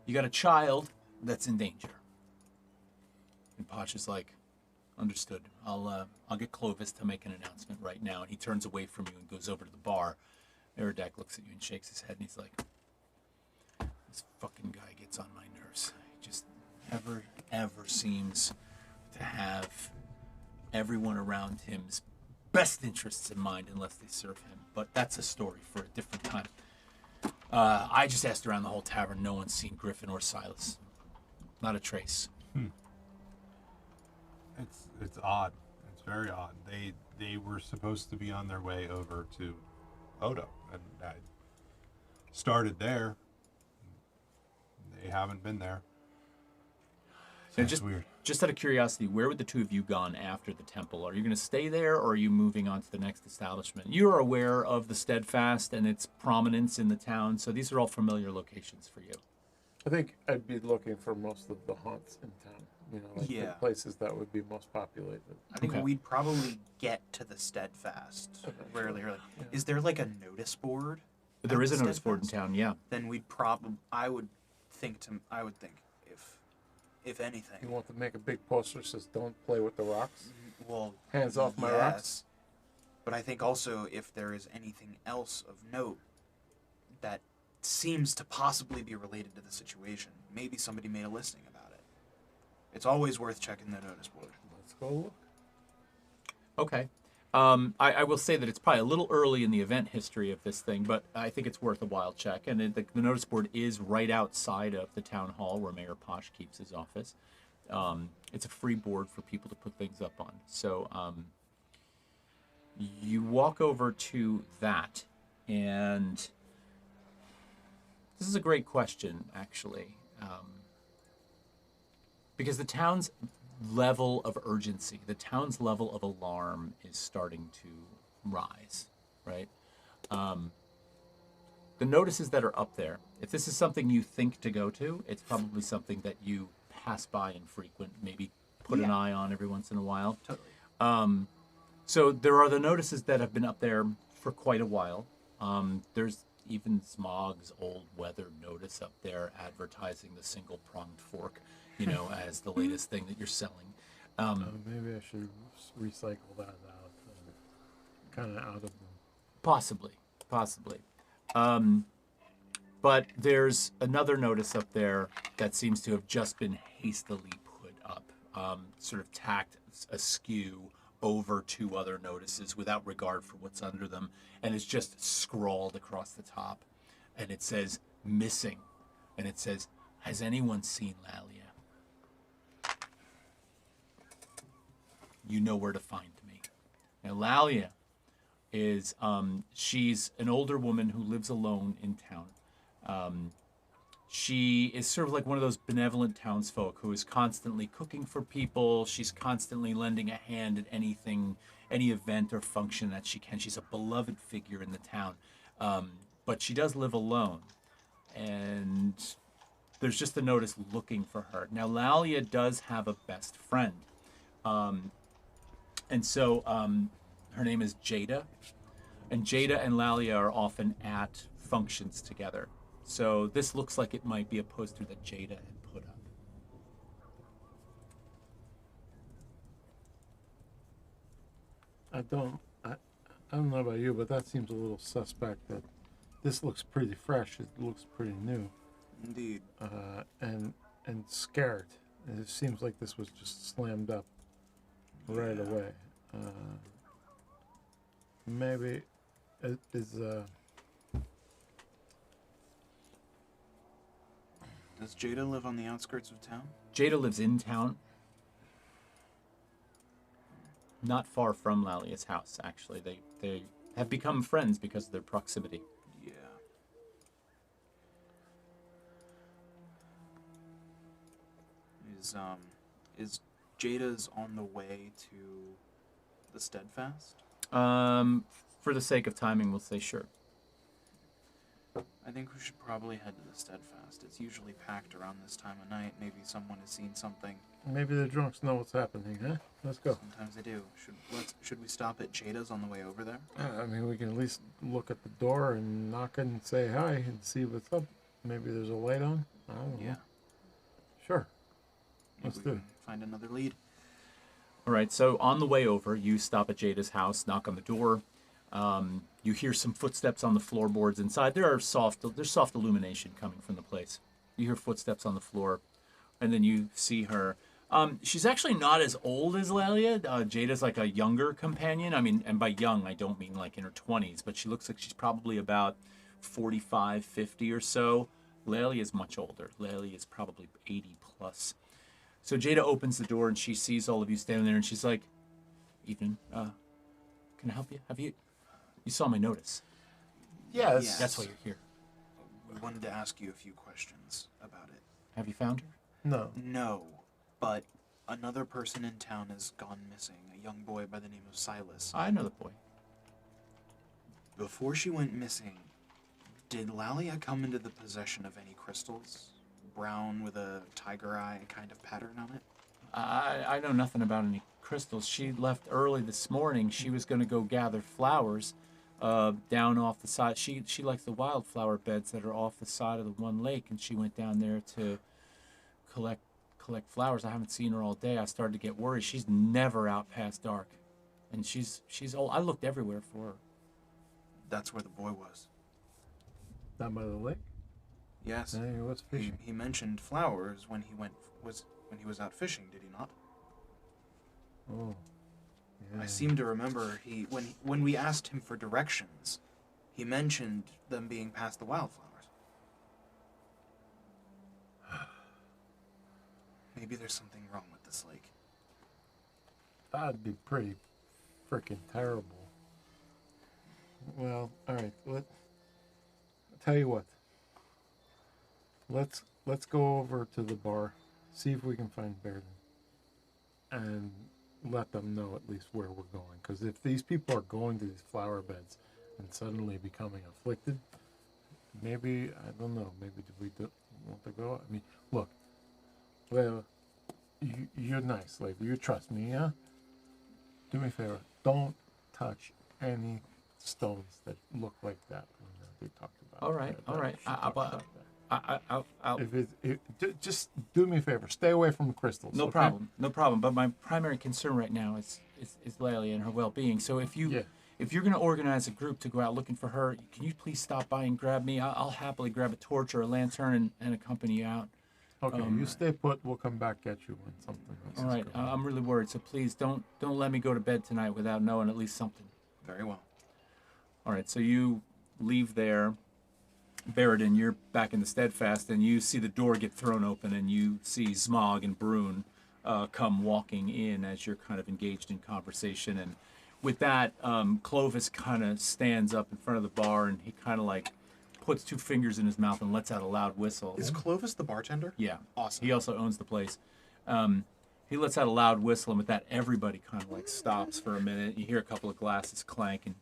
Speaker 1: You got a child that's in danger. And Posh is like, understood. I'll get Clovis to make an announcement right now. And he turns away from you and goes over to the bar. Eridak looks at you and shakes his head, and he's like, this fucking guy gets on my nerves. He just ever seems to have everyone around him's best interests in mind unless they serve him. But that's a story for a different time. I just asked around the whole tavern. No one's seen Griffin or Silas. Not a trace.
Speaker 4: It's odd. It's very odd. They were supposed to be on their way over to Odo, and I started there. They haven't been there. So
Speaker 1: just
Speaker 4: weird.
Speaker 1: Just out of curiosity, where would the two of you gone after the temple? Are you going to stay there, or are you moving on to the next establishment? You are aware of the Steadfast and its prominence in the town, so these are all familiar locations for you.
Speaker 3: I think I'd be looking for most of the haunts in town. You know, like the places that would be most populated.
Speaker 2: I think we'd probably get to the Steadfast really early. Yeah. Is there like a notice board?
Speaker 1: There is a notice board in town, yeah.
Speaker 2: Then I would think if anything.
Speaker 3: You want to make a big poster that says, don't play with the rocks?
Speaker 2: Well,
Speaker 3: hands off my rocks?
Speaker 2: But I think also if there is anything else of note that seems to possibly be related to the situation, maybe somebody made a listing about it. It's always worth checking the notice board.
Speaker 3: Let's go look.
Speaker 1: Okay. I will say that it's probably a little early in the event history of this thing, but I think it's worth a while check. And the notice board is right outside of the town hall where Mayor Posh keeps his office. It's a free board for people to put things up on. So you walk over to that, and this is a great question, actually, because the town's level of urgency, the town's level of alarm is starting to rise, right? The notices that are up there, if this is something you think to go to, it's probably something that you pass by infrequent, maybe put an eye on every once in a while.
Speaker 2: Totally.
Speaker 1: So there are the notices that have been up there for quite a while. There's even Smog's old weather notice up there advertising the single-pronged fork, you know, as the latest thing that you're selling.
Speaker 3: Maybe I should recycle that out, kind of out of them.
Speaker 1: Possibly. But there's another notice up there that seems to have just been hastily put up, sort of tacked askew over two other notices without regard for what's under them, and it's just scrawled across the top, and it says missing, and it says, has anyone seen Lalia? You know where to find me. Now Lalia is she's an older woman who lives alone in town. She is sort of like one of those benevolent townsfolk who is constantly cooking for people. She's constantly lending a hand at anything, any event or function that she can. She's a beloved figure in the town, but she does live alone, and there's just a notice looking for her. Now Lalia does have a best friend, and so her name is Jada, and Jada and Lalia are often at functions together. So this looks like it might be a poster that Jada had put up.
Speaker 3: I don't know about you, but that seems a little suspect. That this looks pretty fresh. It looks pretty new.
Speaker 2: Indeed.
Speaker 3: And scared. It seems like this was just slammed up right away. Maybe it is.
Speaker 2: Does Jada live on the outskirts of town?
Speaker 1: Jada lives in town. Not far from Lalia's house, actually. They have become friends because of their proximity.
Speaker 2: Yeah. Is Jada's on the way to the Steadfast?
Speaker 1: For the sake of timing, we'll say sure.
Speaker 2: I think we should probably head to the Steadfast. It's usually packed around this time of night. Maybe someone has seen something.
Speaker 3: Maybe the drunks know what's happening, huh? Let's go.
Speaker 2: Sometimes they do. Should we stop at Jada's on the way over there?
Speaker 3: I mean, we can at least look at the door and knock and say hi and see what's up. Maybe there's a light on. I don't know.
Speaker 2: Yeah.
Speaker 3: Sure.
Speaker 2: Maybe
Speaker 3: Let's
Speaker 2: we
Speaker 3: do it.
Speaker 2: can find another lead.
Speaker 1: All right, so on the way over, you stop at Jada's house, knock on the door. You hear some footsteps on the floorboards inside. There's soft illumination coming from the place. You hear footsteps on the floor, and then you see her. She's actually not as old as Lalia. Jada's like a younger companion. I mean, and by young, I don't mean like in her 20s, but she looks like she's probably about 45, 50 or so. Lalia is much older. Lalia is probably 80 plus. So Jada opens the door and she sees all of you standing there and she's like, "Evening, can I help you? You saw my notice.
Speaker 3: Yes.
Speaker 2: Yes.
Speaker 1: That's why you're here.
Speaker 2: We wanted to ask you a few questions about it.
Speaker 1: Have you found her?"
Speaker 3: No.
Speaker 2: No, but another person in town has gone missing. A young boy by the name of Silas.
Speaker 1: I know the boy.
Speaker 2: Before she went missing, did Lalia come into the possession of any crystals? Brown with a tiger eye kind of pattern on it?
Speaker 1: I know nothing about any crystals. She left early this morning. She was going to go gather flowers down off the side. She likes the wildflower beds that are off the side of the one lake, and she went down there to collect flowers. I haven't seen her all day. I started to get worried. She's never out past dark, and she's old. I looked everywhere for her.
Speaker 2: That's where the boy was.
Speaker 3: Down by the lake?
Speaker 2: Yes.
Speaker 3: Hey, what's fishing?
Speaker 2: He mentioned flowers when he was out fishing, did he not?
Speaker 3: Oh. Yeah.
Speaker 2: I seem to remember when we asked him for directions, he mentioned them being past the wildflowers. Maybe there's something wrong with this lake.
Speaker 3: That'd be pretty freaking terrible. Well, all right. I'll tell you what. Let's go over to the bar, see if we can find Bairden, and let them know at least where we're going. Because if these people are going to these flower beds and suddenly becoming afflicted, maybe, I don't know, maybe we want to go? I mean, look, well, you're nice, like, you trust me, yeah? Do me a favor, don't touch any stones that look like that when they talked about.
Speaker 1: All right, all right.
Speaker 3: Just do me a favor. Stay away from crystals.
Speaker 1: No
Speaker 3: okay?
Speaker 1: problem, no problem. But my primary concern right now is Lalia and her well-being. So if you're going to organize a group to go out looking for her, can you please stop by and grab me? I'll happily grab a torch or a lantern and accompany you out.
Speaker 3: Okay, you stay put. We'll come back get you when something else
Speaker 1: All right,
Speaker 3: is going on.
Speaker 1: I'm really worried. So please don't let me go to bed tonight without knowing at least something.
Speaker 2: Very well.
Speaker 1: All right, so you leave there. Baradin, you're back in the Steadfast, and you see the door get thrown open, and you see Zmog and Brune come walking in as you're kind of engaged in conversation. And with that, Clovis kind of stands up in front of the bar, and he kind of like puts two fingers in his mouth and lets out a loud whistle.
Speaker 2: Is Clovis the bartender?
Speaker 1: Yeah.
Speaker 2: Awesome.
Speaker 1: He also owns the place. He lets out a loud whistle, and with that, everybody kind of like stops for a minute. You hear a couple of glasses clank, and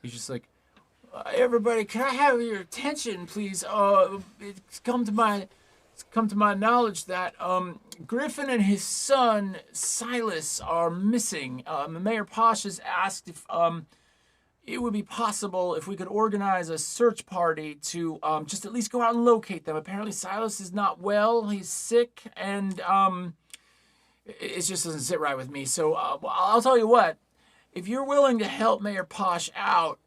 Speaker 1: he's just like, "Everybody, can I have your attention, please? It's come to my knowledge that Griffin and his son Silas are missing. Mayor Posh has asked if it would be possible if we could organize a search party to just at least go out and locate them. Apparently, Silas is not well; he's sick, and it just doesn't sit right with me. So I'll tell you what: if you're willing to help Mayor Posh out,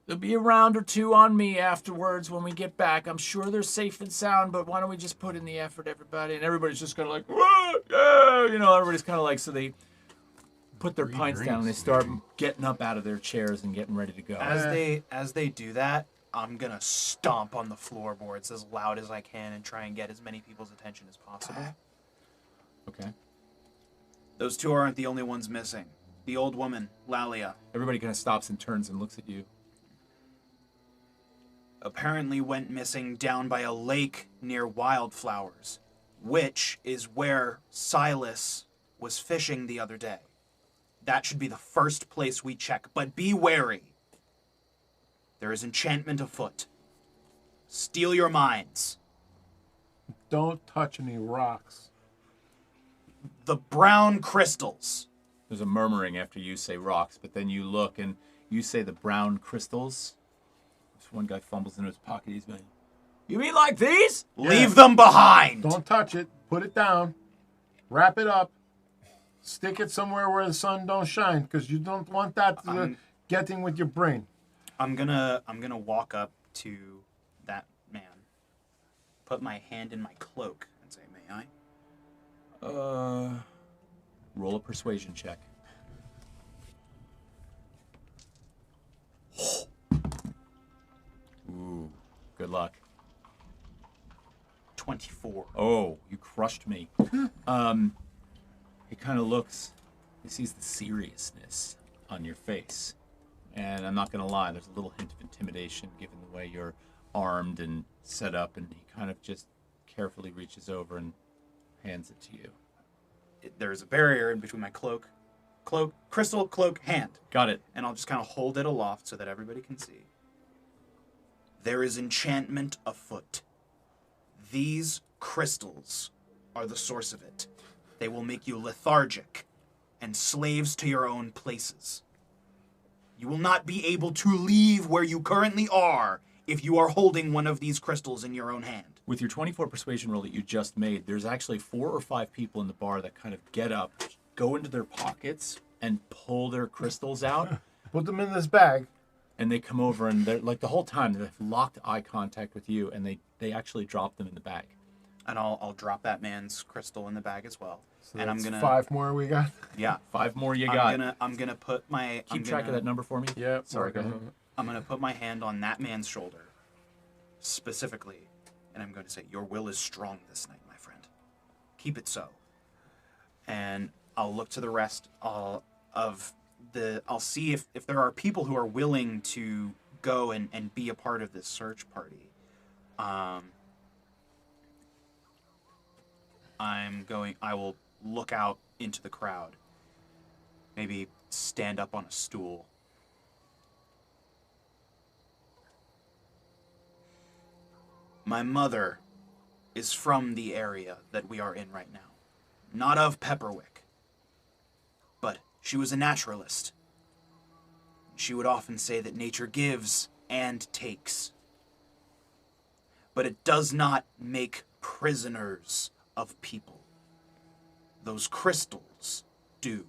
Speaker 1: there'll be a round or two on me afterwards when we get back. I'm sure they're safe and sound, but why don't we just put in the effort, everybody?" And everybody's just kind of like, "Whoa, yeah," everybody's kind of like, so they put their pints down and they start getting up out of their chairs and getting ready to go.
Speaker 2: As they do that, I'm gonna stomp on the floorboards as loud as I can and try and get as many people's attention as possible.
Speaker 1: Okay.
Speaker 2: Those two aren't the only ones missing. The old woman, Lalia,
Speaker 1: Everybody kind of stops and turns and looks at you.
Speaker 2: apparently went missing down by a lake near Wildflowers, which is where Silas was fishing the other day. That should be the first place we check, but be wary. There is enchantment afoot. Steel your minds.
Speaker 3: Don't touch any rocks.
Speaker 2: The brown crystals.
Speaker 1: There's a murmuring after you say rocks, but then you look and you say the brown crystals. This one guy fumbles in his pocket. He's going, "You mean like these?"
Speaker 2: Leave them behind.
Speaker 3: Don't touch it. Put it down. Wrap it up. Stick it somewhere where the sun don't shine, because you don't want that getting with your brain.
Speaker 2: I'm gonna walk up to that man, put my hand in my cloak, and say, "May I?"
Speaker 1: Roll a persuasion check. Ooh, good luck.
Speaker 2: 24.
Speaker 1: Oh, you crushed me. He kind of looks, he sees the seriousness on your face. And I'm not going to lie, there's a little hint of intimidation given the way you're armed and set up, and he kind of just carefully reaches over and hands it to you.
Speaker 2: There's a barrier in between my cloak, crystal cloak, hand.
Speaker 1: Got it.
Speaker 2: And I'll just kind of hold it aloft so that everybody can see. There is enchantment afoot. These crystals are the source of it. They will make you lethargic and slaves to your own places. You will not be able to leave where you currently are if you are holding one of these crystals in your own hand.
Speaker 1: With your 24 persuasion roll that you just made, there's actually 4 or 5 people in the bar that kind of get up, go into their pockets, and pull their crystals out.
Speaker 3: Put them in this bag.
Speaker 1: And they come over, and they're like the whole time they've locked eye contact with you, and they actually drop them in the bag.
Speaker 2: And I'll drop that man's crystal in the bag as well.
Speaker 3: So
Speaker 2: and I'm
Speaker 3: that's
Speaker 2: gonna
Speaker 3: 5 more we got.
Speaker 2: Yeah.
Speaker 1: 5 more you got.
Speaker 2: I'm gonna put my
Speaker 1: Keep track of that number for me.
Speaker 3: Yeah.
Speaker 1: Sorry, go ahead.
Speaker 2: I'm gonna put my hand on that man's shoulder, specifically, and I'm going to say, "Your will is strong this night, my friend. Keep it so." And I'll look to the rest I'll see if there are people who are willing to go and be a part of this search party. I will look out into the crowd. Maybe stand up on a stool. My mother is from the area that we are in right now. Not of Pepperwick. But she was a naturalist. She would often say that nature gives and takes. But it does not make prisoners of people. Those crystals do.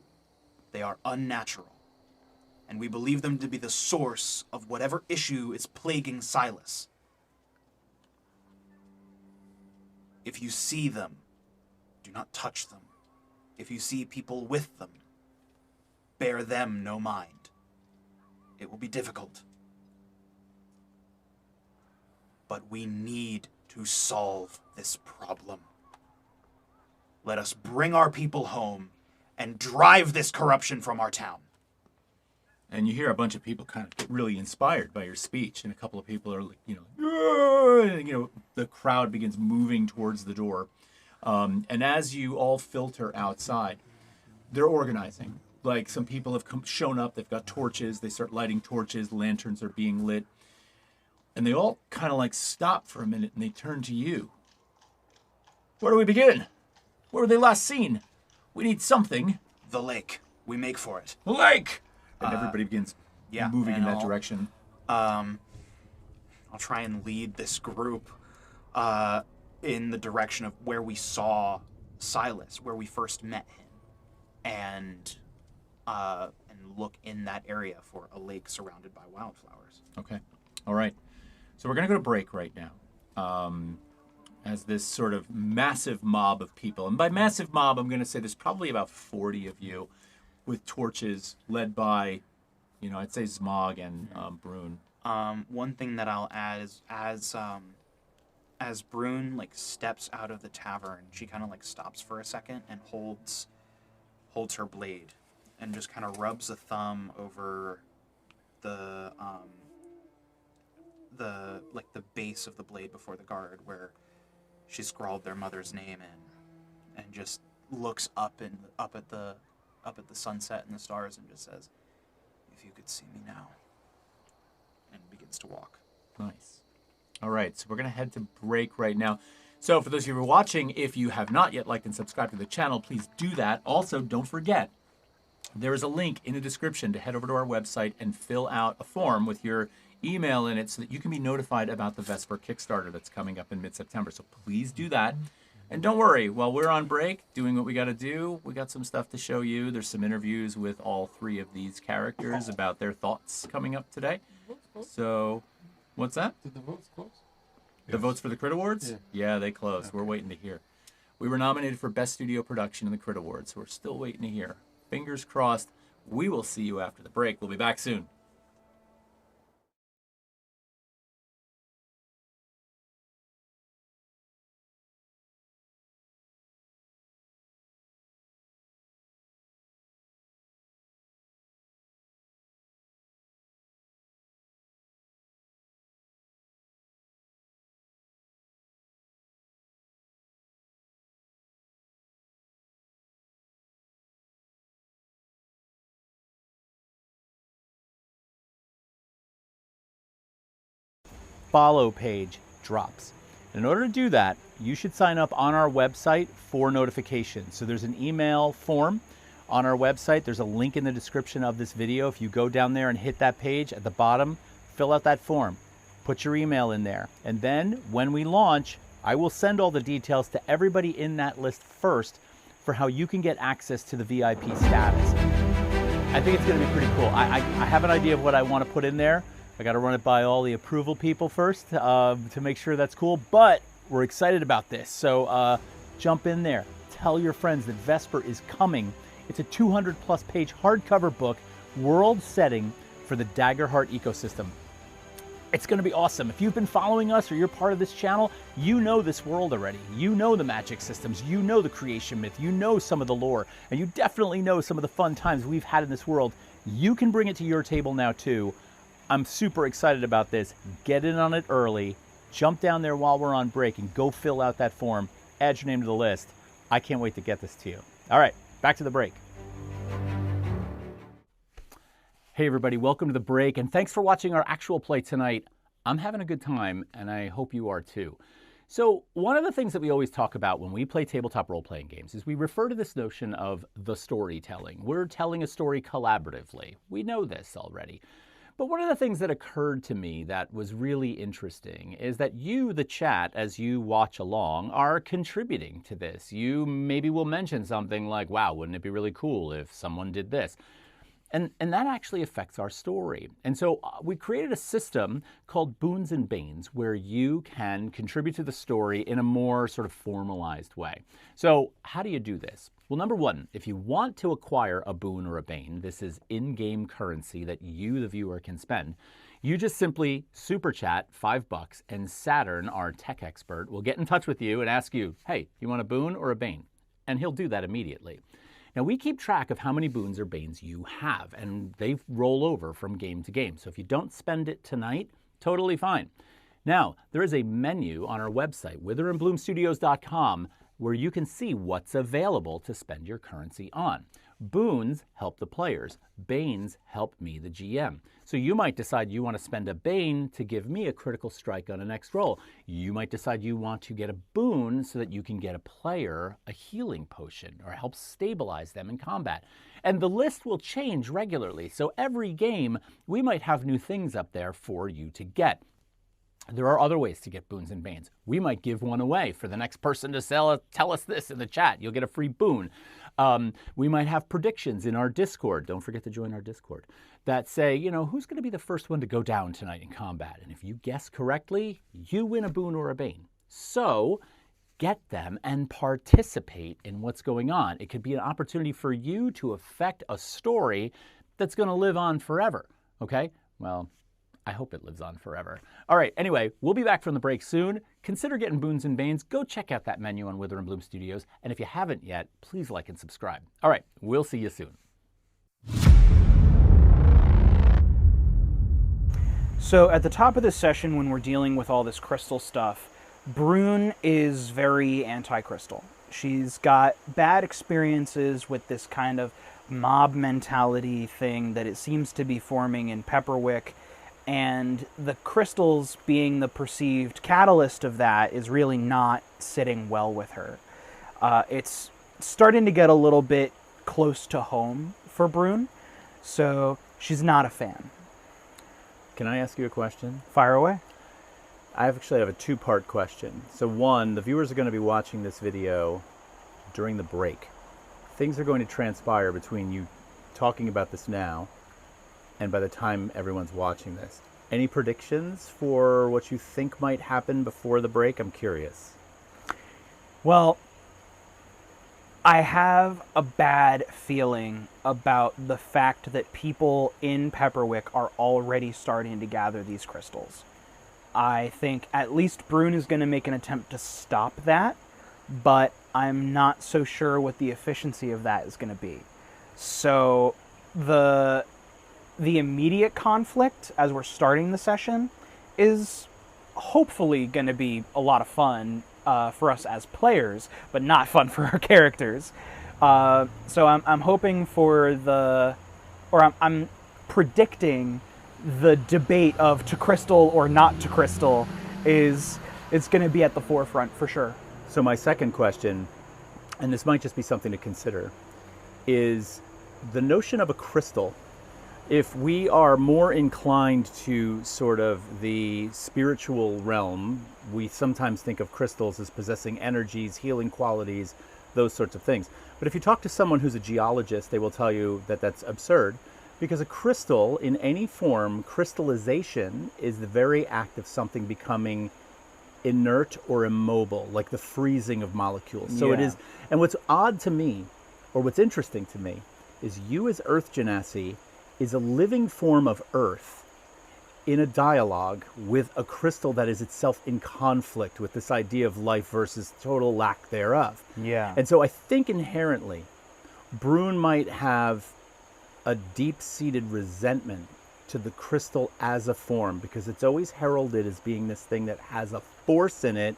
Speaker 2: They are unnatural. And we believe them to be the source of whatever issue is plaguing Silas. If you see them, do not touch them. If you see people with them, bear them no mind. It will be difficult. But we need to solve this problem. Let us bring our people home and drive this corruption from our town.
Speaker 1: And you hear a bunch of people kind of get really inspired by your speech, and a couple of people are like, the crowd begins moving towards the door. And as you all filter outside, they're organizing. Like, some people have shown up, they've got torches, they start lighting torches, lanterns are being lit. And they all kind of like stop for a minute and they turn to you. Where do we begin? Where were they last seen? We need something.
Speaker 2: The lake. We make for it.
Speaker 1: The lake! And everybody begins moving in
Speaker 2: and
Speaker 1: that direction.
Speaker 2: I'll try and lead this group in the direction of where we saw Silas, where we first met him, and look in that area for a lake surrounded by wildflowers.
Speaker 1: Okay. All right. So we're going to go to break right now. As this sort of massive mob of people, and by massive mob, I'm going to say there's probably about 40 of you with torches led by, I'd say Zmog and Brune.
Speaker 2: One thing that I'll add is as Brune like steps out of the tavern, she kind of like stops for a second and holds her blade and just kind of rubs a thumb over the the base of the blade before the guard where she scrawled their mother's name in, and just looks up at the sunset and the stars and just says, "If you could see me now," and begins to walk.
Speaker 1: Nice. All right, so we're going to head to break right now. So for those of you who are watching, if you have not yet liked and subscribed to the channel, please do that. Also, don't forget, there is a link in the description to head over to our website and fill out a form with your email in it so that you can be notified about the Vesper Kickstarter that's coming up in mid-September. So please do that. And don't worry, while we're on break, doing what we got to do, we got some stuff to show you. There's some interviews with all three of these characters about their thoughts coming up today. So, what's that?
Speaker 3: Did the votes close?
Speaker 1: The votes for the Crit Awards? Yeah, they closed. Okay. We're waiting to hear. We were nominated for Best Studio Production in the Crit Awards, so we're still waiting to hear. Fingers crossed. We will see you after the break. We'll be back soon. Follow page drops. In order to do that, you should sign up on our website for notifications. So there's an email form on our website. There's a link in the description of this video. If you go down there and hit that page at the bottom, fill out that form, put your email in there. And then when we launch, I will send all the details to everybody in that list first for how you can get access to the VIP status. I think it's going to be pretty cool. I have an idea of what I want to put in there. I got to run it by all the approval people first to make sure that's cool, but we're excited about this. So jump in there. Tell your friends that Vesper is coming. It's a 200+ page hardcover book, world setting for the Daggerheart ecosystem. It's going to be awesome. If you've been following us or you're part of this channel, you know this world already. You know the magic systems. You know the creation myth. You know some of the lore. And you definitely know some of the fun times we've had in this world. You can bring it to your table now too. I'm super excited about this. Get in on it early. Jump down there while we're on break and go fill out that form. Add your name to the list. I can't wait to get this to you. All right, back to the break. Hey everybody, welcome to the break, and thanks for watching our actual play tonight. I'm having a good time, and I hope you are too. So one of the things that we always talk about when we play tabletop role-playing games is we refer to this notion of the storytelling. We're telling a story collaboratively. We know this already. But one of the things that occurred to me that was really interesting is that you, the chat, as you watch along, are contributing to this. You maybe will mention something like, wow, wouldn't it be really cool if someone did this? And that actually affects our story. And so we created a system called Boons and Banes where you can contribute to the story in a more sort of formalized way. So how do you do this? Well, number one, if you want to acquire a boon or a bane, this is in-game currency that you, the viewer, can spend. You just simply super chat $5 and Saturn, our tech expert, will get in touch with you and ask you, hey, you want a boon or a bane? And he'll do that immediately. Now, we keep track of how many boons or banes you have, and they roll over from game to game. So if you don't spend it tonight, totally fine. Now, there is a menu on our website, witherandbloomstudios.com, where you can see what's available to spend your currency on. Boons help the players. Banes help me, the GM. So you might decide you want to spend a bane to give me a critical strike on a next roll. You might decide you want to get a boon so that you can get a player a healing potion or help stabilize them in combat. And the list will change regularly. So every game, we might have new things up there for you to get. There are other ways to get boons and banes. We might give one away for the next person to tell us this in the chat. You'll get a free boon. We might have predictions in our Discord. Don't forget to join our Discord. That say, you know, who's going to be the first one to go down tonight in combat? And if you guess correctly, you win a boon or a bane. So get them and participate in what's going on. It could be an opportunity for you to affect a story that's going to live on forever. Okay? Well, I hope it lives on forever. All right, anyway, we'll be back from the break soon. Consider getting Boons and Banes. Go check out that menu on Wither and Bloom Studios. And if you haven't yet, please like and subscribe. All right, we'll see you soon.
Speaker 2: So at the top of this session, when we're dealing with all this crystal stuff, Brune is very anti-crystal. She's got bad experiences with this kind of mob mentality thing that it seems to be forming in Pepperwick, and the crystals being the perceived catalyst of that is really not sitting well with her. It's starting to get a little bit close to home for Brune, so she's not a fan.
Speaker 1: Can I ask you a question?
Speaker 2: Fire away.
Speaker 1: I actually have a two-part question. So one, the viewers are going to be watching this video during the break. Things are going to transpire between you talking about this now and by the time everyone's watching this. Any predictions for what you think might happen before the break? I'm curious.
Speaker 2: Well, I have a bad feeling about the fact that people in Pepperwick are already starting to gather these crystals. I think at least Brune is going to make an attempt to stop that, but I'm not so sure what the efficiency of that is going to be. So the immediate conflict as we're starting the session is hopefully going to be a lot of fun for us as players, but not fun for our characters. So I'm hoping for I'm predicting the debate of to crystal or not to crystal it's going to be at the forefront for sure.
Speaker 1: So my second question, and this might just be something to consider, is the notion of a crystal. If we are more inclined to sort of the spiritual realm, we sometimes think of crystals as possessing energies, healing qualities, those sorts of things. But if you talk to someone who's a geologist, they will tell you that that's absurd, because a crystal, in any form, crystallization is the very act of something becoming inert or immobile, like the freezing of molecules. So it is, and what's odd to me, or what's interesting to me, is you as Earth Genasi is a living form of Earth in a dialogue with a crystal that is itself in conflict with this idea of life versus total lack thereof.
Speaker 2: Yeah.
Speaker 1: And so I think inherently, Brune might have a deep-seated resentment to the crystal as a form, because it's always heralded as being this thing that has a force in it,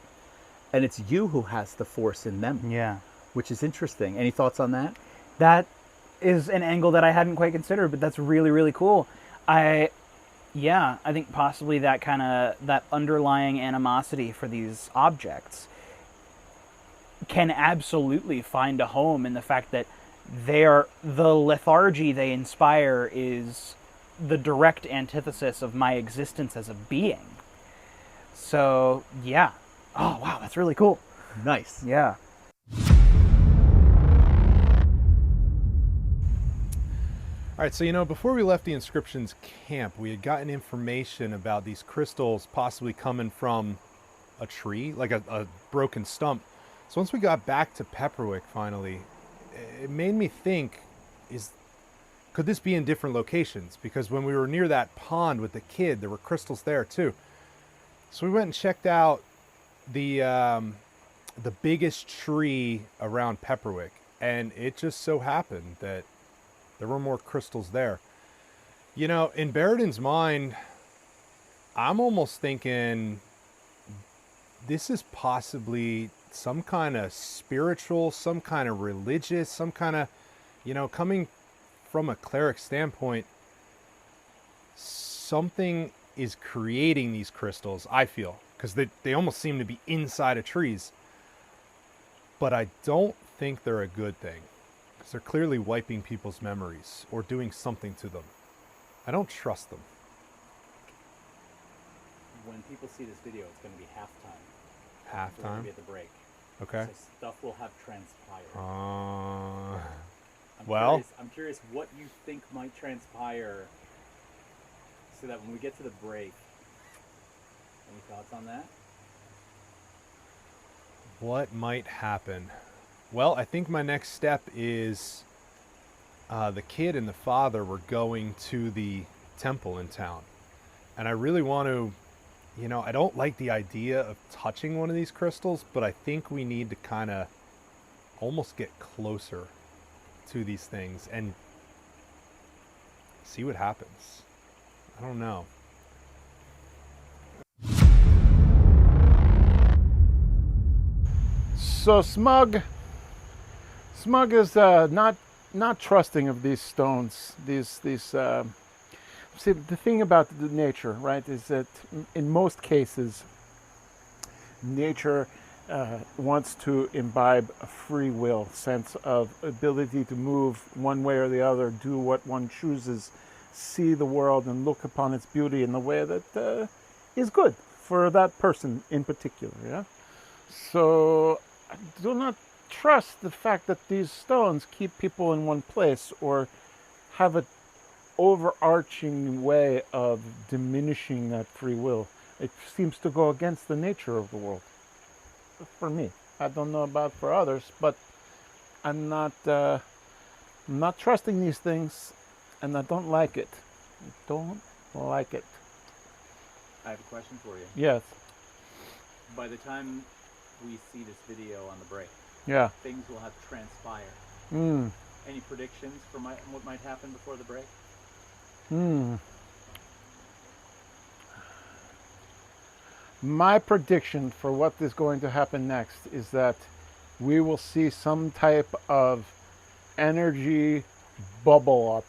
Speaker 1: and it's you who has the force in them.
Speaker 2: Yeah.
Speaker 1: Which is interesting. Any thoughts on that?
Speaker 2: That is an angle that I hadn't quite considered, but that's really, really cool. I think possibly that underlying animosity for these objects can absolutely find a home in the fact that the lethargy they inspire is the direct antithesis of my existence as a being. So, yeah. Oh, wow, that's really cool.
Speaker 1: Nice.
Speaker 2: Yeah.
Speaker 4: All right, so before we left the Inscriptions camp, we had gotten information about these crystals possibly coming from a tree, like a broken stump. So once we got back to Pepperwick finally, it made me think, could this be in different locations? Because when we were near that pond with the kid, there were crystals there too. So we went and checked out the biggest tree around Pepperwick, and it just so happened that there were more crystals there. In Baradin's mind, I'm almost thinking this is possibly some kind of spiritual, some kind of religious, some kind of, coming from a cleric standpoint, something is creating these crystals, I feel, because they almost seem to be inside of trees. But I don't think they're a good thing, because they're clearly wiping people's memories or doing something to them. I don't trust them.
Speaker 1: When people see this video, it's going to be halftime.
Speaker 4: Halftime?
Speaker 1: We're going to be at the break.
Speaker 4: Okay.
Speaker 1: So stuff will have transpired.
Speaker 4: I'm
Speaker 1: curious what you think might transpire, so that when we get to the break, any thoughts on that?
Speaker 4: What might happen? Well, I think my next step is the kid and the father were going to the temple in town.
Speaker 6: And I really want to, I don't like the idea of touching one of these crystals, but I think we need to kind of almost get closer to these things and see what happens. I don't know.
Speaker 3: So Smug is not trusting of these stones. See, the thing about the nature, right, is that in most cases, nature wants to imbibe a free will, sense of ability to move one way or the other, do what one chooses, see the world and look upon its beauty in the way that is good for that person in particular. Yeah. So I do not trust the fact that these stones keep people in one place or have an overarching way of diminishing that free will. It seems to go against the nature of the world. For me, I don't know about for others, but I'm not trusting these things, and I don't like it. I don't like it.
Speaker 1: I have a question for you.
Speaker 3: Yes.
Speaker 1: By the time we see this video on the break,
Speaker 3: Yeah.
Speaker 1: things will have transpired.
Speaker 3: Mm.
Speaker 1: Any predictions for what might happen before the break?
Speaker 3: My prediction for what is going to happen next is that we will see some type of energy bubble up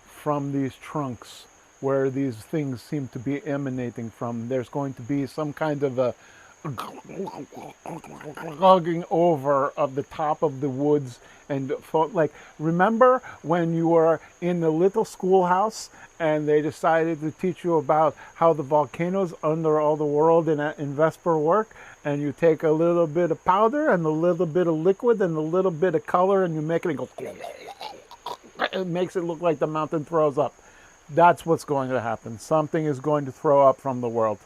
Speaker 3: from these trunks where these things seem to be emanating from. There's going to be some kind of a hugging over of the top of the woods, and like, remember when you were in the little schoolhouse and they decided to teach you about how the volcanoes under all the world in Vesper work, and you take a little bit of powder and a little bit of liquid and a little bit of color and you make it go, it makes it look like the mountain throws up. That's what's going to happen. Something is going to throw up from the world.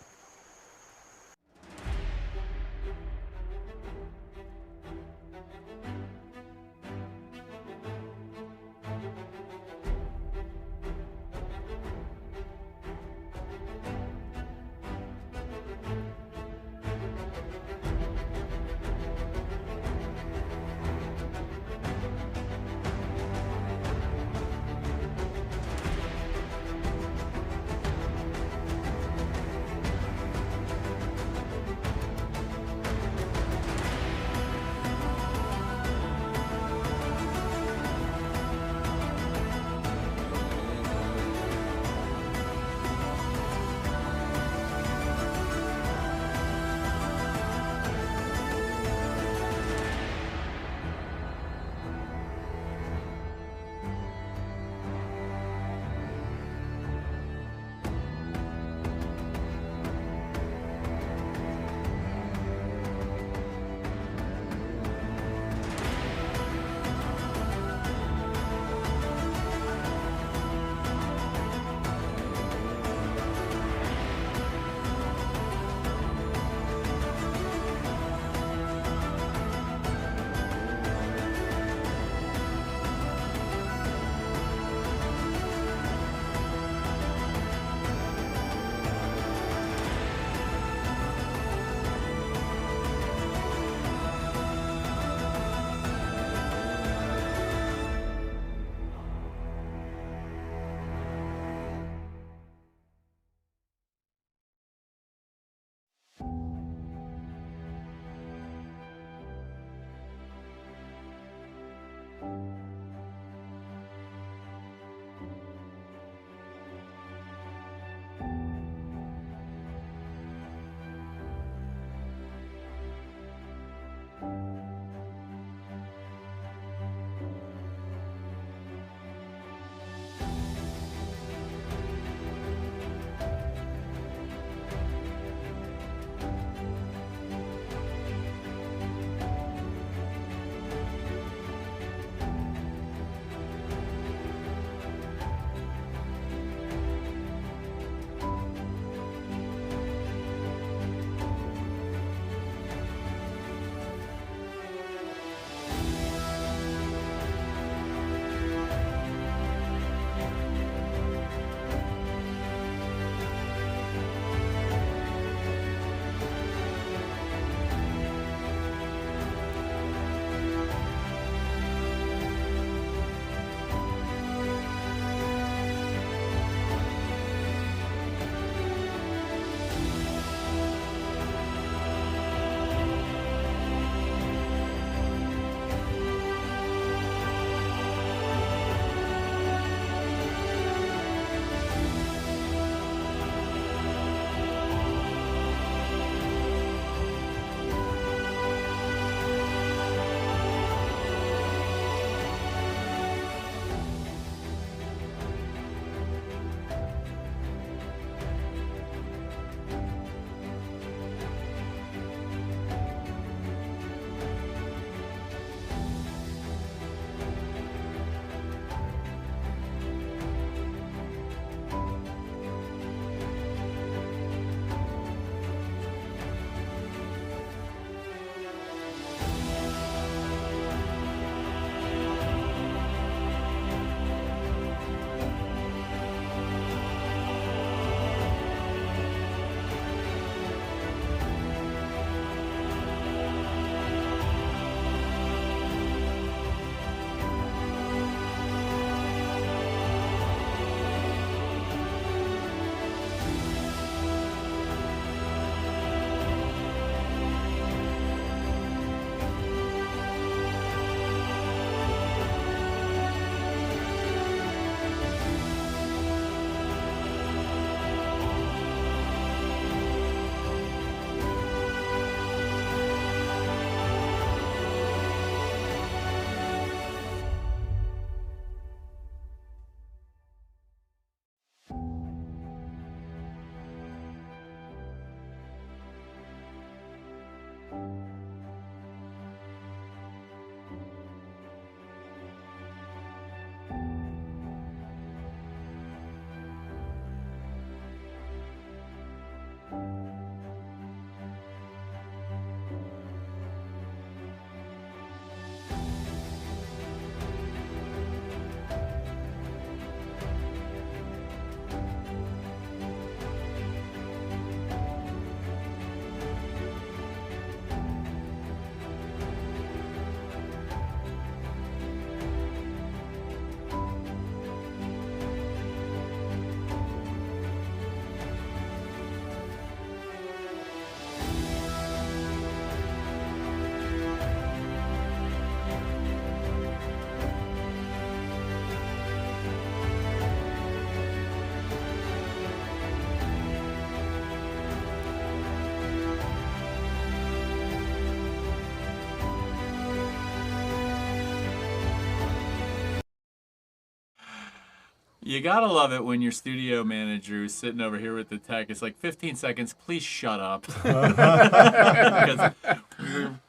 Speaker 1: You gotta love it when your studio manager who's sitting over here with the tech is like, 15 seconds, please shut up. Because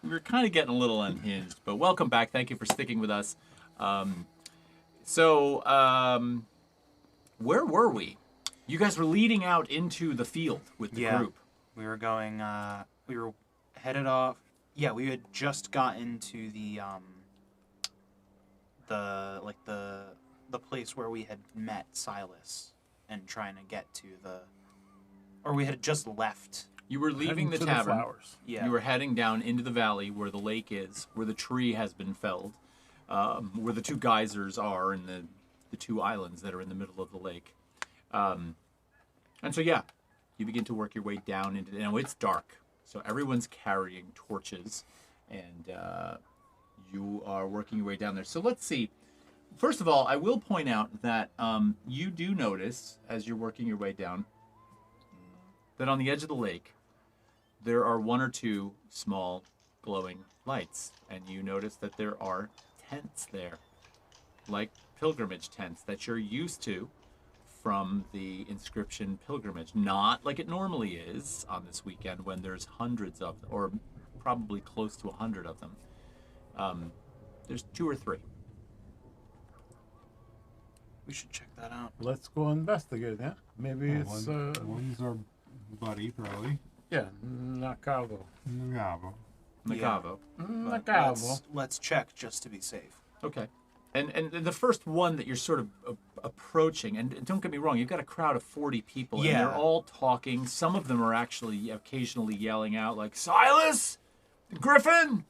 Speaker 1: we're kind of getting a little unhinged. But welcome back. Thank you for sticking with us. Where were we? You guys were leading out into the field with the group.
Speaker 2: We were going, we were headed off. Yeah, we had just gotten to the place where we had met Silas and trying to get to or we had just left.
Speaker 1: You were leaving the
Speaker 3: to
Speaker 1: tavern.
Speaker 3: The flowers.
Speaker 2: Yeah.
Speaker 1: You were heading down into the valley where the lake is, where the tree has been felled, where the two geysers are and the two islands that are in the middle of the lake. And so, yeah, you begin to work your way down into... Now, it's dark, so everyone's carrying torches, and you are working your way down there. So let's see. First of all, I will point out that you do notice, as you're working your way down, that on the edge of the lake, there are one or two small glowing lights. And you notice that there are tents there, like pilgrimage tents that you're used to from the Inscription pilgrimage. Not like it normally is on this weekend when there's hundreds of them, or probably close to 100 of them. There's 2 or 3.
Speaker 2: We should check that out.
Speaker 3: Let's go investigate, yeah? Maybe it's,
Speaker 4: One's our buddy, probably.
Speaker 3: yeah, Nakavo.
Speaker 4: Gabo.
Speaker 1: Macavo.
Speaker 3: Nakavo.
Speaker 2: Let's check just to be safe.
Speaker 1: Okay. And the first one that you're sort of approaching, and don't get me wrong, you've got a crowd of 40 people, and
Speaker 2: Yeah.
Speaker 1: they're all talking. Some of them are actually occasionally yelling out, like, Silas! Griffin!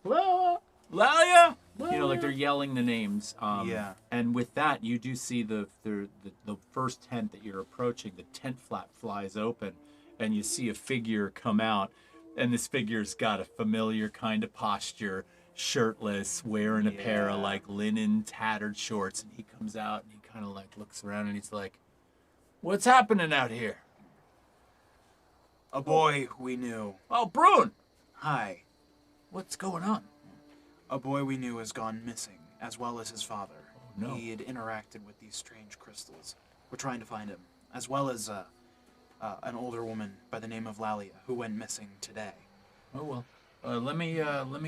Speaker 1: Lalia! You know, like they're yelling the names.
Speaker 2: Yeah.
Speaker 1: And with that, you do see the first tent that you're approaching, the tent flap flies open, and you see a figure come out, and this figure's got a familiar kind of posture, shirtless, wearing a pair of like linen tattered shorts, and he comes out and he kind of like looks around and he's like, "What's happening out here?"
Speaker 2: A boy we knew.
Speaker 1: "Oh, Brune,
Speaker 2: Hi.
Speaker 1: what's going on?"
Speaker 2: A boy we knew has gone missing, as well as his father.
Speaker 1: no.
Speaker 2: He had interacted with these strange crystals. We're trying to find him, as well as an older woman by the name of Lalia, who went missing today.
Speaker 1: "Oh well, let me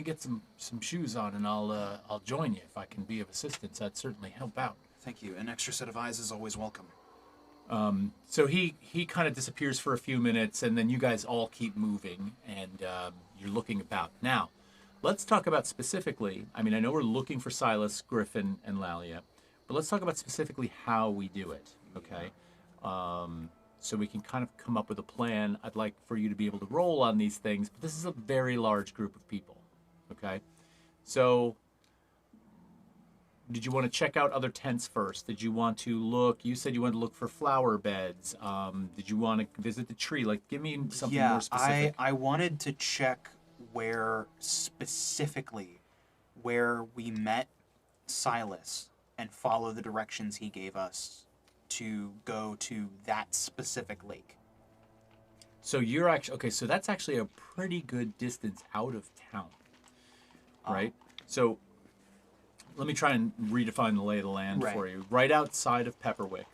Speaker 1: get some shoes on, and I'll join you if I can be of assistance. I'd certainly help out."
Speaker 2: Thank you. An extra set of eyes is always welcome.
Speaker 1: So he kind of disappears for a few minutes, and then you guys all keep moving, and you're looking about. Now, let's talk about specifically, I mean, I know we're looking for Silas, Griffin, and Lalia, but let's talk about specifically how we do it, okay? So we can kind of come up with a plan. I'd like for you to be able to roll on these things, but this is a very large group of people, okay? So did you want to check out other tents first? Did you want to look, you said you wanted to look for flower beds. Did you want to visit the tree? Like, give me something more specific.
Speaker 2: I wanted to check where we met Silas and follow the directions he gave us to go to that specific lake.
Speaker 1: So you're actually, okay, so that's actually a pretty good distance out of town, right? So let me try and redefine the lay of the land for you. Right outside of Pepperwick,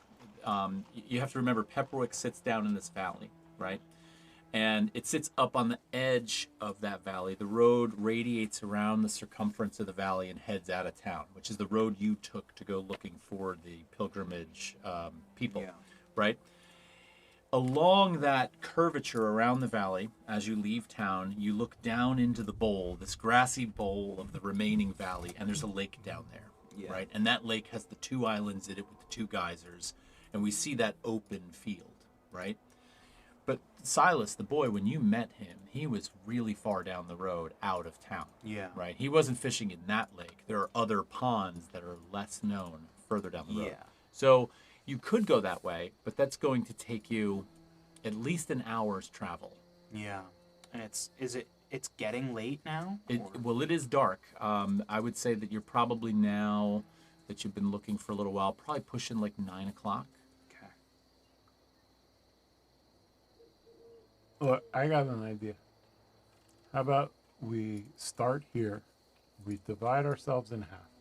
Speaker 1: you have to remember Pepperwick sits down in this valley, right? And it sits up on the edge of that valley. The road radiates around the circumference of the valley and heads out of town, which is the road you took to go looking for the pilgrimage people, right? Along that curvature around the valley, as you leave town, you look down into the bowl, this grassy bowl of the remaining valley, and there's a lake down there, right? And that lake has the 2 islands in it with the 2 geysers, and we see that open field, right? But Silas, the boy, when you met him, he was really far down the road out of town, right? He wasn't fishing in that lake. There are other ponds that are less known further down the road. So you could go that way, but that's going to take you at least an hour's travel.
Speaker 2: Yeah. And it's getting late now?
Speaker 1: Well, it is dark. I would say that you're probably now that you've been looking for a little while, probably pushing like 9 o'clock.
Speaker 2: Okay.
Speaker 3: Look, I got an idea. How about we start here, we divide ourselves in half.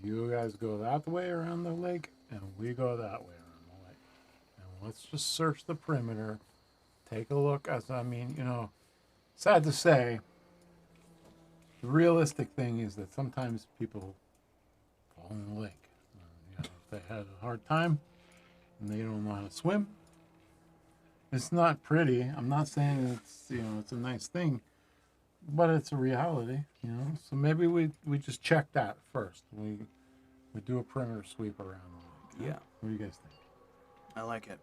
Speaker 3: You guys go that way around the lake, and we go that way around the lake. And let's just search the perimeter, take a look. Sad to say, the realistic thing is that sometimes people fall in the lake. If they had a hard time and they don't know how to swim, it's not pretty. I'm not saying it's a nice thing, but it's a reality, So maybe we just check that first. We do a perimeter sweep around the lake.
Speaker 2: Yeah.
Speaker 3: What do you guys think?
Speaker 2: I like it.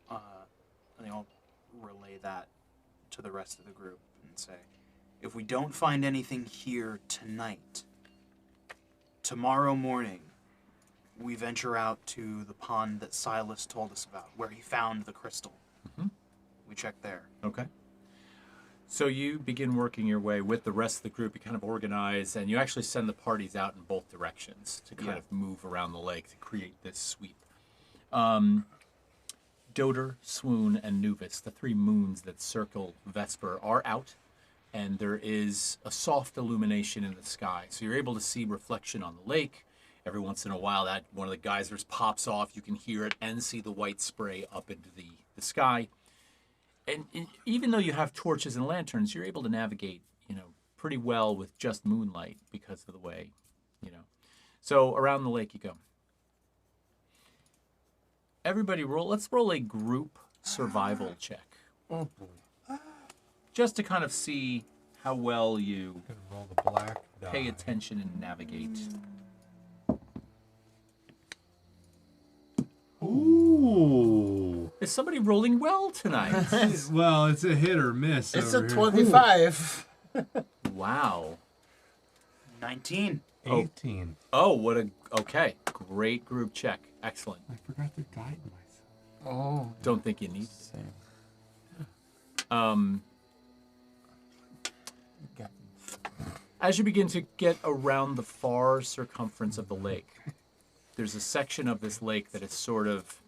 Speaker 2: I think I'll relay that to the rest of the group and say, if we don't find anything here tonight, tomorrow morning, we venture out to the pond that Silas told us about, where he found the crystal.
Speaker 1: Mhm.
Speaker 2: We check there.
Speaker 1: Okay. So you begin working your way with the rest of the group. You kind of organize, and you actually send the parties out in both directions to kind of move around the lake to create this sweep. Doter, Swoon, and Nuvis, the three moons that circle Vesper, are out, and there is a soft illumination in the sky. So you're able to see reflection on the lake. Every once in a while, that one of the geysers pops off. You can hear it and see the white spray up into the sky. And even though you have torches and lanterns, you're able to navigate, pretty well with just moonlight because of the way, So around the lake you go. Everybody let's roll a group survival check.
Speaker 3: Oh boy.
Speaker 1: Just to kind of see how well you
Speaker 4: Gonna roll the black die.
Speaker 1: pay attention and navigate.
Speaker 4: Ooh.
Speaker 1: Is somebody rolling well tonight?
Speaker 4: Well, it's a hit or miss.
Speaker 5: It's
Speaker 4: over
Speaker 5: a
Speaker 4: here.
Speaker 5: 25.
Speaker 1: Wow.
Speaker 2: 19.
Speaker 4: 18.
Speaker 1: Oh, okay. Great group check. Excellent.
Speaker 4: I forgot to guide myself.
Speaker 3: Oh.
Speaker 1: Don't think you need to.
Speaker 3: Same.
Speaker 1: As you begin to get around the far circumference of the lake, there's a section of this lake that is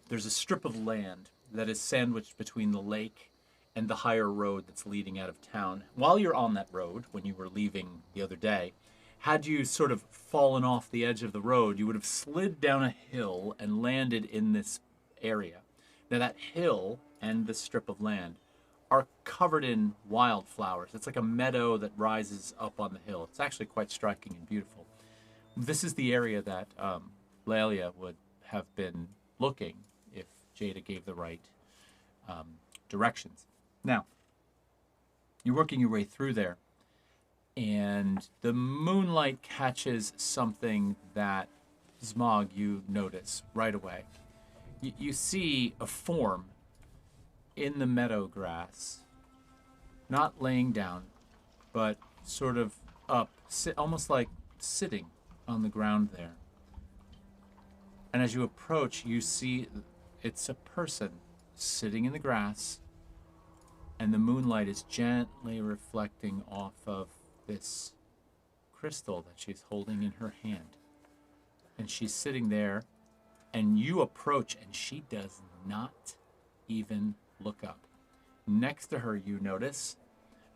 Speaker 1: there's a strip of land that is sandwiched between the lake and the higher road that's leading out of town. While you're on that road, when you were leaving the other day, had you sort of fallen off the edge of the road, you would have slid down a hill and landed in this area. Now that hill and this strip of land are covered in wildflowers. It's like a meadow that rises up on the hill. It's actually quite striking and beautiful. This is the area that Laelia would have been looking if Jada gave the right directions. Now, you're working your way through there, and the moonlight catches something that, Zmog, you notice right away. You see a form in the meadow grass, not laying down, but sort of up, almost like sitting on the ground there. And as you approach, you see it's a person sitting in the grass, and the moonlight is gently reflecting off of this crystal that she's holding in her hand. And she's sitting there, and you approach, and she does not even look up. Next to her, you notice,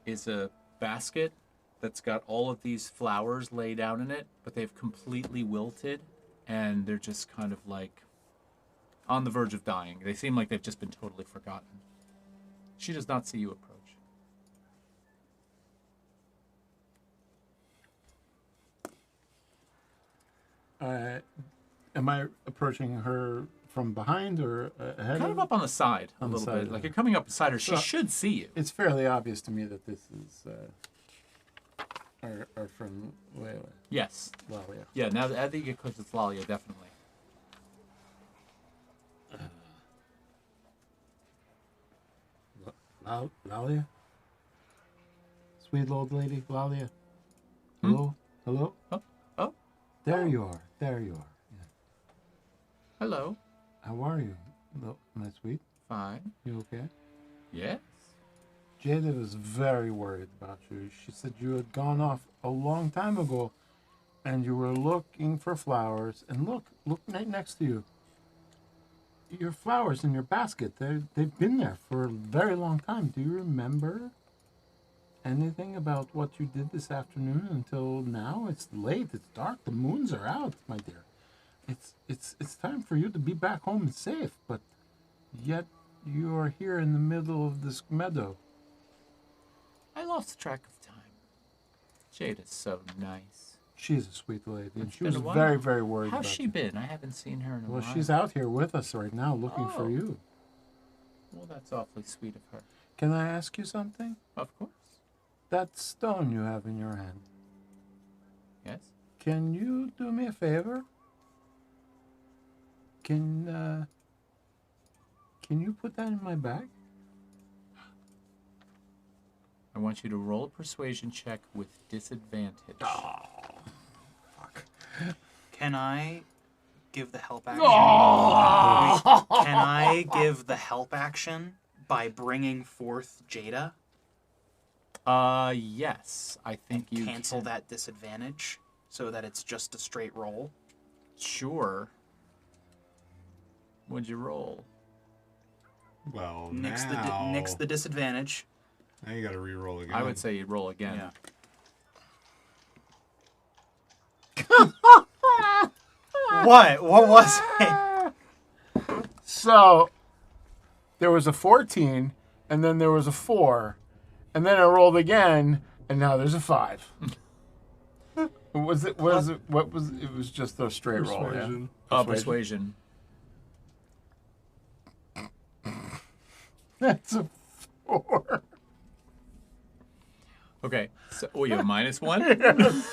Speaker 1: is a basket that's got all of these flowers laid out in it, but they've completely wilted, and they're just kind of like on the verge of dying. They seem like they've just been totally forgotten. She does not see you approach.
Speaker 3: Am I approaching her from behind or ahead?
Speaker 1: Kind of up on the side a
Speaker 3: On the
Speaker 1: little
Speaker 3: side,
Speaker 1: bit. Like
Speaker 3: yeah.
Speaker 1: you're coming up beside her. She
Speaker 3: So-
Speaker 1: should see you.
Speaker 3: It's fairly obvious to me that this is our friend Layla.
Speaker 1: Yes.
Speaker 3: Lalia.
Speaker 1: Yeah, now that I think it because it's Lalia, definitely.
Speaker 3: Lalia? Sweet old lady, Lalia. Hello? Hello?
Speaker 1: Oh.
Speaker 3: There you are. There you are. Yeah.
Speaker 1: Hello.
Speaker 3: How are you? No, my sweet.
Speaker 1: Fine.
Speaker 3: You okay?
Speaker 1: Yes.
Speaker 3: Jada was very worried about you. She said you had gone off a long time ago and you were looking for flowers. And look right next to you. Your flowers in your basket, they've been there for a very long time. Do you remember anything about what you did this afternoon until now? It's late, it's dark, the moons are out, my dear. It's time for you to be back home and safe, but yet you are here in the middle of this meadow.
Speaker 1: I lost track of time. Jada's so nice.
Speaker 3: She's a sweet lady, and
Speaker 1: It's
Speaker 3: she
Speaker 1: been
Speaker 3: was
Speaker 1: a while.
Speaker 3: very, very worried
Speaker 1: How's
Speaker 3: about
Speaker 1: she
Speaker 3: you.
Speaker 1: been? I haven't seen her in a
Speaker 3: Well,
Speaker 1: while.
Speaker 3: she's out here with us right now looking for
Speaker 1: Oh.
Speaker 3: you.
Speaker 1: Well, that's awfully sweet of her.
Speaker 3: Can I ask you something?
Speaker 1: Of course.
Speaker 3: That stone you have in your hand,
Speaker 1: Yes?
Speaker 3: can you do me a favor? Can you put that in my bag?
Speaker 1: I want you to roll a persuasion check with disadvantage.
Speaker 2: Can I give the help action?
Speaker 3: Oh!
Speaker 2: Wait, can I give the help action by bringing forth Jada?
Speaker 1: Yes. I think you
Speaker 2: Cancel
Speaker 1: can.
Speaker 2: that disadvantage so that it's just a straight roll.
Speaker 1: Sure. What'd you roll?
Speaker 4: Well,
Speaker 2: Nix
Speaker 4: now...
Speaker 2: the disadvantage.
Speaker 4: Now you gotta re-roll again.
Speaker 1: I would say you roll again.
Speaker 2: Yeah. What? What was it?
Speaker 3: So, there was a 14, and then there was a 4, and then I rolled again, and now there's a 5. What was it? What was it? Was just a straight roll. Yeah?
Speaker 4: Persuasion.
Speaker 1: Persuasion.
Speaker 3: That's a 4.
Speaker 1: Okay. So, oh, you have -1?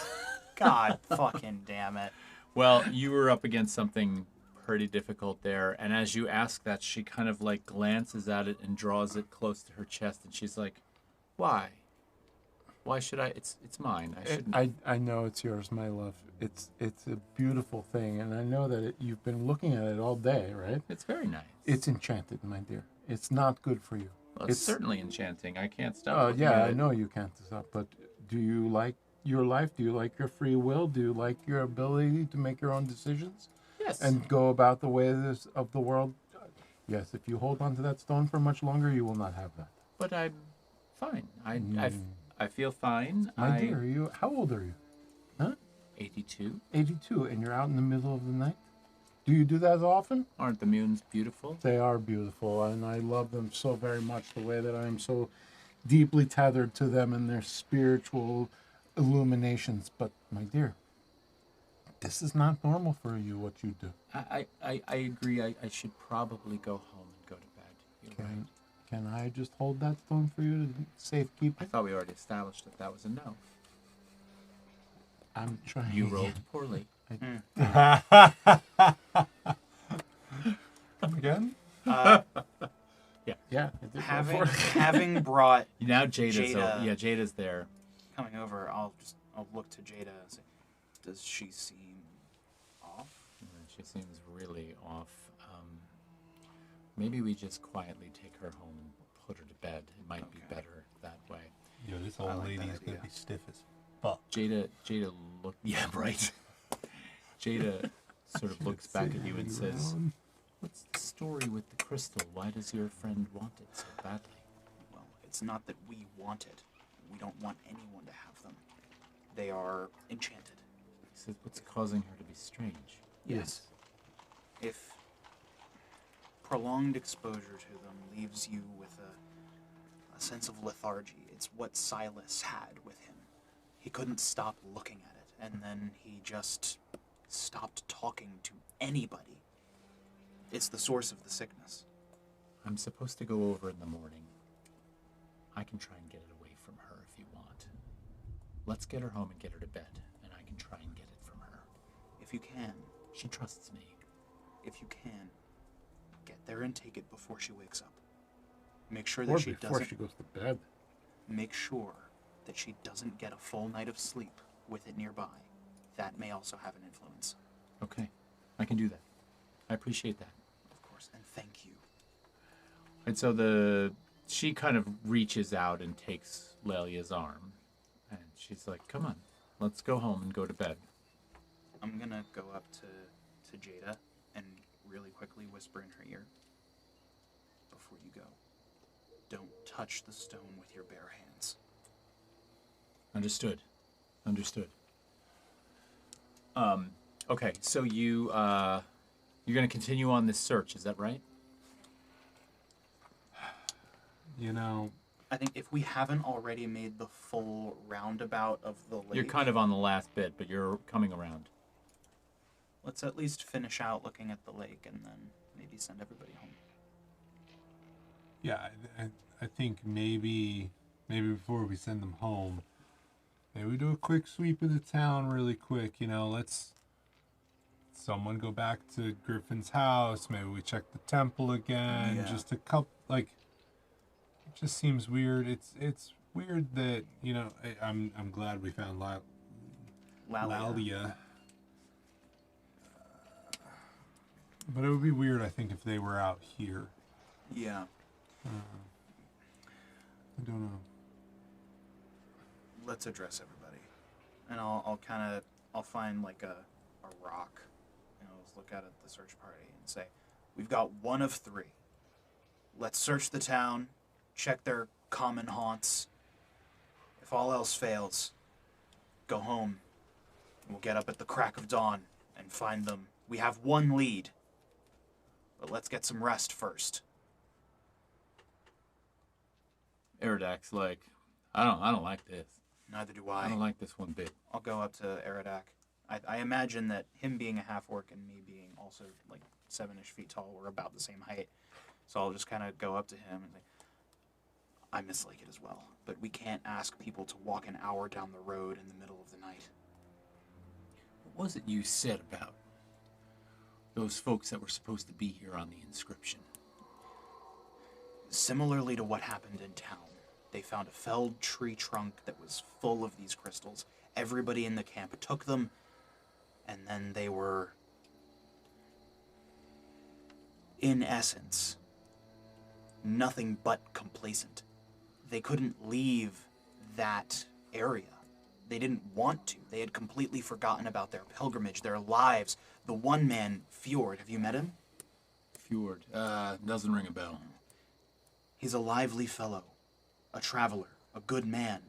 Speaker 2: God fucking damn it.
Speaker 1: Well, you were up against something pretty difficult there, and as you ask that, she kind of like glances at it and draws it close to her chest, and she's like, "Why? Why should I? It's mine. I shouldn't."
Speaker 3: I know it's yours, my love. It's a beautiful thing, and I know that you've been looking at it all day, right?
Speaker 1: It's very nice.
Speaker 3: It's enchanted, my dear. It's not good for you.
Speaker 1: Well, it's certainly enchanting. I can't stop.
Speaker 3: Oh
Speaker 1: looking
Speaker 3: yeah,
Speaker 1: at
Speaker 3: I
Speaker 1: it.
Speaker 3: know you can't stop. But do you like your life? Do you like your free will? Do you like your ability to make your own decisions
Speaker 1: Yes.
Speaker 3: and go about the ways of the world? Yes. If you hold on to that stone for much longer, you will not have that.
Speaker 1: But I'm fine. I feel fine.
Speaker 3: My dear, how old are you?
Speaker 1: 82.
Speaker 3: 82, and you're out in the middle of the night. Do you do that often?
Speaker 1: Aren't the moons beautiful?
Speaker 3: They are beautiful, and I love them so very much. The way that I am so deeply tethered to them and their spiritual illuminations. But my dear, this is not normal for you. What you do.
Speaker 1: I agree. I should probably go home and go to bed. You're right.
Speaker 3: Can I just hold that stone for you to safekeep
Speaker 1: I
Speaker 3: it?
Speaker 1: thought we already established that that was a no.
Speaker 3: I'm trying.
Speaker 1: You rolled poorly.
Speaker 4: Come again?
Speaker 3: Yeah. I did roll for it.
Speaker 2: Having brought
Speaker 1: Now Jada's
Speaker 2: Jada.
Speaker 1: Jada's there.
Speaker 2: coming over, I'll look to Jada and say, does she seem off?
Speaker 1: She seems really off. Maybe we just quietly take her home and put her to bed. It might be better that way.
Speaker 4: Yo, this
Speaker 2: I
Speaker 4: old
Speaker 2: like
Speaker 4: lady
Speaker 2: that
Speaker 4: is gonna
Speaker 2: idea.
Speaker 4: be stiff as fuck.
Speaker 1: Jada look. Yeah, right. Jada sort of looks back at you and says, "What's the story with the crystal? Why does your friend want it so badly?"
Speaker 2: Well, it's not that we want it. We don't want anyone to have them. They are enchanted.
Speaker 1: He says, "What's causing her to be strange?"
Speaker 2: Yes. If prolonged exposure to them leaves you with a sense of lethargy, it's what Silas had with him. He couldn't stop looking at it, and then he just stopped talking to anybody. It's the source of the sickness.
Speaker 1: I'm supposed to go over in the morning. I can try and get it away from her if you want. Let's get her home and get her to bed, and I can try and get it from her.
Speaker 2: If you can,
Speaker 1: She trusts me.
Speaker 2: if you can, get there and take it before she wakes up. Make sure that
Speaker 3: Or
Speaker 2: she
Speaker 3: before
Speaker 2: doesn't.
Speaker 3: she goes to bed.
Speaker 2: Make sure that she doesn't get a full night of sleep with it nearby. That may also have an influence,
Speaker 1: Okay, I can do that. I appreciate that.
Speaker 2: of course. And thank you.
Speaker 1: And so she kind of reaches out and takes Lelia's arm, and she's like, "Come on, let's go home and go to bed."
Speaker 2: I'm gonna go up to Jada and really quickly whisper in her ear. Before you go, don't touch the stone with your bare hands.
Speaker 1: Understood. Okay, so you're going to continue on this search, is that right?
Speaker 4: You know,
Speaker 2: I think if we haven't already made the full roundabout of the lake,
Speaker 1: You're kind of on the last bit, but you're coming around.
Speaker 2: let's at least finish out looking at the lake and then maybe send everybody home.
Speaker 4: yeah, I think maybe before we send them home, maybe we do a quick sweep of the town really quick. You know, let's someone go back to Griffin's house. Maybe we check the temple again.
Speaker 2: Yeah.
Speaker 4: Just a couple, like, it just seems weird. It's weird that, you know, I'm glad we found Lalia. But it would be weird, I think, if they were out here.
Speaker 2: Yeah.
Speaker 4: I don't know.
Speaker 2: Let's address everybody, and I'll find like a rock, and I'll look at the search party and say, we've got one of three. Let's search the town, check their common haunts. If all else fails, go home. We'll get up at the crack of dawn and find them. We have one lead, but let's get some rest first.
Speaker 1: Eridac's like, I don't like this.
Speaker 2: Neither do
Speaker 1: I don't like this one bit.
Speaker 2: I'll go up to Eridak. I imagine that him being a half-orc and me being also like 7-ish feet tall, we're about the same height. So I'll just kind of go up to him and say, I mislike it as well, but we can't ask people to walk an hour down the road in the middle of the night.
Speaker 1: What was it you said about those folks that were supposed to be here on the inscription?
Speaker 2: Similarly to what happened in town, they found a felled tree trunk that was full of these crystals. Everybody in the camp took them, and then they were, in essence, nothing but complacent. They couldn't leave that area. They didn't want to. They had completely forgotten about their pilgrimage, their lives. The one man, Fjord, have you met him?
Speaker 1: Fjord. Doesn't ring a bell.
Speaker 2: He's a lively fellow, a traveler, a good man.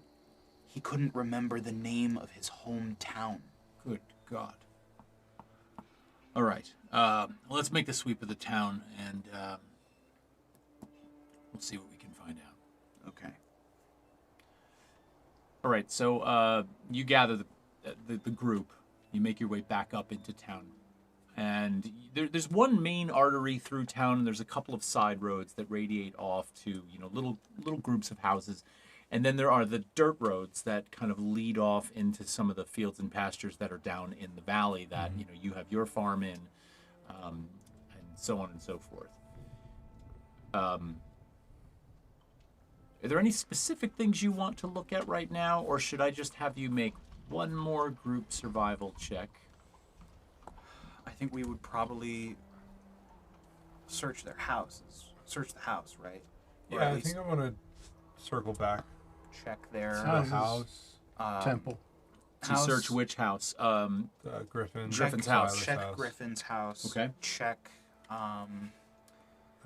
Speaker 2: He couldn't remember the name of his hometown.
Speaker 1: Good God. All right. Let's make the sweep of the town, and we'll see what we can find out.
Speaker 2: Okay.
Speaker 1: All right. So you gather the group. You make your way back up into town. And there's one main artery through town, and there's a couple of side roads that radiate off to, little groups of houses. And then there are the dirt roads that kind of lead off into some of the fields and pastures that are down in the valley that, you have your farm in, and so on and so forth. Are there any specific things you want to look at right now, or should I just have you make one more group survival check?
Speaker 2: I think we would probably search their houses. Search the house, right? Or
Speaker 4: Yeah,
Speaker 2: at
Speaker 4: I
Speaker 2: least
Speaker 4: think I want to circle back
Speaker 2: check their
Speaker 4: to the
Speaker 3: Houses.
Speaker 4: house.
Speaker 3: Temple.
Speaker 1: To
Speaker 2: house.
Speaker 1: search which house?
Speaker 4: Griffin's
Speaker 1: Griffin's house.
Speaker 4: Silas'
Speaker 2: Check
Speaker 4: house.
Speaker 2: Griffin's house.
Speaker 1: Okay.
Speaker 2: Check.
Speaker 4: I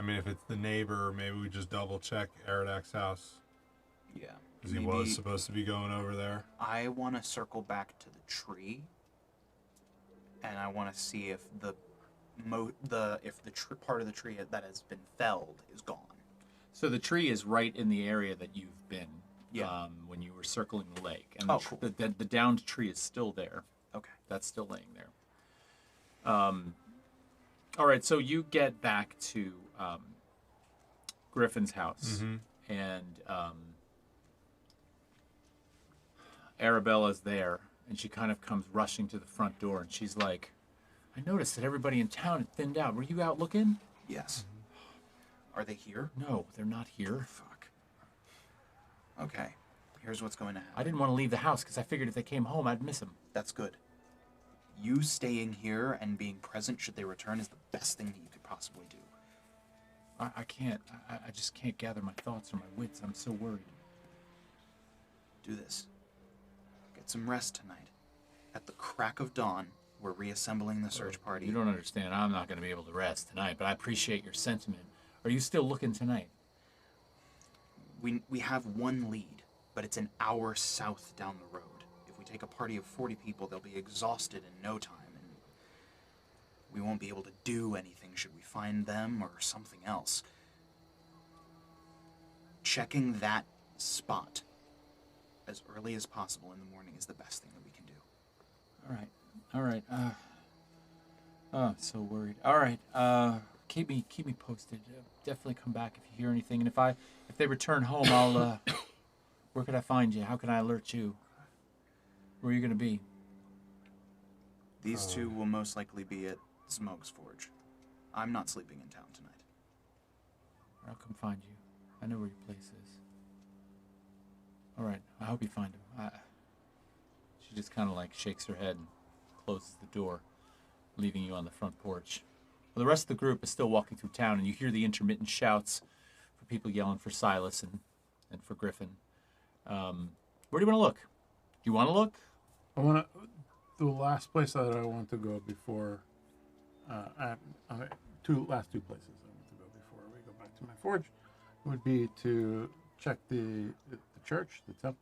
Speaker 4: mean, if it's the neighbor, maybe we just double check Eridak's house.
Speaker 2: Yeah.
Speaker 4: Because he
Speaker 2: Maybe
Speaker 4: was supposed to be going over there.
Speaker 2: I want to circle back to the tree, and I want to see if the part of the tree that has been felled is gone.
Speaker 1: So the tree is right in the area that you've been
Speaker 2: Yeah.
Speaker 1: when you were circling the lake. And
Speaker 2: Oh,
Speaker 1: the,
Speaker 2: cool.
Speaker 1: the downed tree is still there.
Speaker 2: Okay.
Speaker 1: That's still laying there. All right, so you get back to Griffin's house, and Arabella's there, and she kind of comes rushing to the front door, and she's like, I noticed that everybody in town had thinned out. Were you out looking?
Speaker 2: Yes. Are they here?
Speaker 1: No, they're not here.
Speaker 2: Fuck. Okay. Here's what's going to happen.
Speaker 1: I didn't want to leave the house because I figured if they came home, I'd miss them.
Speaker 2: That's good. You staying here and being present should they return is the best thing that you could possibly do.
Speaker 1: I can't. I just can't gather my thoughts or my wits. I'm so worried.
Speaker 2: Do this. Get some rest tonight. At the crack of dawn, we're reassembling the search party.
Speaker 1: You don't understand. I'm not going to be able to rest tonight, but I appreciate your sentiment. Are you still looking tonight?
Speaker 2: We have one lead, but it's an hour south down the road. If we take a party of 40 people, they'll be exhausted in no time. And we won't be able to do anything should we find them or something else. Checking that spot as early as possible in the morning is the best thing that we can do.
Speaker 1: All right. Oh, so worried. All right. Keep me posted. Definitely come back if you hear anything. And if they return home, I'll. Where could I find you? How can I alert you? Where are you gonna be?
Speaker 2: These two will most likely be at Smoke's Forge. I'm not sleeping in town tonight.
Speaker 1: I'll come find you. I know where your place is. All right. I hope you find him. She just kind of like shakes her head and closes the door, leaving you on the front porch. Well, the rest of the group is still walking through town, and you hear the intermittent shouts for people yelling for Silas and for Griffin. Where do you want to look? Do you want to look?
Speaker 3: I want to. The last place that I want to go before, last two places I want to go before we go back to my forge, would be to check the church, the temple,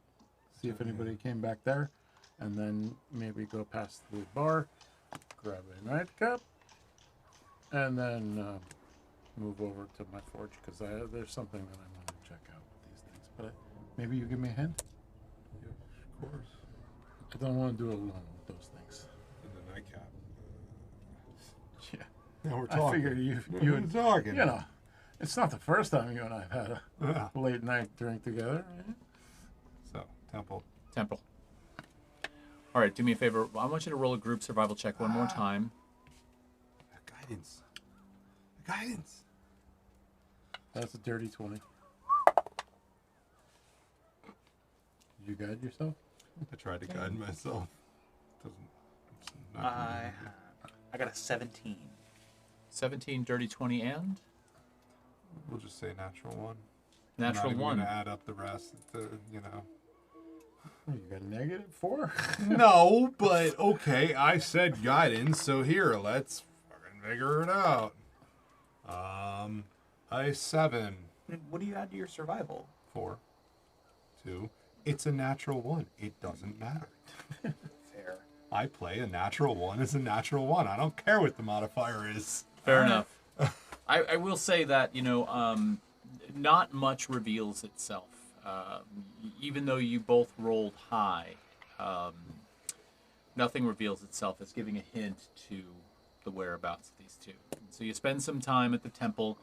Speaker 3: see if anybody came back there, and then maybe go past the bar, grab a nightcap, and then move over to my forge because there's something that I want to check out with these things. But maybe you give me a hint.
Speaker 4: Yeah, of course.
Speaker 3: I don't want to do it alone with those things.
Speaker 4: In the nightcap.
Speaker 3: Yeah.
Speaker 4: Now we're
Speaker 3: I
Speaker 4: talking.
Speaker 3: figure you
Speaker 4: We're
Speaker 3: would,
Speaker 4: talking.
Speaker 3: you know, it's not the first time you and I've had
Speaker 4: Yeah.
Speaker 3: a late night drink together.
Speaker 4: So, temple.
Speaker 1: Temple. All right. Do me a favor. I want you to roll a group survival check one more time.
Speaker 4: Guidance. Guidance.
Speaker 3: That's a dirty 20. Did you guide yourself?
Speaker 4: I tried to guide myself. Doesn't. It's not
Speaker 2: I got a 17.
Speaker 1: 17, dirty 20, and
Speaker 4: We'll just say natural one.
Speaker 1: natural
Speaker 4: I'm not
Speaker 1: one.
Speaker 4: even gonna add up the rest. You know.
Speaker 3: Oh, you got a negative 4?
Speaker 4: No, but okay. I said guidance, so here, let's fucking figure it out. I 7,
Speaker 2: What do you add to your survival?
Speaker 4: 4, 2. It's a natural one. It doesn't matter.
Speaker 2: Fair.
Speaker 4: I play a natural one as a natural one. I don't care what the modifier is.
Speaker 1: Fair enough. I will say that, not much reveals itself. Even though you both rolled high, nothing reveals itself as giving a hint to the whereabouts of these two. So you spend some time at the temple.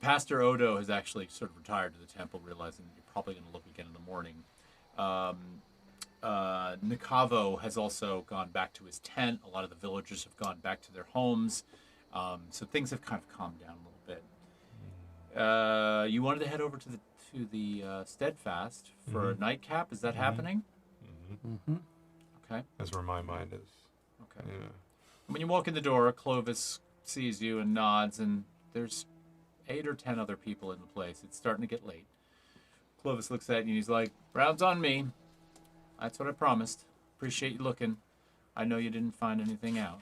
Speaker 1: Pastor Odo has actually sort of retired to the temple, realizing that you're probably going to look again in the morning. Nikavo has also gone back to his tent. A lot of the villagers have gone back to their homes. So things have kind of calmed down a little bit. You wanted to head over to the Steadfast for a nightcap. Is that happening?
Speaker 3: Mm-hmm.
Speaker 1: Okay.
Speaker 4: That's where my mind is.
Speaker 1: Okay.
Speaker 4: Yeah.
Speaker 1: When you walk in the door, Clovis sees you and nods, and there's 8 or 10 other people in the place. It's starting to get late. Clovis looks at you and he's like, "Round's on me. That's what I promised. Appreciate you looking. I know you didn't find anything out.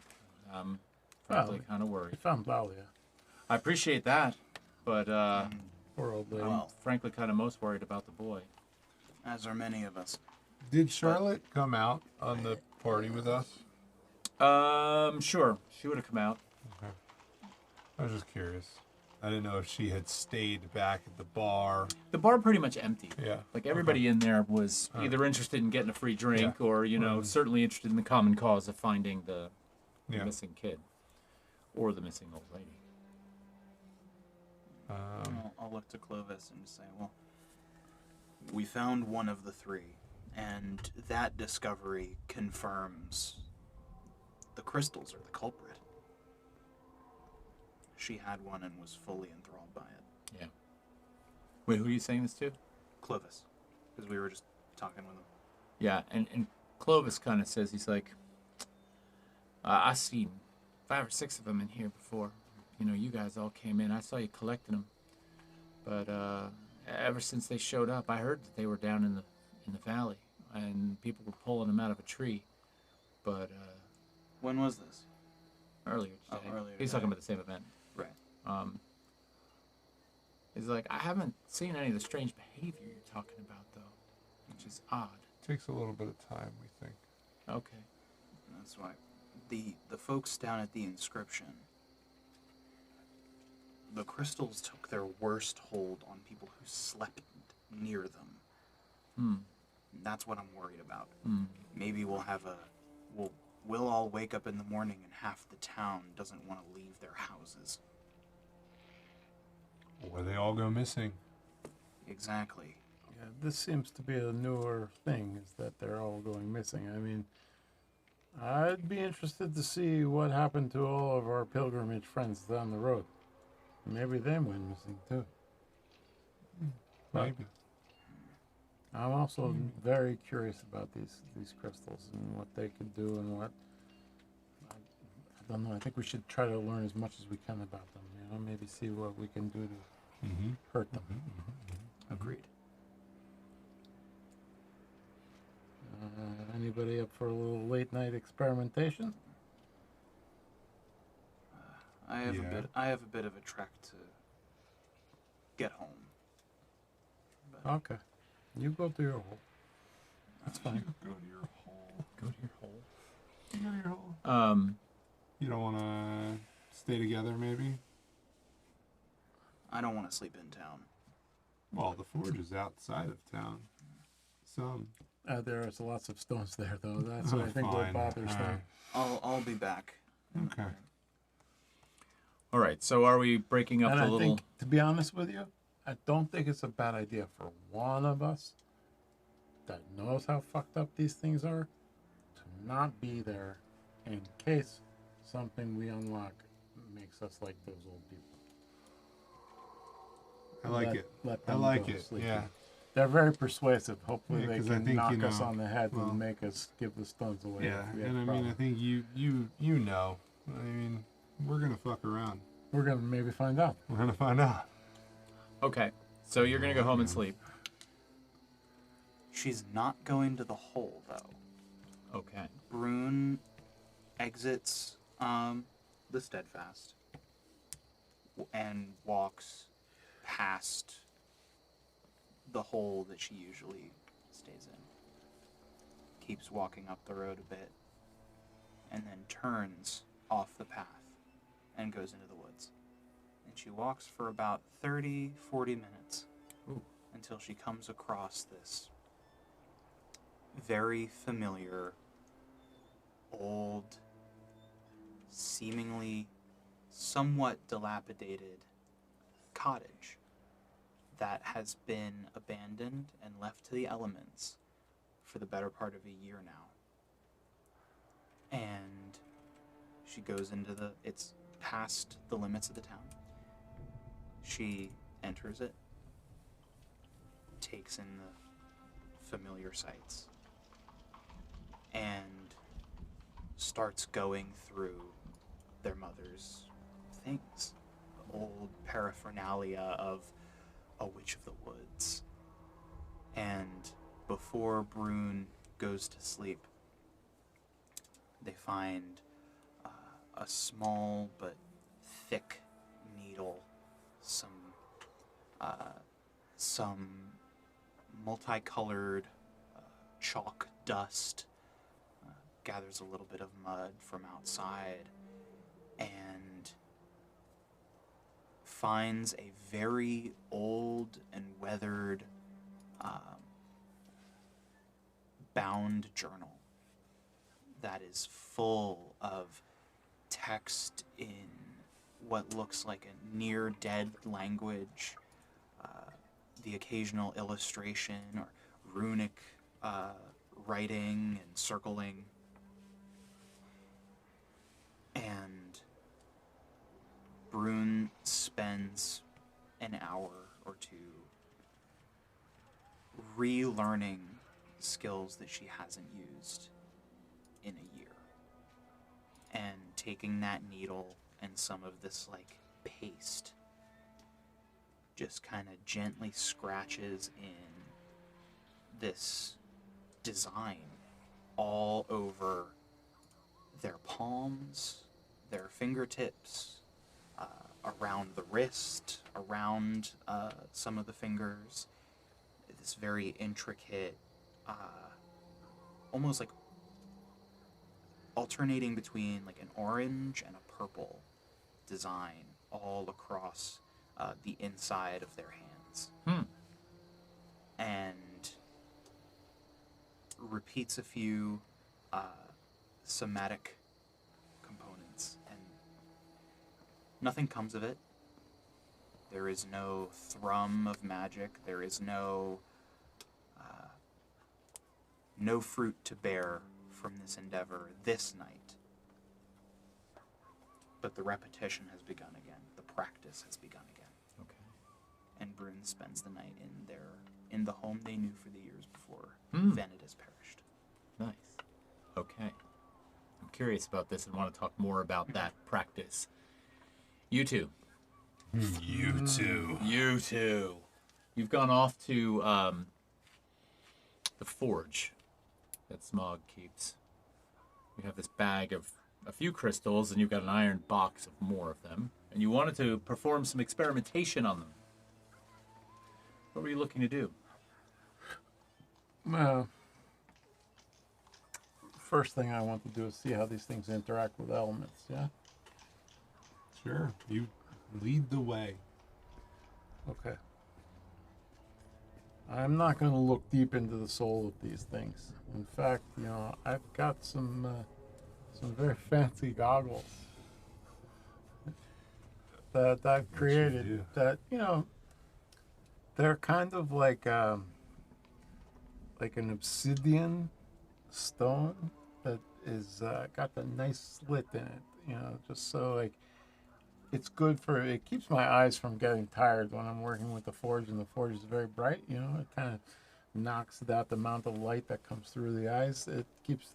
Speaker 1: Frankly, kind of
Speaker 3: I
Speaker 1: worried.
Speaker 3: found Dahlia.
Speaker 1: I appreciate that, but
Speaker 3: Poor old lady.
Speaker 1: I'm frankly kind of most worried about the boy."
Speaker 2: As are many of us.
Speaker 4: Did Charlotte come out on the party with us?
Speaker 1: Sure. She would have come out.
Speaker 4: I was just curious. I didn't know if she had stayed back at the bar.
Speaker 1: The bar pretty much emptied.
Speaker 4: Yeah.
Speaker 1: Like everybody in there was either interested in getting a free drink or, certainly interested in the common cause of finding the missing kid or the missing old lady.
Speaker 2: I'll look to Clovis and just say, well, we found one of the 3, and that discovery confirms the crystals are the culprit. She had one and was fully enthralled by it.
Speaker 1: Yeah. Wait, who are you saying this to?
Speaker 2: Clovis, because we were just talking with him.
Speaker 1: Yeah, and Clovis kind of says, he's like, I seen 5 or 6 of them in here before. You guys all came in. I saw you collecting them. But ever since they showed up, I heard that they were down in the valley, and people were pulling them out of a tree. But
Speaker 2: When was this?
Speaker 1: earlier today.
Speaker 2: Earlier
Speaker 1: He's
Speaker 2: today.
Speaker 1: talking about the same event.
Speaker 2: Right.
Speaker 1: He's like, I haven't seen any of the strange behavior you're talking about, though, which is odd.
Speaker 4: Takes a little bit of time, we think.
Speaker 1: Okay.
Speaker 2: That's why the folks down at the inscription, the crystals took their worst hold on people who slept near them.
Speaker 1: Hmm.
Speaker 2: That's what I'm worried about.
Speaker 1: Hmm.
Speaker 2: Maybe we'll all wake up in the morning and half the town doesn't want to leave their houses.
Speaker 4: Or they all go missing.
Speaker 2: Exactly.
Speaker 3: Yeah, this seems to be a newer thing, is that they're all going missing. I mean, I'd be interested to see what happened to all of our pilgrimage friends down the road. Maybe they went missing too. But
Speaker 4: Maybe.
Speaker 3: I'm also very curious about these crystals and what they could do and what. I don't know. I think we should try to learn as much as we can about them. You know, maybe see what we can do to
Speaker 4: Mm-hmm.
Speaker 3: hurt them.
Speaker 2: Agreed.
Speaker 3: Anybody up for a little late night experimentation?
Speaker 2: I have
Speaker 4: Yeah.
Speaker 2: a bit of a trek to get home. But
Speaker 3: Okay, you go to your hole. That's fine.
Speaker 4: Go to your hole.
Speaker 1: Go to your hole.
Speaker 4: Go to your hole. You don't want to stay together, maybe?
Speaker 2: I don't want to sleep in town.
Speaker 4: Well, the forge is outside of town. Some.
Speaker 3: There's lots of stones there, though. That's what I think
Speaker 4: Fine.
Speaker 3: what bothers them.
Speaker 2: I'll be back.
Speaker 4: Okay.
Speaker 1: All right. So are we breaking up
Speaker 3: And
Speaker 1: the
Speaker 3: I
Speaker 1: little?
Speaker 3: think, to be honest with you, I don't think it's a bad idea for one of us that knows how fucked up these things are to not be there in case something we unlock makes us like those old people.
Speaker 4: I like
Speaker 3: Let-
Speaker 4: it.
Speaker 3: let
Speaker 4: I
Speaker 3: them
Speaker 4: like
Speaker 3: go
Speaker 4: it.
Speaker 3: sleep.
Speaker 4: Yeah.
Speaker 3: They're very persuasive. Hopefully
Speaker 4: Yeah,
Speaker 3: they
Speaker 4: 'cause I
Speaker 3: can
Speaker 4: think,
Speaker 3: knock
Speaker 4: you
Speaker 3: us
Speaker 4: know,
Speaker 3: on the head
Speaker 4: well-
Speaker 3: and make us give the stones away.
Speaker 4: Yeah.
Speaker 3: if we have
Speaker 4: And I mean,
Speaker 3: problems.
Speaker 4: I think you know. I mean, we're gonna fuck around.
Speaker 3: We're going to maybe find out.
Speaker 4: We're gonna find out.
Speaker 1: Okay. So you're gonna go home and sleep.
Speaker 2: She's not going to the hole though.
Speaker 1: Okay.
Speaker 2: Brune exits the steadfast and walks past the hole that she usually stays in. Keeps walking up the road a bit and then turns off the path and goes into the woods. And she walks for about 30-40 minutes
Speaker 1: Ooh.
Speaker 2: until she comes across this very familiar, old, seemingly somewhat dilapidated cottage that has been abandoned and left to the elements for the better part of a year now. And she goes into it's past the limits of the town. She enters it, takes in the familiar sights, and starts going through their mother's things. The old paraphernalia of a witch of the woods. And before Brune goes to sleep, they find a small but thick needle, some multicolored chalk dust, gathers a little bit of mud from outside, and finds a very old and weathered bound journal that is full of text in what looks like a near dead language, the occasional illustration or runic writing and circling. And Brune spends an hour or two relearning skills that she hasn't used in a year, and taking that needle and some of this like paste just kind of gently scratches in this design all over their palms, their fingertips, around the wrist, around some of the fingers. This very intricate, almost like alternating between like an orange and a purple design all across the inside of their hands. And repeats a few somatic components, and nothing comes of it. There is no thrum of magic. There is no fruit to bear from this endeavor this night. But the repetition has begun again. The practice has begun again.
Speaker 1: Okay.
Speaker 2: And Brune spends the night in the home they knew for the years before Vanitas perished.
Speaker 1: Nice. Okay. I'm curious about this and want to talk more about that practice. You two.
Speaker 4: You too.
Speaker 1: You two. You've gone off to the forge that Smog keeps. You have this bag of a few crystals, and you've got an iron box of more of them. And you wanted to perform some experimentation on them. What were you looking to do?
Speaker 3: First thing I want to do is see how these things interact with elements, yeah?
Speaker 4: Sure. You lead the way.
Speaker 3: Okay. I'm not going to look deep into the soul of these things. In fact, I've got some very fancy goggles that I've created that, they're kind of like an obsidian stone that is got a nice slit in it, just so like it's good it keeps my eyes from getting tired when I'm working with the forge, and the forge is very bright, it kind of knocks out the amount of light that comes through the eyes. It keeps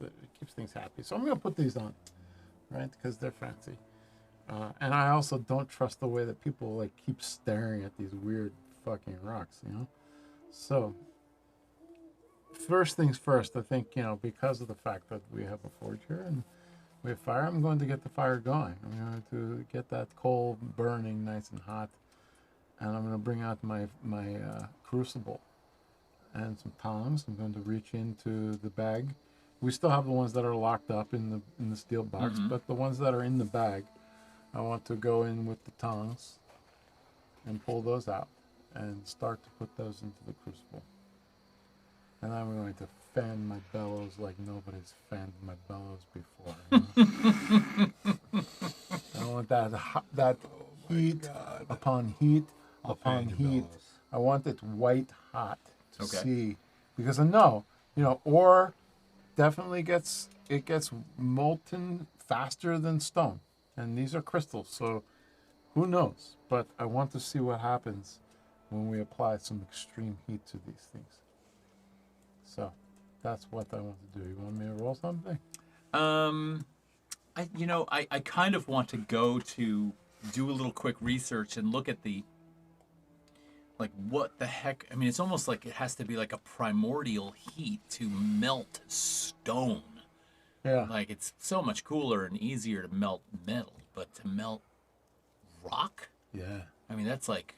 Speaker 3: things happy. So I'm going to put these on, right, because they're fancy. And I also don't trust the way that people like keep staring at these weird fucking rocks, So first things first, I think, because of the fact that we have a forge here and we have fire, I'm going to get the fire going. I'm going to get that coal burning nice and hot, and I'm going to bring out my crucible and some tongs. I'm going to reach into the bag. We still have the ones that are locked up in the steel box, but the ones that are in the bag, I want to go in with the tongs and pull those out and start to put those into the crucible. And I'm going to fan my bellows like nobody's fanned my bellows before. I want that heat upon heat upon heat. I want it white hot to see, because I know, ore definitely gets molten faster than stone, and these are crystals, so who knows? But I want to see what happens when we apply some extreme heat to these things. So that's what I want to do. You want me to roll something?
Speaker 1: I kind of want to go to do a little quick research and look at what the heck. I mean, it's almost like it has to be like a primordial heat to melt stone.
Speaker 3: Yeah.
Speaker 1: Like, it's so much cooler and easier to melt metal, but to melt rock?
Speaker 3: Yeah.
Speaker 1: I mean, that's like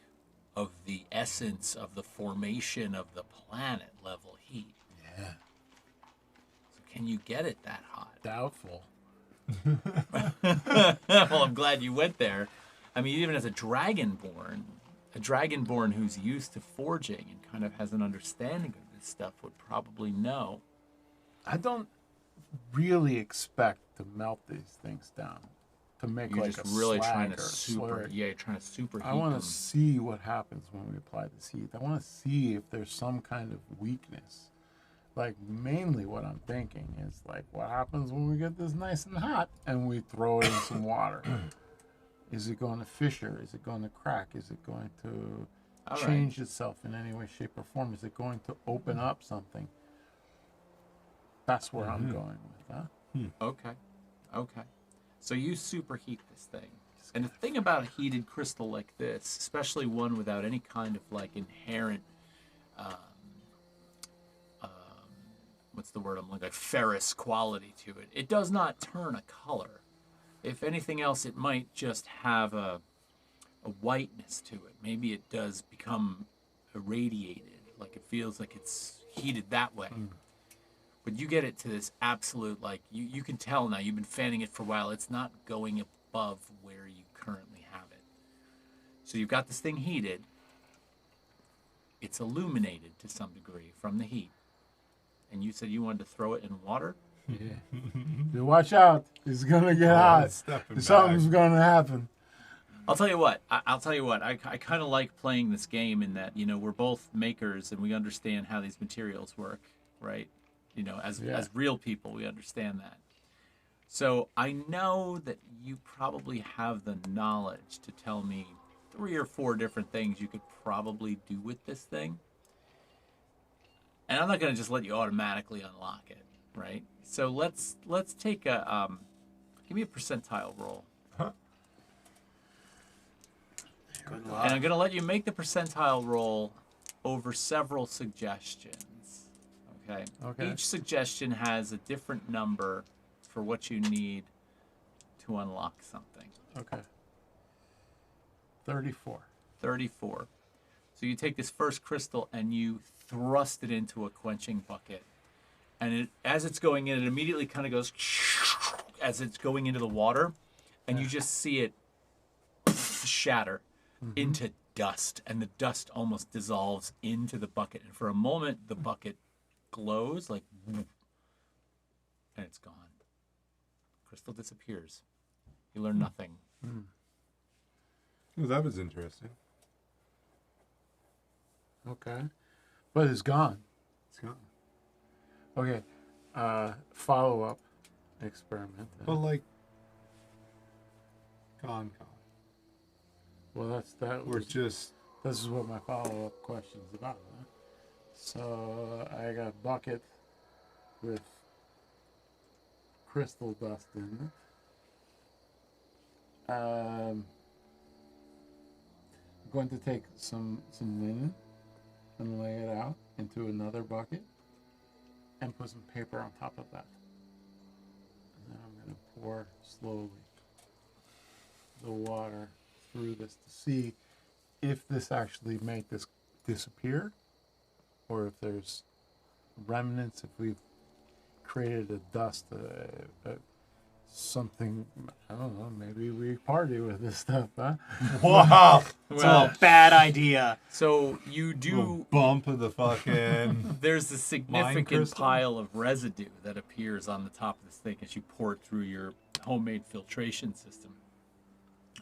Speaker 1: of the essence of the formation of the planet level heat.
Speaker 3: Yeah.
Speaker 1: So can you get it that hot?
Speaker 3: Doubtful.
Speaker 1: Well, I'm glad you went there. I mean, even as a dragonborn who's used to forging and kind of has an understanding of this stuff would probably know.
Speaker 3: I don't really expect to melt these things down to make
Speaker 1: You're
Speaker 3: like
Speaker 1: just
Speaker 3: a
Speaker 1: really
Speaker 3: slag
Speaker 1: trying
Speaker 3: or
Speaker 1: to
Speaker 3: slurry.
Speaker 1: you're trying to superheat
Speaker 3: I want
Speaker 1: them.
Speaker 3: to see what happens when we apply this heat. I want to see if there's some kind of weakness. Like, mainly what I'm thinking is, like, what happens when we get this nice and hot and we throw it in some water? Is it going to fissure? Is it going to crack? Is it going to change itself in any way, shape, or form? Is it going to open up something? That's where I'm going with that.
Speaker 1: Okay. So you superheat this thing. And the thing about a heated crystal like this, especially one without any kind of like inherent, what's the word I'm looking like ferrous quality to it, it does not turn a color. If anything else, it might just have a whiteness to it. Maybe it does become irradiated, like it feels like it's heated that way. But you get it to this absolute, like, you can tell now, you've been fanning it for a while, it's not going above where you currently have it. So you've got this thing heated. It's illuminated to some degree from the heat. And you said you wanted to throw it in water?
Speaker 3: Yeah. You watch out. It's gonna get hot. Something's gonna happen.
Speaker 1: I'll tell you what. I kind of like playing this game in that, we're both makers and we understand how these materials work, right? As real people, we understand that. So I know that you probably have the knowledge to tell me 3 or 4 different things you could probably do with this thing. And I'm not going to just let you automatically unlock it, right? So let's take a give me a percentile roll.
Speaker 2: Good luck.
Speaker 1: And I'm going to let you make the percentile roll over several suggestions. Okay?
Speaker 3: Okay.
Speaker 1: Each suggestion has a different number for what you need to unlock something.
Speaker 3: Okay. 34.
Speaker 1: 34. So you take this first crystal and you thrust it into a quenching bucket. And as it's going in, it immediately kind of goes as it's going into the water. And you just see it shatter into dust. And the dust almost dissolves into the bucket. And for a moment, the bucket glows like, and it's gone. Crystal disappears. You learn nothing.
Speaker 4: Well, that was interesting.
Speaker 3: Okay. But it's gone.
Speaker 4: It's gone.
Speaker 3: Okay. Follow-up experiment.
Speaker 4: But like, gone.
Speaker 3: Well, that
Speaker 4: Or
Speaker 3: was
Speaker 4: just
Speaker 3: this is what my follow-up question is about. Huh? So I got a bucket with crystal dust in it. I'm going to take some linen and lay it out into another bucket and put some paper on top of that. And then I'm going to pour slowly the water through this to see if this actually made this disappear or if there's remnants, if we've created a dust, something, I don't know, maybe we party with this stuff, huh?
Speaker 4: wow.
Speaker 2: It's a bad idea.
Speaker 1: So you do
Speaker 4: Bump of the fucking.
Speaker 1: there's a significant
Speaker 4: crystal?
Speaker 1: pile of residue that appears on the top of this thing as you pour it through your homemade filtration system.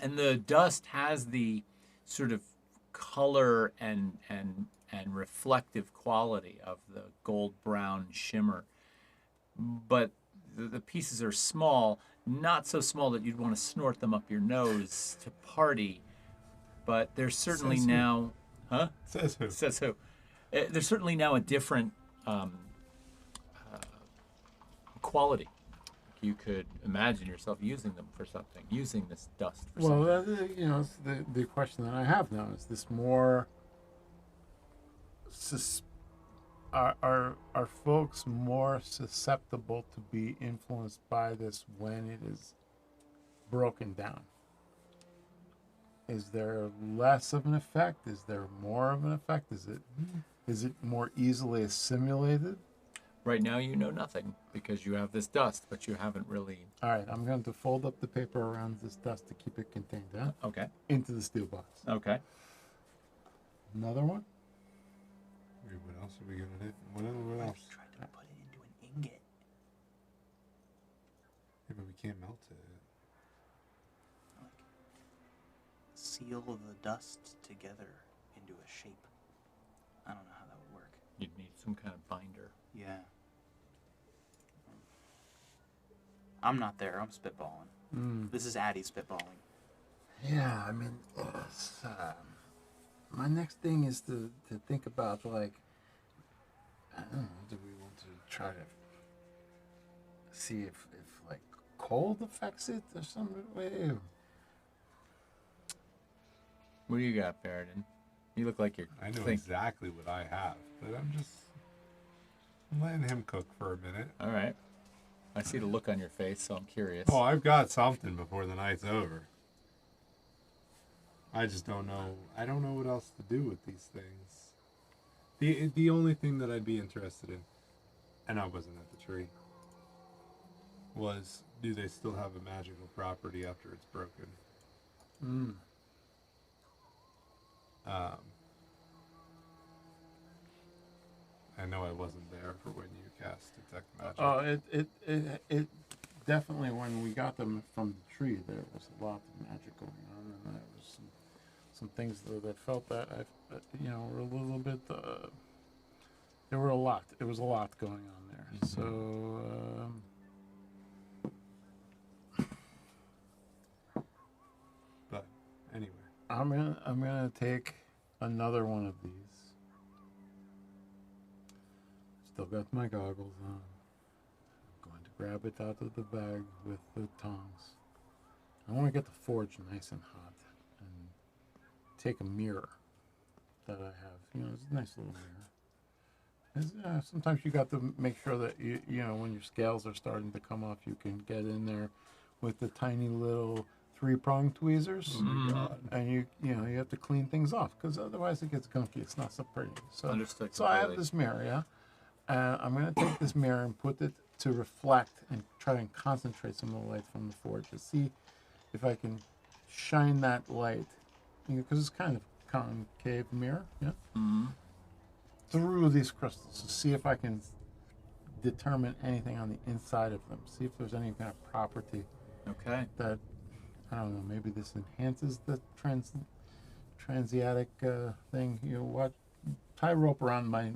Speaker 1: And the dust has the sort of color and reflective quality of the gold brown shimmer. But the pieces are small, not so small that you'd want to snort them up your nose to party. But there's certainly
Speaker 4: Says who?
Speaker 1: now, huh?
Speaker 4: Says who?
Speaker 1: Says who? There's certainly now a different quality. You could imagine yourself using them for something, using this dust for
Speaker 3: Well,
Speaker 1: something.
Speaker 3: it's the question that I have now is this more are folks more susceptible to be influenced by this when it is broken down? Is there less of an effect? Is there more of an effect? Is it more easily assimilated?
Speaker 1: Right now, you know nothing because you have this dust, but you haven't really.
Speaker 3: All right, I'm going to fold up the paper around this dust to keep it contained, huh?
Speaker 1: Okay.
Speaker 3: Into the steel box.
Speaker 1: Okay.
Speaker 3: Another one?
Speaker 4: Wait, what else are we gonna do? What else?
Speaker 2: Tried to put it into an ingot.
Speaker 4: Yeah, but we can't melt it.
Speaker 2: Seal the dust together into a shape. I don't know how that would work.
Speaker 1: You'd need some kind of binder.
Speaker 2: Yeah. I'm not there. I'm spitballing. This is Addy spitballing.
Speaker 3: Yeah, I mean, it's, my next thing is to think about, like, I don't know, do we want to try to see if like, cold affects it or some way?
Speaker 1: What do you got, Barrington? You look like you're
Speaker 4: I know
Speaker 1: thinking.
Speaker 4: exactly what I have, but I'm letting him cook for a minute.
Speaker 1: All right. I see the look on your face, so I'm curious.
Speaker 4: Oh, I've got something before the night's over. I just don't know. I don't know what else to do with these things. The only thing that I'd be interested in, and I wasn't at the tree was, do they still have a magical property after it's broken?
Speaker 3: Mm.
Speaker 4: I know I wasn't there for when you cast detect magic.
Speaker 3: Oh, it definitely, when we got them from the tree, there was a lot of magic going on, and there was some things that felt that were a little bit. There were a lot. It was a lot going on there. So.
Speaker 4: But anyway,
Speaker 3: I'm gonna take another one of these. Still got my goggles on. I'm going to grab it out of the bag with the tongs. I want to get the forge nice and hot and take a mirror that I have. It's a nice little mirror. Sometimes you got to make sure that you when your scales are starting to come off, you can get in there with the tiny little 3-prong tweezers.
Speaker 4: oh my god.
Speaker 3: And you have to clean things off, because otherwise it gets gunky. It's not so pretty. So
Speaker 1: Understood
Speaker 3: So I have
Speaker 1: completely.
Speaker 3: this mirror, yeah. And I'm gonna take this mirror and put it to reflect and try and concentrate some of the light from the forge to see if I can shine that light, because it's kind of concave mirror, yeah,
Speaker 1: Mm-hmm.
Speaker 3: through these crystals to see if I can determine anything on the inside of them. See if there's any kind of property
Speaker 1: Okay.
Speaker 3: that, I don't know, maybe this enhances the transiatic thing. What? Tie a rope around my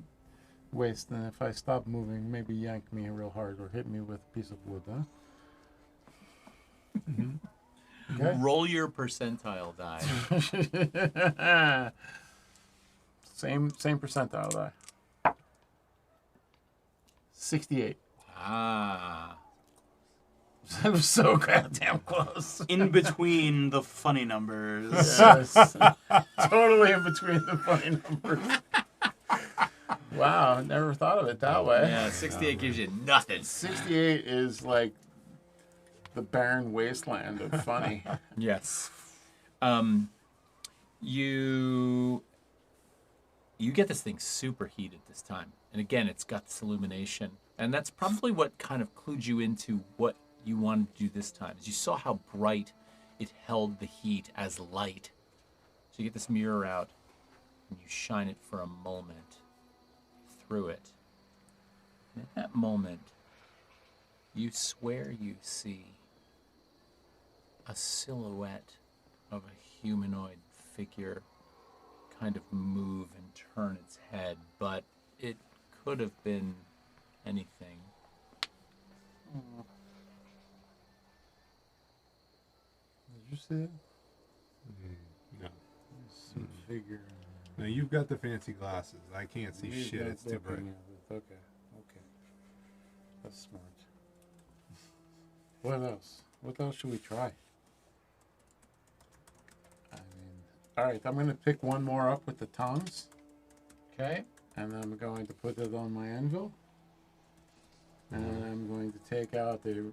Speaker 3: waist, and if I stop moving, maybe yank me real hard or hit me with a piece of wood, huh? Okay.
Speaker 1: Roll your percentile die.
Speaker 3: Same percentile die. 68.
Speaker 1: Ah.
Speaker 3: That was so goddamn close.
Speaker 2: In between the funny numbers.
Speaker 3: Yes. Totally in between the funny numbers. Wow, never thought of it that way.
Speaker 1: Yeah, 68 gives you nothing.
Speaker 3: 68 is like the barren wasteland of funny.
Speaker 1: Yes. You get this thing superheated this time. And again, it's got this illumination. And that's probably what kind of clued you into what you wanted to do this time. Is you saw how bright it held the heat as light. So you get this mirror out and you shine it for a moment through it. And in that moment, you swear you see a silhouette of a humanoid figure kind of move and turn its head, but it could have been anything.
Speaker 3: Did you see it?
Speaker 4: No.
Speaker 3: Some figure.
Speaker 4: No, you've got the fancy glasses. I can't see shit. It's too bright.
Speaker 3: Okay. That's smart. What else? What else should we try? All right, I'm going to pick one more up with the tongs. Okay. And I'm going to put it on my anvil. And I'm going to take out the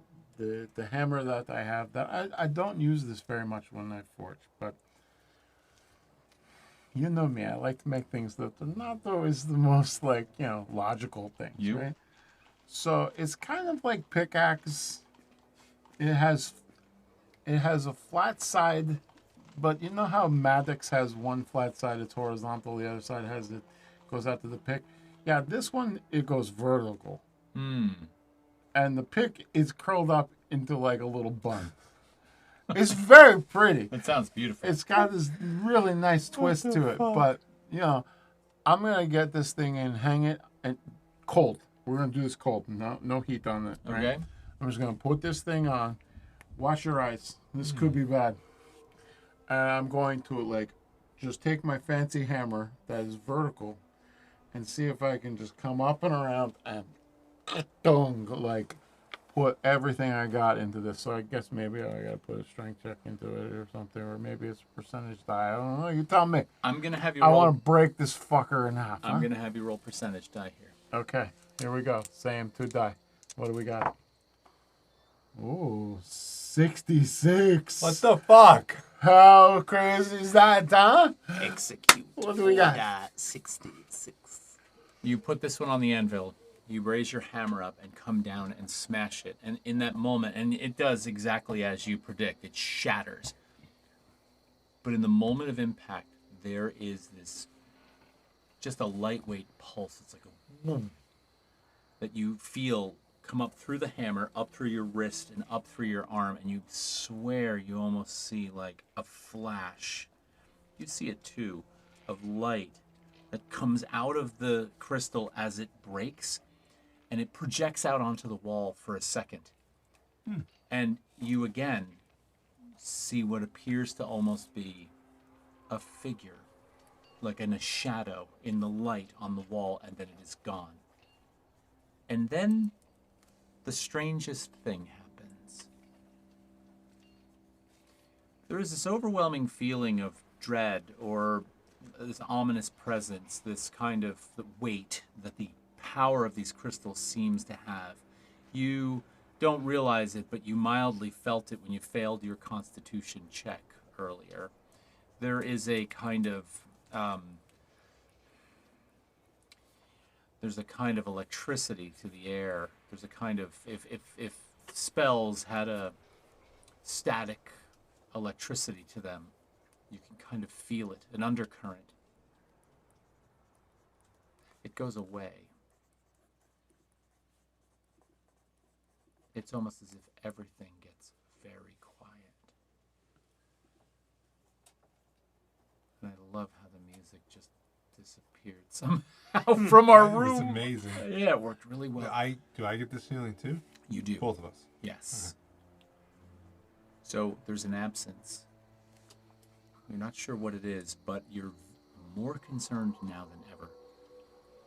Speaker 3: hammer that I have. That I don't use this very much when I forge, but you know me, I like to make things that are not always the most logical things,
Speaker 1: You?
Speaker 3: right? So it's kind of like pickaxe. It has a flat side, but you know how Maddox has one flat side, it's horizontal, the other side goes out to the pick? Yeah, this one, it goes vertical. And the pick is curled up into like a little bun. It's very pretty.
Speaker 1: That sounds beautiful.
Speaker 3: It's got this really nice twist to it, but I'm gonna get this thing and hang it and cold. We're gonna do this cold. No heat on it. Right?
Speaker 1: Okay.
Speaker 3: I'm just gonna put this thing on. Watch your eyes. This could be bad. And I'm going to just take my fancy hammer that is vertical and see if I can just come up and around and put everything I got into this. So I guess maybe I gotta put a strength check into it or something, or maybe it's a percentage die. I don't know. You tell me.
Speaker 1: I'm gonna have you
Speaker 3: I
Speaker 1: roll.
Speaker 3: want to break this fucker in half.
Speaker 1: I'm
Speaker 3: huh?
Speaker 1: gonna have you roll percentage die here.
Speaker 3: Okay, here we go. Same 2 die. What do we got? Ooh, 66.
Speaker 5: What the fuck?
Speaker 3: How crazy is that, huh?
Speaker 2: Execute.
Speaker 3: What do we got?
Speaker 2: 66.
Speaker 1: You put this one on the anvil. You raise your hammer up and come down and smash it. And in that moment, and it does exactly as you predict, it shatters. But in the moment of impact, there is this, just a lightweight pulse. It's like a boom that you feel come up through the hammer, up through your wrist, and up through your arm. And you swear you almost see like a flash. You see it too, of light that comes out of the crystal as it breaks. And it projects out onto the wall for a second. And you again see what appears to almost be a figure, like in a shadow in the light on the wall, and then it is gone. And then the strangest thing happens. There is this overwhelming feeling of dread, or this ominous presence, this kind of weight that the power of these crystals seems to have. You don't realize it, but you mildly felt it when you failed your constitution check earlier. There is a kind of there's a kind of electricity to the air. There's a kind of, if spells had a static electricity to them, you can kind of feel it, an undercurrent. It goes away. It's almost as if everything gets very quiet. And I love how the music just disappeared somehow from our room.
Speaker 4: It's amazing.
Speaker 1: Yeah, it worked really well.
Speaker 4: Do I get this feeling too?
Speaker 1: You do.
Speaker 4: Both of us.
Speaker 1: Yes. So there's an absence. You're not sure what it is, but you're more concerned now than ever.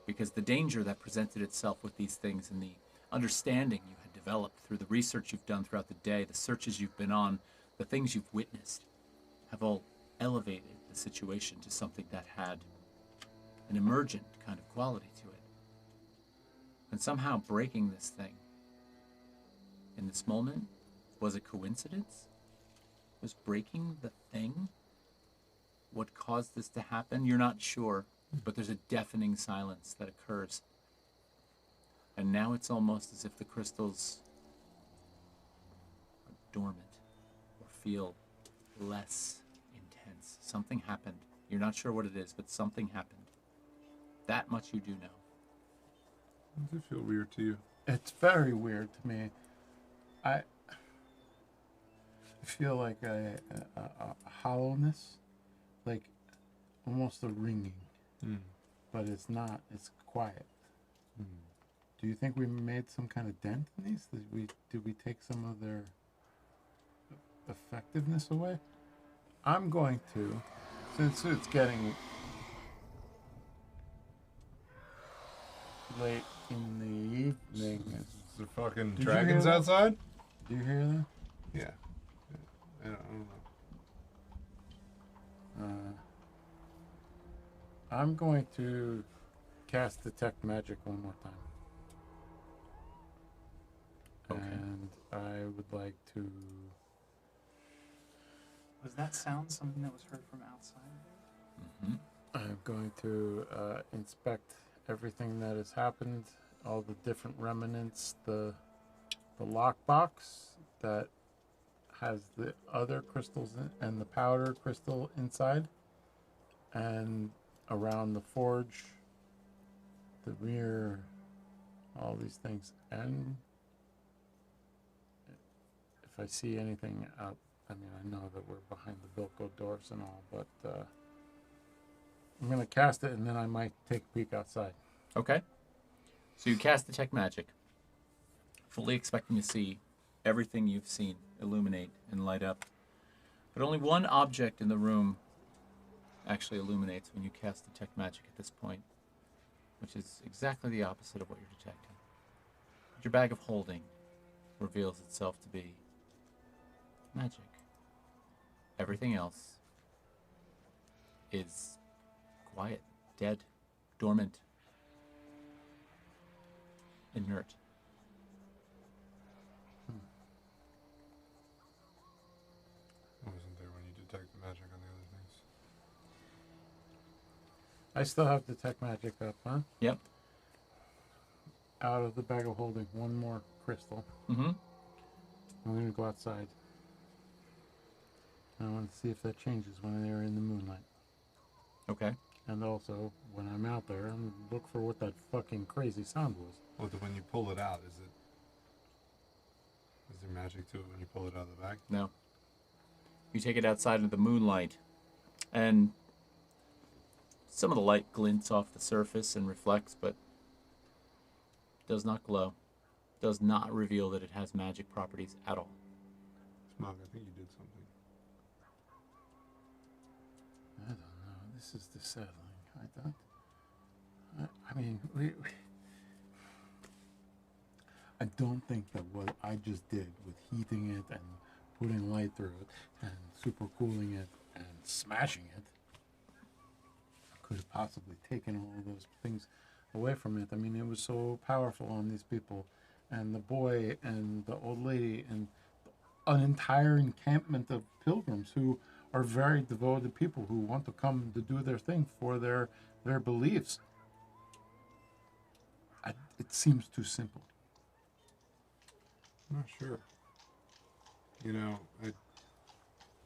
Speaker 1: Because the danger that presented itself with these things and the understanding you had developed through the research you've done throughout the day, the searches you've been on, the things you've witnessed, have all elevated the situation to something that had an emergent kind of quality to it. And somehow breaking this thing in this moment, was a coincidence? Was breaking the thing what caused this to happen? You're not sure, but there's a deafening silence that occurs. And now it's almost as if the crystals are dormant or feel less intense. Something happened. You're not sure what it is, but something happened. That much you do know.
Speaker 4: Does it feel weird to you?
Speaker 3: It's very weird to me. I feel like a hollowness, like almost a ringing, but it's not. It's quiet. Do you think we made some kind of dent in these? Did we take some of their effectiveness away? I'm going to, since it's getting late in the evening.
Speaker 4: Is there fucking
Speaker 3: Did you
Speaker 4: dragons
Speaker 3: hear that?
Speaker 4: outside?
Speaker 3: Do you hear that?
Speaker 4: Yeah. I don't know.
Speaker 3: I'm going to cast Detect Magic one more time.
Speaker 1: Okay.
Speaker 3: And I would like to...
Speaker 2: Was that sound something that was heard from outside?
Speaker 1: Mm-hmm.
Speaker 3: I'm going to inspect everything that has happened, all the different remnants, the lockbox that has the other crystals and the powder crystal inside, and around the forge, the mirror, all these things. And if I see anything out, I mean, I know that we're behind the Vilco doors and all, but I'm going to cast it, and then I might take a peek outside.
Speaker 1: Okay. So you cast Detect Magic, fully expecting to see everything you've seen illuminate and light up. But only one object in the room actually illuminates when you cast Detect Magic at this point, which is exactly the opposite of what you're detecting. Your bag of holding reveals itself to be magic. Everything else is quiet, dead, dormant, inert.
Speaker 4: I wasn't there when you detect the magic on the other things.
Speaker 3: I still have Detect Magic up, huh?
Speaker 1: Yep.
Speaker 3: out of the bag of holding one more crystal.
Speaker 1: Mm-hmm.
Speaker 3: I'm going to go outside. I want to see if that changes when they're in the moonlight.
Speaker 1: Okay.
Speaker 3: And also, when I'm out there, I'm look for what that fucking crazy sound was.
Speaker 4: Well, when you pull it out, is there magic to it when you pull it out of the bag?
Speaker 1: No. You take it outside into the moonlight, and some of the light glints off the surface and reflects, but does not glow. Does not reveal that it has magic properties at all.
Speaker 4: Smog, I think you did something.
Speaker 3: I don't know. This is the sad thing. I thought. I mean, I don't think that what I just did with heating it and putting light through it and super cooling it and smashing it could have possibly taken all of those things away from it. I mean, it was so powerful on these people, and the boy and the old lady and an entire encampment of pilgrims who are very devoted people who want to come to do their thing for their beliefs. It seems too simple.
Speaker 4: I'm not sure. You know,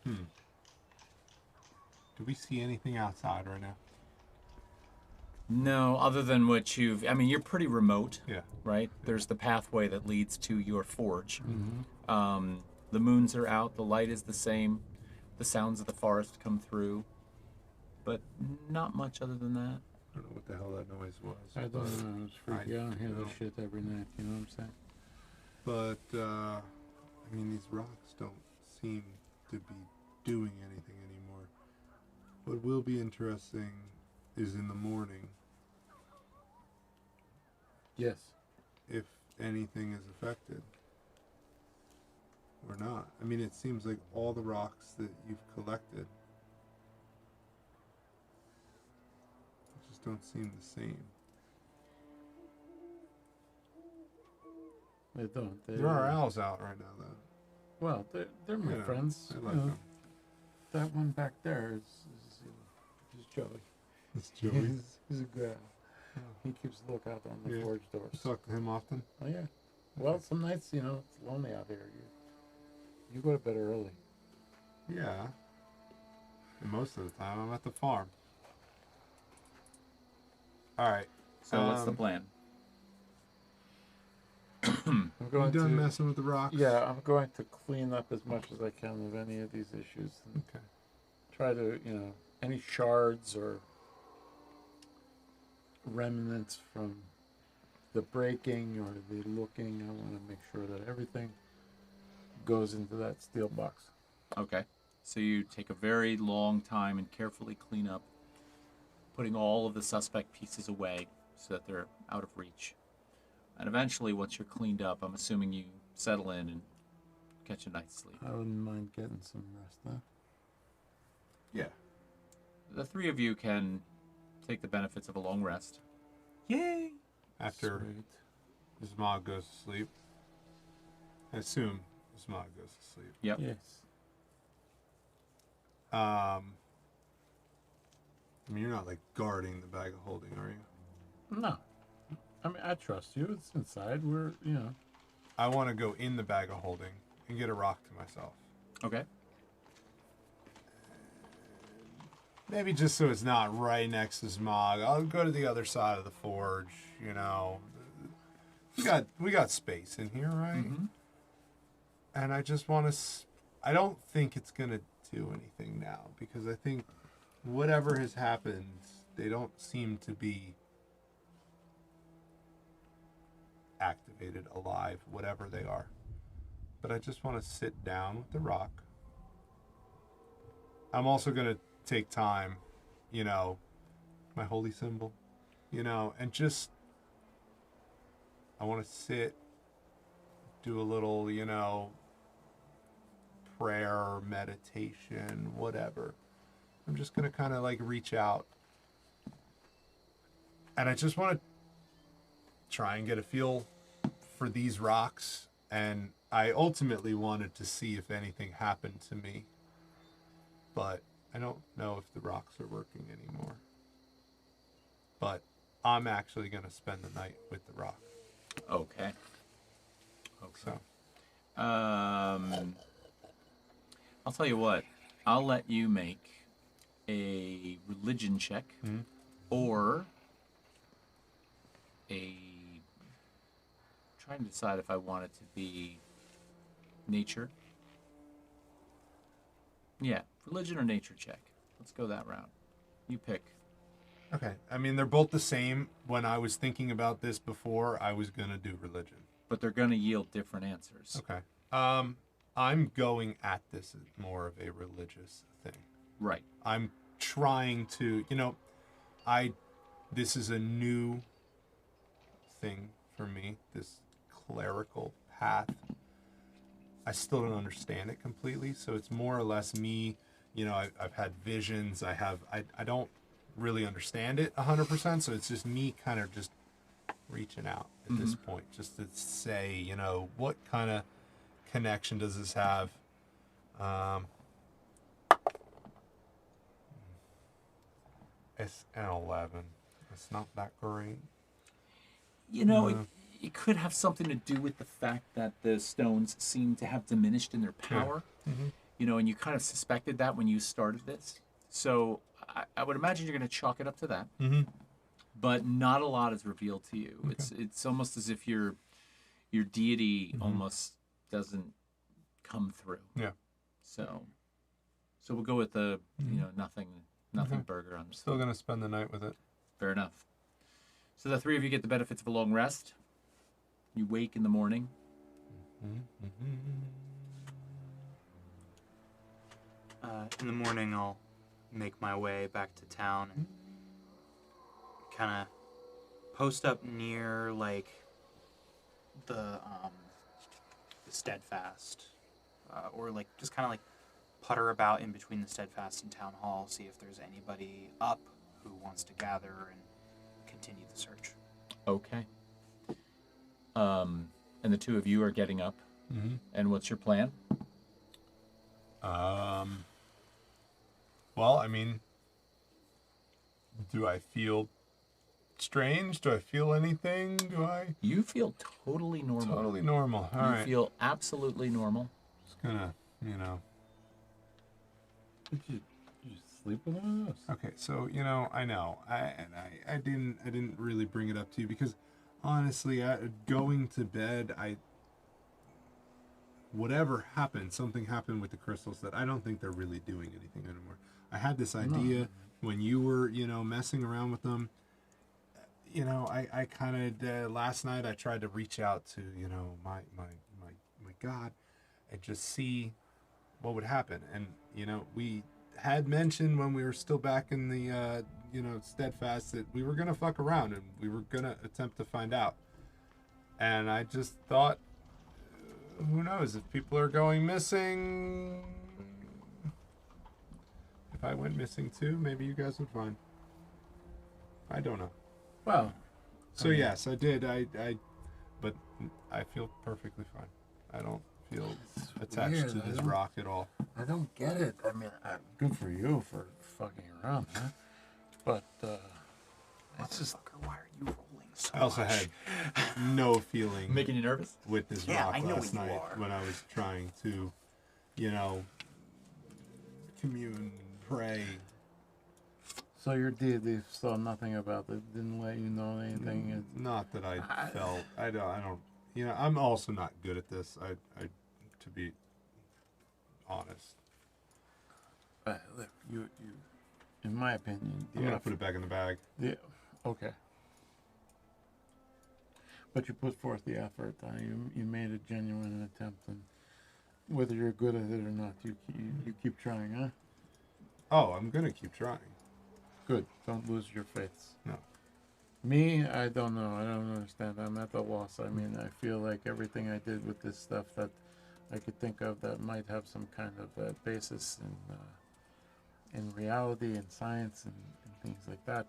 Speaker 4: do we see anything outside right now?
Speaker 1: No, other than what I mean, you're pretty remote,
Speaker 4: Yeah.
Speaker 1: right? There's the pathway that leads to your forge.
Speaker 3: Mm-hmm.
Speaker 1: The moons are out, the light is the same, the sounds of the forest come through, but not much other than that.
Speaker 4: I don't know what the hell that noise was.
Speaker 3: I don't know. I was freaky. I don't hear
Speaker 4: know.
Speaker 3: this shit every night. You know what I'm saying?
Speaker 4: But, I mean, these rocks don't seem to be doing anything anymore. What will be interesting is in the morning
Speaker 3: Yes.
Speaker 4: if anything is affected or not. I mean, it seems like all the rocks that you've collected just don't seem the same.
Speaker 3: They don't.
Speaker 4: There are owls out right now, though.
Speaker 3: Well, they're my
Speaker 4: You know,
Speaker 3: friends.
Speaker 4: I
Speaker 3: You
Speaker 4: like
Speaker 3: know,
Speaker 4: them.
Speaker 3: that one back there is Joey.
Speaker 4: It's Joey.
Speaker 3: He's a good owl. He keeps a lookout on the
Speaker 4: Yeah.
Speaker 3: forge doors.
Speaker 4: You talk to him often?
Speaker 3: Oh yeah. Well, some nights it's lonely out here. You go to bed early.
Speaker 4: Yeah. And most of the time, I'm at the farm. All right.
Speaker 1: So what's the plan?
Speaker 3: I'm
Speaker 4: You
Speaker 3: going
Speaker 4: done
Speaker 3: to
Speaker 4: messing with the rocks?
Speaker 3: Yeah, I'm going to clean up as much as I can of any of these issues and
Speaker 4: Okay.
Speaker 3: try to, any shards or remnants from the breaking or the looking. I want to make sure that everything goes into that steel box.
Speaker 1: Okay. So you take a very long time and carefully clean up, putting all of the suspect pieces away so that they're out of reach. And eventually, once you're cleaned up, I'm assuming you settle in and catch a night's sleep.
Speaker 3: I wouldn't mind getting some rest, though.
Speaker 4: Yeah.
Speaker 1: The three of you can take the benefits of a long rest.
Speaker 3: Yay!
Speaker 4: After
Speaker 3: Sweet.
Speaker 4: Smog goes to sleep. I assume Smog goes to sleep.
Speaker 1: Yep.
Speaker 3: Yes.
Speaker 4: I mean, you're not like guarding the bag of holding, are you?
Speaker 3: No. I mean, I trust you. It's inside. We're.
Speaker 4: I want to go in the bag of holding and get a rock to myself.
Speaker 1: Okay.
Speaker 4: Maybe just so it's not right next to Smog. I'll go to the other side of the forge. We got space in here, right?
Speaker 1: Mm-hmm.
Speaker 4: And I just want to. I don't think it's gonna do anything now because I think whatever has happened, they don't seem to be activated, alive, whatever they are. But I just want to sit down with the rock. I'm also gonna take time, my holy symbol, and just I want to sit, do a little, prayer, meditation, whatever. I'm just going to kind of like reach out. And I just want to try and get a feel for these rocks. And I ultimately wanted to see if anything happened to me. But I don't know if the rocks are working anymore. But I'm actually going to spend the night with the rock.
Speaker 1: Okay.
Speaker 4: So
Speaker 1: I'll tell you what. I'll let you make a religion check or a. Trying to decide if I want it to be nature. Yeah, religion or nature check. Let's go that route. You pick.
Speaker 4: okay, I mean they're both the same. When I was thinking about this before, I was gonna do religion.
Speaker 1: But they're going to yield different answers.
Speaker 4: Okay. I'm going at this as more of a religious thing.
Speaker 1: Right.
Speaker 4: I'm trying to, this is a new thing for me, this clerical path. I still don't understand it completely, so it's more or less me, I've had visions, I don't really understand it 100%, so it's just me kind of just reaching out at this point, just to say, what kind of connection does this have? It's an 11. It's not that great.
Speaker 1: It could have something to do with the fact that the stones seem to have diminished in their power. And you kind of suspected that when you started this. So I would imagine you're going to chalk it up to that. But not a lot is revealed to you. Okay. It's almost as if your deity almost doesn't come through.
Speaker 4: Yeah.
Speaker 1: So we'll go with the nothing burger on this.
Speaker 4: Still gonna spend the night with it.
Speaker 1: Fair enough. So the three of you get the benefits of a long rest. You wake in the morning.
Speaker 2: In the morning, I'll make my way back to town and kind of post up near the steadfast, or just kind of putter about in between the steadfast and town hall, see if there's anybody up who wants to gather and continue the search.
Speaker 1: Okay. And the two of you are getting up. And what's your plan?
Speaker 4: Well, I mean, do I feel strange? Do I feel anything?
Speaker 1: You feel totally normal.
Speaker 4: Totally normal. All right.
Speaker 1: You feel absolutely normal.
Speaker 4: Just gonna,
Speaker 3: Did you sleep with one of those?
Speaker 4: Okay, so I know I didn't really bring it up to you because honestly, going to bed, whatever happened, something happened with the crystals that I don't think they're really doing anything anymore. I had this idea when you were messing around with them. I kind of last night I tried to reach out to my God and just see what would happen, and we had mentioned when we were still back in the steadfast that we were gonna fuck around and we were gonna attempt to find out, and I just thought, who knows, if people are going missing, if I went missing too, maybe you guys would find. I don't know.
Speaker 3: Well,
Speaker 4: so yes, I did. But I feel perfectly fine. I don't feel attached
Speaker 3: weird.
Speaker 4: to this rock at all.
Speaker 3: I don't get it. I mean, good for you for fucking around, huh? But it's just.
Speaker 2: Why are you rolling so
Speaker 4: I also
Speaker 2: much?
Speaker 4: had no feeling
Speaker 1: Making you nervous?
Speaker 4: with this
Speaker 2: Yeah,
Speaker 4: rock
Speaker 2: I know
Speaker 4: last
Speaker 2: you
Speaker 4: night
Speaker 2: are.
Speaker 4: when I was trying to, commune, pray.
Speaker 3: So your deity saw nothing about it, didn't let you know anything.
Speaker 4: Not that I felt. I don't. I'm also not good at this. I to be honest.
Speaker 3: Look, you, in my opinion,
Speaker 4: I'm gonna put it back in the bag.
Speaker 3: Yeah. Okay. But you put forth the effort. You made a genuine attempt, and whether you're good at it or not, you keep trying, huh?
Speaker 4: Oh, I'm gonna keep trying.
Speaker 3: Good. Don't lose your faith.
Speaker 4: No.
Speaker 3: Me, I don't know. I don't understand. I'm at a loss. I mean, I feel like everything I did with this stuff that I could think of that might have some kind of basis in reality and science and things like that.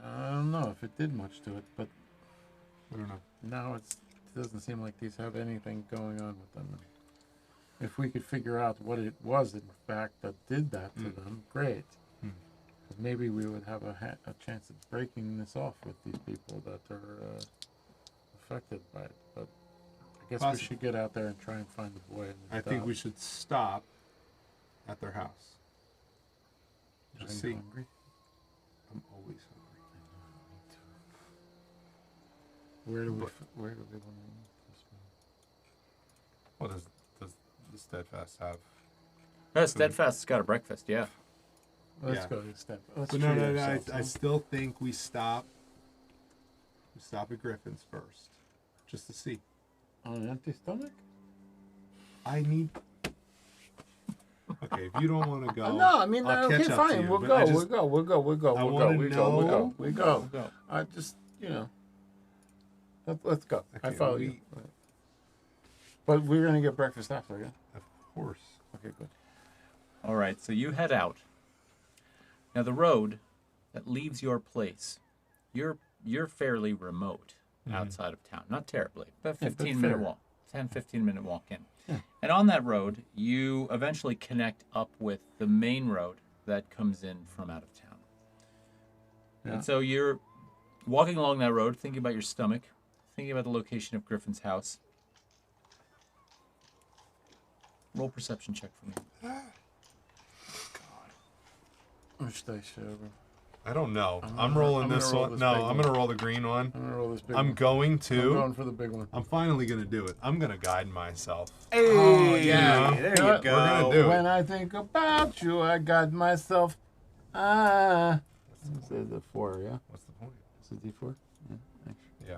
Speaker 3: I don't know if it did much to it, but
Speaker 4: I don't know.
Speaker 3: now it doesn't seem like these have anything going on with them. If we could figure out what it was, in fact, that did that to them, great. Because maybe we would have a chance of breaking this off with these people that are affected by it, but I guess
Speaker 4: Possibly.
Speaker 3: we should get out there and try and find the boy. And the
Speaker 4: I think
Speaker 3: dog.
Speaker 4: we should stop at their house.
Speaker 3: Are
Speaker 4: Just
Speaker 3: you
Speaker 4: see.
Speaker 3: hungry?
Speaker 4: I'm always hungry.
Speaker 3: Where do we?
Speaker 4: But-
Speaker 3: Where do they want to eat this one?
Speaker 4: What does the Steadfast have?
Speaker 1: No, Steadfast's got a breakfast, yeah.
Speaker 3: Let's
Speaker 4: Yeah.
Speaker 3: go to step. Let's
Speaker 4: But no,
Speaker 3: treat
Speaker 4: no, no.
Speaker 3: ourselves,
Speaker 4: I
Speaker 3: huh?
Speaker 4: still think we stop. We stop at Griffin's first, just to see.
Speaker 3: On an empty stomach?
Speaker 4: I need. Okay, if you don't want to go,
Speaker 3: No, I mean,
Speaker 4: I'll
Speaker 3: okay,
Speaker 4: catch up to
Speaker 3: fine.
Speaker 4: you,
Speaker 3: We'll
Speaker 4: but
Speaker 3: go.
Speaker 4: I just-
Speaker 3: We'll go. We'll go. We'll go.
Speaker 4: I
Speaker 3: We'll go.
Speaker 4: wanna
Speaker 3: We go. We go.
Speaker 4: know-
Speaker 3: We go.
Speaker 1: Go.
Speaker 3: I just, let's go. I
Speaker 4: Okay,
Speaker 3: follow you. But we're gonna get breakfast after, yeah.
Speaker 4: Of course.
Speaker 3: Okay, good.
Speaker 1: All right, so you head out. Now the road that leaves your place, you're fairly remote outside of town. Not terribly, but
Speaker 3: Yeah, but
Speaker 1: 15-minute
Speaker 3: fair.
Speaker 1: walk. 10-15-minute walk in.
Speaker 3: Yeah.
Speaker 1: And on that road, you eventually connect up with the main road that comes in from out of town.
Speaker 3: Yeah.
Speaker 1: And so you're walking along that road, thinking about your stomach, thinking about the location of Griffin's house. Roll perception check for me.
Speaker 3: Which dice should I roll?
Speaker 4: I don't know.
Speaker 3: I'm
Speaker 4: I'm
Speaker 3: gonna-
Speaker 4: rolling
Speaker 3: I'm gonna
Speaker 4: this
Speaker 3: roll
Speaker 4: one.
Speaker 3: this
Speaker 4: No,
Speaker 3: big
Speaker 4: I'm
Speaker 3: one.
Speaker 4: gonna roll the green one.
Speaker 3: I'm gonna roll this big
Speaker 4: I'm
Speaker 3: one.
Speaker 4: going
Speaker 3: I'm
Speaker 4: to.
Speaker 3: going for the big one.
Speaker 4: I'm finally gonna do it. I'm gonna guide myself.
Speaker 2: Hey,
Speaker 3: Oh,
Speaker 2: yeah,
Speaker 4: yeah.
Speaker 2: there
Speaker 3: You know
Speaker 2: you
Speaker 3: what?
Speaker 2: go.
Speaker 4: We're gonna do it.
Speaker 3: When I think about you, I got myself. This is a 4, yeah?
Speaker 4: What's the point?
Speaker 3: It's a D4? Yeah, actually.
Speaker 4: Yeah.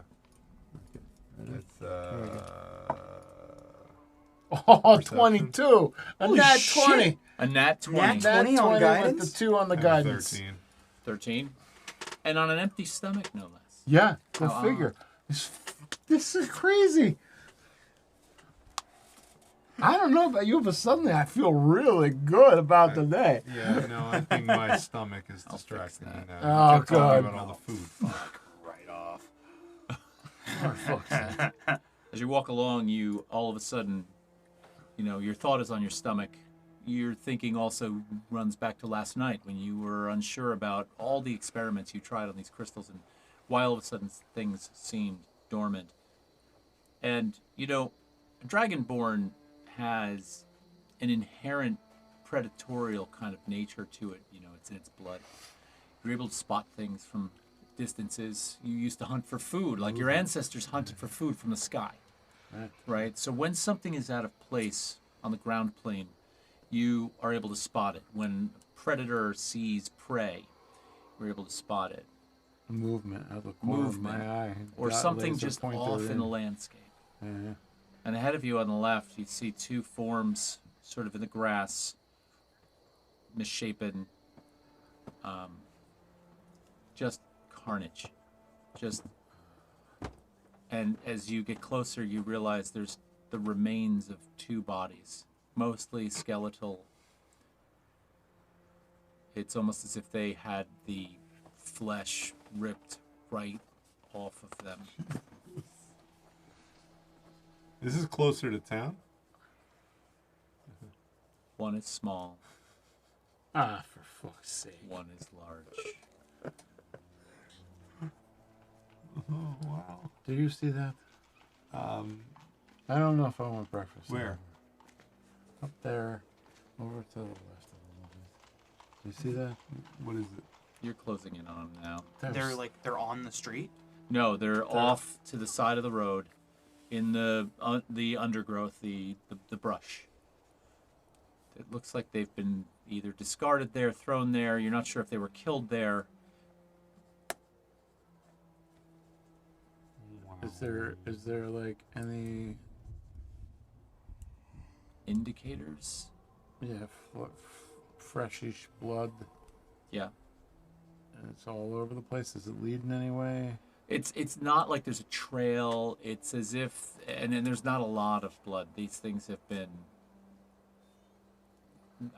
Speaker 3: Okay. Ready?
Speaker 4: It's
Speaker 3: Oh,
Speaker 4: Perception.
Speaker 3: 22! A
Speaker 2: Holy
Speaker 3: nat
Speaker 2: shit.
Speaker 3: 20!
Speaker 1: A nat 20.
Speaker 2: Nat
Speaker 3: Nat
Speaker 2: 20 on
Speaker 3: with
Speaker 2: guidance?
Speaker 3: the 2 on the guidance.
Speaker 4: 13.
Speaker 1: 13. And on an empty stomach, no less.
Speaker 3: Yeah, go
Speaker 1: Oh,
Speaker 3: figure. This is crazy. I don't know about you, but suddenly I feel really good about the day.
Speaker 4: Yeah, no, I think my stomach is
Speaker 1: I'll fix
Speaker 4: distracting me
Speaker 1: that.
Speaker 4: now.
Speaker 3: Oh,
Speaker 4: You kept talking
Speaker 3: God.
Speaker 4: about all the food.
Speaker 2: Right off.
Speaker 3: For fuck's sake.
Speaker 1: As you walk along, you all of a sudden, your thought is on your stomach. Your thinking also runs back to last night when you were unsure about all the experiments you tried on these crystals and why all of a sudden things seemed dormant. And, Dragonborn has an inherent predatorial kind of nature to it. It's in its blood. You're able to spot things from distances. You used to hunt for food, like your ancestors hunted for food from the sky. Right? So when something is out of place on the ground plane, you are able to spot it. When a predator sees prey, you're able to spot it.
Speaker 3: Movement out of the corner of my eye.
Speaker 1: Or
Speaker 3: Dot
Speaker 1: something
Speaker 3: laser
Speaker 1: just
Speaker 3: pointer
Speaker 1: off in the landscape.
Speaker 3: Yeah.
Speaker 1: And ahead of you on the left, you see two forms sort of in the grass, misshapen, just carnage. And as you get closer, you realize there's the remains of two bodies, mostly skeletal. It's almost as if they had the flesh ripped right off of them.
Speaker 4: Is this closer to town?
Speaker 1: One is small,
Speaker 3: Ah, for fuck's sake.
Speaker 1: one is large.
Speaker 4: Oh, wow.
Speaker 3: Do you see that? I don't know if I want breakfast.
Speaker 4: Where?
Speaker 3: Up there, over to the left a little bit. Do you see that?
Speaker 4: What is it?
Speaker 1: You're closing in on them now.
Speaker 2: They're on the street.
Speaker 1: No, they're off to the side of the road, in the undergrowth, the brush. It looks like they've been either discarded there, thrown there. You're not sure if they were killed there.
Speaker 3: Is there like any
Speaker 1: Indicators?
Speaker 3: freshish blood?
Speaker 1: Yeah.
Speaker 3: And it's all over the place. Is it leading anyway?
Speaker 1: It's not like there's a trail. It's as if, and then there's not a lot of blood. These things have been,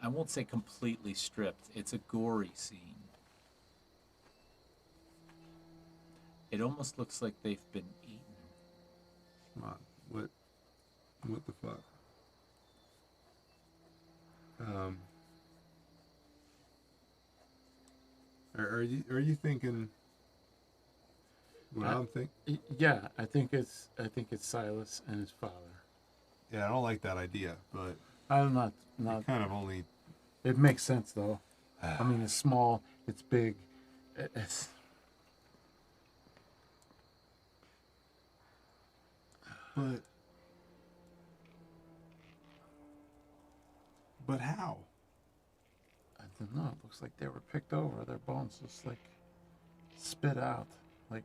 Speaker 1: I won't say completely stripped. It's a gory scene. It almost looks like they've been eaten.
Speaker 4: Come on. What the fuck? Are you thinking What I'm thinking.
Speaker 3: Yeah, I think it's Silas and his father.
Speaker 4: Yeah, I don't like that idea, but
Speaker 3: I'm not.
Speaker 4: kind of only.
Speaker 3: It makes sense though. I mean, it's small, it's big, it's.
Speaker 4: But how?
Speaker 3: I don't know. It looks like they were picked over. Their bones just like spit out, like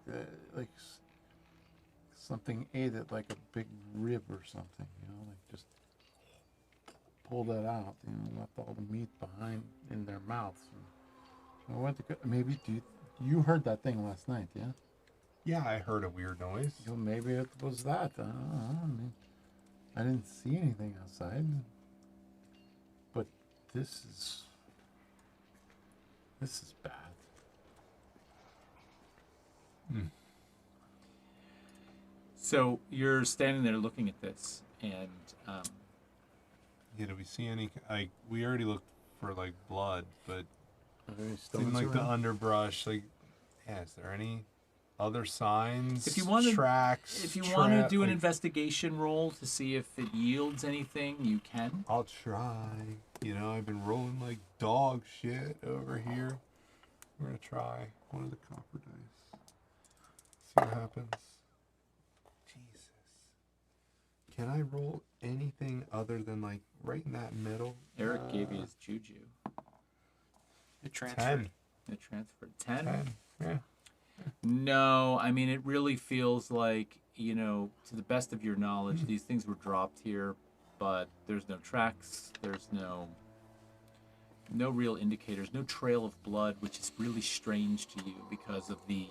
Speaker 3: something ate it, like a big rib or something. Like just pulled that out. Left all the meat behind in their mouths. And I went to maybe you heard that thing last night? Yeah.
Speaker 4: Yeah, I heard a weird noise.
Speaker 3: Maybe it was that. I don't know. I mean, I didn't see anything outside. But this is bad.
Speaker 1: So you're standing there looking at this, and
Speaker 4: Yeah, do we see any? We already looked for like blood, but
Speaker 3: Are there any
Speaker 4: seemed
Speaker 3: stones
Speaker 4: like the
Speaker 3: around?
Speaker 4: underbrush. Like, yeah, is there any other signs?
Speaker 1: If you wanna-
Speaker 4: tracks.
Speaker 1: if you want to do an
Speaker 4: like,
Speaker 1: investigation roll to see if it yields anything, you can.
Speaker 4: I'll try. I've been rolling like dog shit over here. We're gonna try one of the copper dice. See what happens. Jesus. Can I roll anything other than like right in that middle?
Speaker 1: Eric gave you his juju.
Speaker 2: It transferred.
Speaker 4: 10.
Speaker 1: It transferred 10.
Speaker 4: 10. Yeah.
Speaker 1: No, I mean it really feels like to the best of your knowledge, these things were dropped here, but there's no tracks. There's no real indicators, no trail of blood, which is really strange to you because of the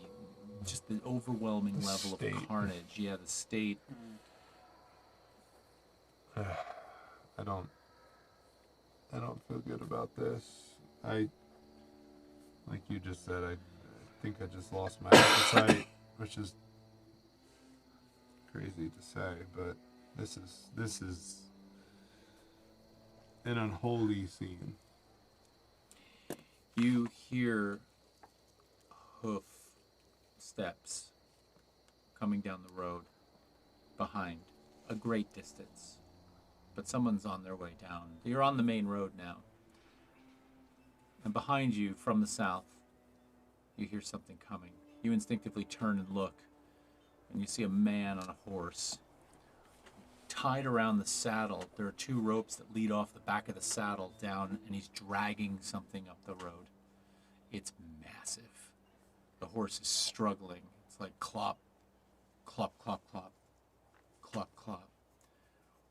Speaker 1: overwhelming
Speaker 4: The
Speaker 1: level
Speaker 4: state.
Speaker 1: of carnage. Yeah, the state.
Speaker 4: I don't feel good about this. Like you just said, I think I just lost my appetite, which is crazy to say, but this is an unholy scene.
Speaker 1: You hear hoof steps coming down the road behind a great distance, but someone's on their way down. You're on the main road now, and behind you from the south you hear something coming. You instinctively turn and look, and you see a man on a horse. Tied around the saddle, there are two ropes that lead off the back of the saddle down, and he's dragging something up the road. It's massive. The horse is struggling. It's like clop, clop, clop, clop, clop, clop.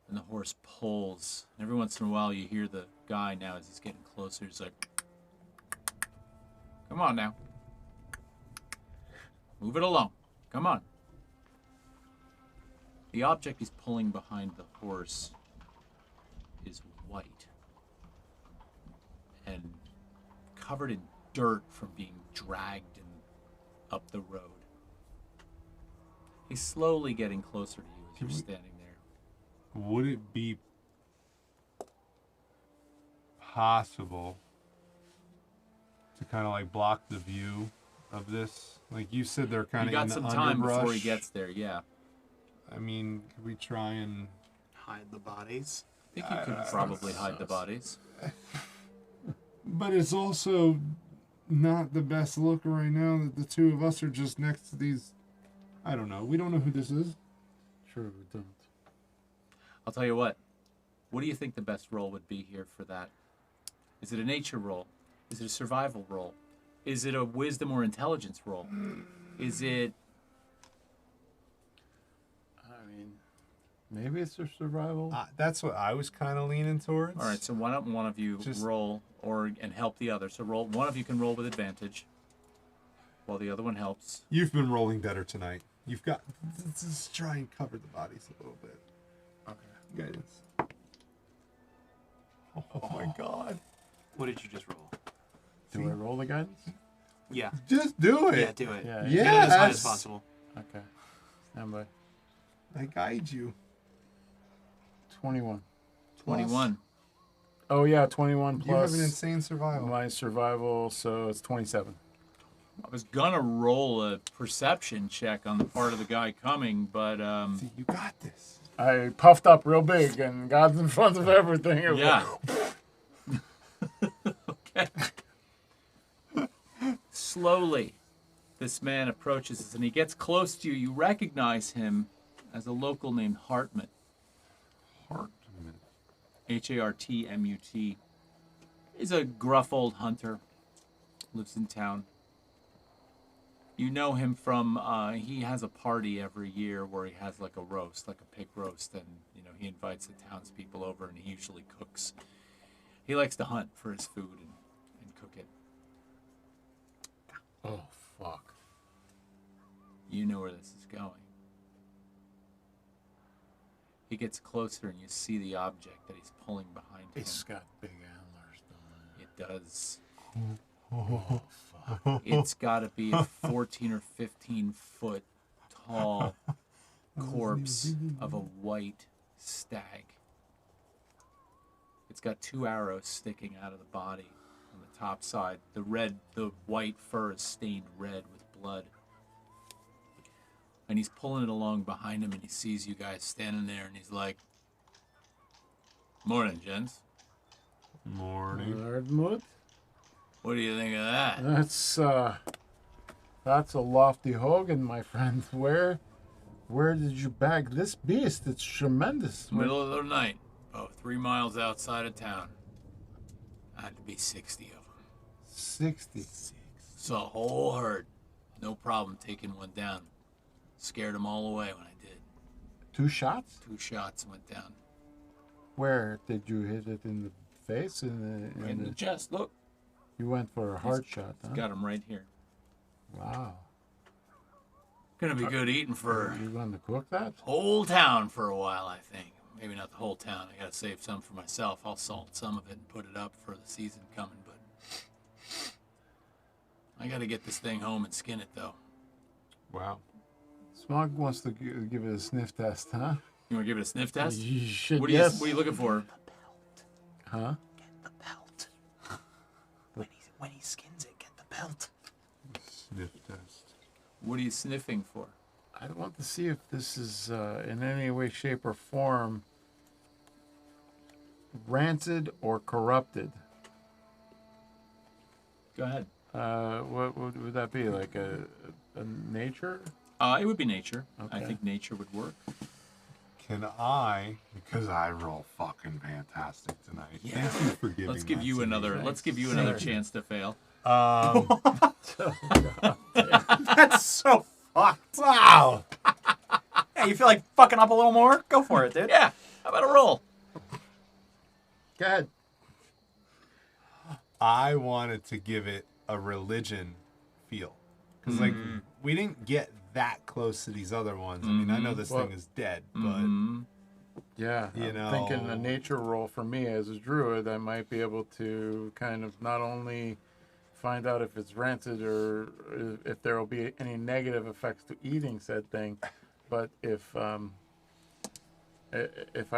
Speaker 1: And the horse pulls. And every once in a while you hear the guy now as he's getting closer. He's like, come on now. Move it along. Come on. The object he's pulling behind the horse is white and covered in dirt from being dragged up the road. He's slowly getting closer to you as you're standing there.
Speaker 4: Would it be possible to kind of like block the view of this? Like you said, they're kind
Speaker 1: You
Speaker 4: of in
Speaker 1: got
Speaker 4: the
Speaker 1: some time
Speaker 4: underbrush.
Speaker 1: before he gets there, yeah.
Speaker 4: I mean, could we try and?
Speaker 2: Hide the bodies.
Speaker 1: I think you could probably hide the bodies.
Speaker 4: But it's also not the best look right now that the two of us are just next to these. I don't know. We don't know who this is.
Speaker 3: Sure, we don't.
Speaker 1: I'll tell you what. What do you think the best roll would be here for that? Is it a nature roll? Is it a survival roll? Is it a wisdom or intelligence roll? Is it...
Speaker 3: I mean, maybe it's a survival.
Speaker 4: That's what I was kind of leaning towards.
Speaker 1: All right, so why don't one of you
Speaker 4: Just-
Speaker 1: roll and help the other? So roll. One of you can roll with advantage, while the other one helps.
Speaker 4: You've been rolling better tonight. You've got. Let's just try and cover the bodies a little bit.
Speaker 2: Okay.
Speaker 4: Guidance. Oh my God!
Speaker 2: What did you just roll?
Speaker 3: Do I roll the guidance?
Speaker 2: Yeah.
Speaker 4: Just do it.
Speaker 2: Yeah, do it.
Speaker 3: Yeah.
Speaker 2: Get it as high as
Speaker 4: Yes.
Speaker 2: possible.
Speaker 3: Okay. Stand by.
Speaker 4: I guide you.
Speaker 3: 21.
Speaker 1: 21.
Speaker 3: Oh yeah, 21
Speaker 4: You have
Speaker 3: plus
Speaker 4: an insane survival.
Speaker 3: my survival, so it's 27.
Speaker 1: I was gonna roll a perception check on the part of the guy coming, but
Speaker 4: See, you got this.
Speaker 3: I puffed up real big and got in front of everything. It was
Speaker 1: yeah. Okay. Slowly, this man approaches us, and he gets close to you. You recognize him as a local named Hartmut.
Speaker 4: Hartmut.
Speaker 1: Hartmut. He's a gruff old hunter. Lives in town. You know him from, he has a party every year where he has like a roast, like a pig roast, and, you know, he invites the townspeople over, and he usually cooks. He likes to hunt for his food and cook it.
Speaker 3: Oh, fuck.
Speaker 1: You know where this is going. He gets closer, and you see the object that he's pulling behind him.
Speaker 3: It's got big antlers, don't
Speaker 1: It does. It's got to be a 14 or 15 foot tall corpse of a white stag. It's got 2 arrows sticking out of the body on the top side. The white fur is stained red with blood. And he's pulling it along behind him, and he sees you guys standing there, and he's like, "Morning, gents.
Speaker 4: Morning.
Speaker 3: Hartmut?
Speaker 1: What do you think of that?"
Speaker 3: That's a lofty Hogan, my friend. Where did you bag this beast? It's tremendous.
Speaker 1: Middle of the night, about 3 miles outside of town. Had to be 60 of them.
Speaker 3: 60.
Speaker 1: Saw a whole herd. No problem taking one down. Scared them all away when I did.
Speaker 3: 2 shots?
Speaker 1: 2 shots went down.
Speaker 3: Where did you hit it in the face?
Speaker 1: Right in the chest. Look.
Speaker 3: You went for a hard shot, huh?
Speaker 1: Got him right here.
Speaker 3: Wow.
Speaker 1: Gonna be good eating for
Speaker 3: You going to cook that?
Speaker 1: whole town for a while, I think. Maybe not the whole town. I gotta save some for myself. I'll salt some of it and put it up for the season coming, but I gotta get this thing home and skin it, though.
Speaker 4: Wow.
Speaker 3: Smog wants to give it a sniff test, huh?
Speaker 1: You wanna give it a sniff test?
Speaker 3: You should,
Speaker 1: What
Speaker 3: yes.
Speaker 1: are you looking for?
Speaker 3: Huh?
Speaker 2: Get the belt. When he skins it, get the belt.
Speaker 4: Sniff test.
Speaker 1: What are you sniffing for?
Speaker 3: I want to see if this is in any way, shape, or form rancid or corrupted.
Speaker 1: Go ahead.
Speaker 3: What would that be? Like a nature?
Speaker 1: It would be nature. I
Speaker 3: Okay.
Speaker 1: think nature would work.
Speaker 4: Can I, because I roll fucking fantastic tonight.
Speaker 1: Yeah.
Speaker 4: Thank you for giving
Speaker 1: Let's give
Speaker 4: that
Speaker 1: you
Speaker 4: to me.
Speaker 1: another. Let's give you another chance to fail.
Speaker 2: That's so fucked.
Speaker 4: Wow.
Speaker 2: Yeah, you feel like fucking up a little more? Go for it, dude.
Speaker 1: Yeah. How about a roll?
Speaker 3: Go ahead.
Speaker 4: I wanted to give it a religion feel. Because, like, we didn't get that close to these other ones. I mean, I know this thing is dead, but...
Speaker 3: Yeah,
Speaker 4: You
Speaker 3: I'm thinking
Speaker 4: know.
Speaker 3: a nature role for me as a druid, I might be able to kind of not only find out if it's rancid or if there will be any negative effects to eating said thing, but if I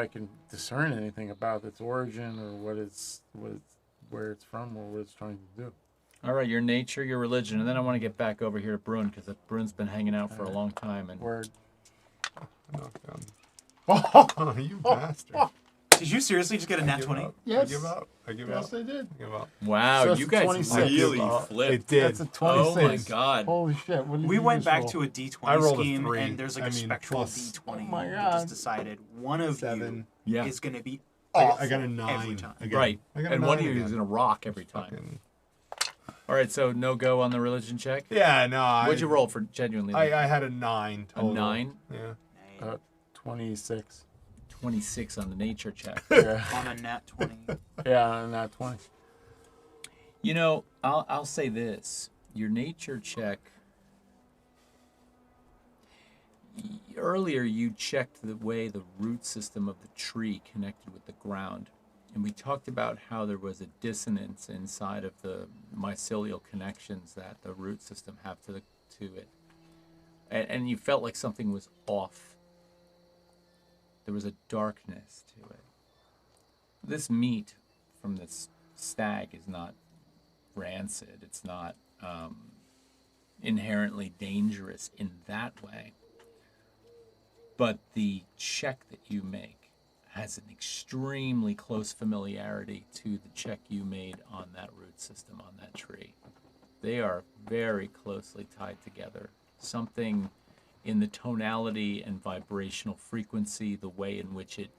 Speaker 3: can discern anything about its origin or where it's from or what it's trying to do.
Speaker 1: All right, your nature, your religion, and then I want to get back over here to Bruin because Bruin's been hanging out for a long time. And
Speaker 3: Word.
Speaker 4: Knocked down. Oh, you bastard.
Speaker 2: Did you seriously just get a nat 20?
Speaker 3: Yes.
Speaker 4: I give up. I give
Speaker 3: Yes,
Speaker 4: up.
Speaker 3: I did.
Speaker 4: I give up.
Speaker 1: wow,
Speaker 3: So it's
Speaker 1: you
Speaker 3: a
Speaker 1: guys
Speaker 3: 26.
Speaker 1: really
Speaker 4: It
Speaker 1: flipped.
Speaker 4: did.
Speaker 3: That's a 26.
Speaker 1: Oh my god.
Speaker 3: Holy shit. What did
Speaker 2: We
Speaker 3: you
Speaker 2: went
Speaker 3: just
Speaker 2: back
Speaker 3: roll?
Speaker 2: to a D20
Speaker 4: I rolled a
Speaker 2: scheme,
Speaker 4: 3.
Speaker 2: and there's like
Speaker 4: I
Speaker 2: a
Speaker 4: mean,
Speaker 2: spectral
Speaker 4: plus-
Speaker 2: D20.
Speaker 3: Oh my
Speaker 2: We
Speaker 3: God.
Speaker 2: just decided one of
Speaker 4: 7.
Speaker 1: Yeah.
Speaker 2: you is going to be
Speaker 4: I
Speaker 2: awful
Speaker 4: got a 9.
Speaker 2: every time.
Speaker 4: Again.
Speaker 1: Right.
Speaker 4: I got a
Speaker 1: And
Speaker 4: 9
Speaker 1: one of you is
Speaker 4: again.
Speaker 1: going to rock every time.
Speaker 4: Fucking-
Speaker 1: All right, so no go on the religion check.
Speaker 4: Yeah, no.
Speaker 1: What'd you roll for genuinely?
Speaker 4: I had a 9
Speaker 1: a
Speaker 4: total.
Speaker 1: 9,
Speaker 4: Yeah.
Speaker 3: 26.
Speaker 1: 26 on the nature check.
Speaker 3: Yeah,
Speaker 2: On a nat 20.
Speaker 3: yeah, not 20.
Speaker 1: You know, I'll say this: your nature check. Earlier, you checked the way the root system of the tree connected with the ground, and we talked about how there was a dissonance inside of the mycelial connections that the root system have to it, and you felt like something was off. There was a darkness to it. This meat from this stag is not rancid. It's not inherently dangerous in that way. But the check that you make has an extremely close familiarity to the check you made on that root system on that tree. They are very closely tied together. Something in the tonality and vibrational frequency, the way in which it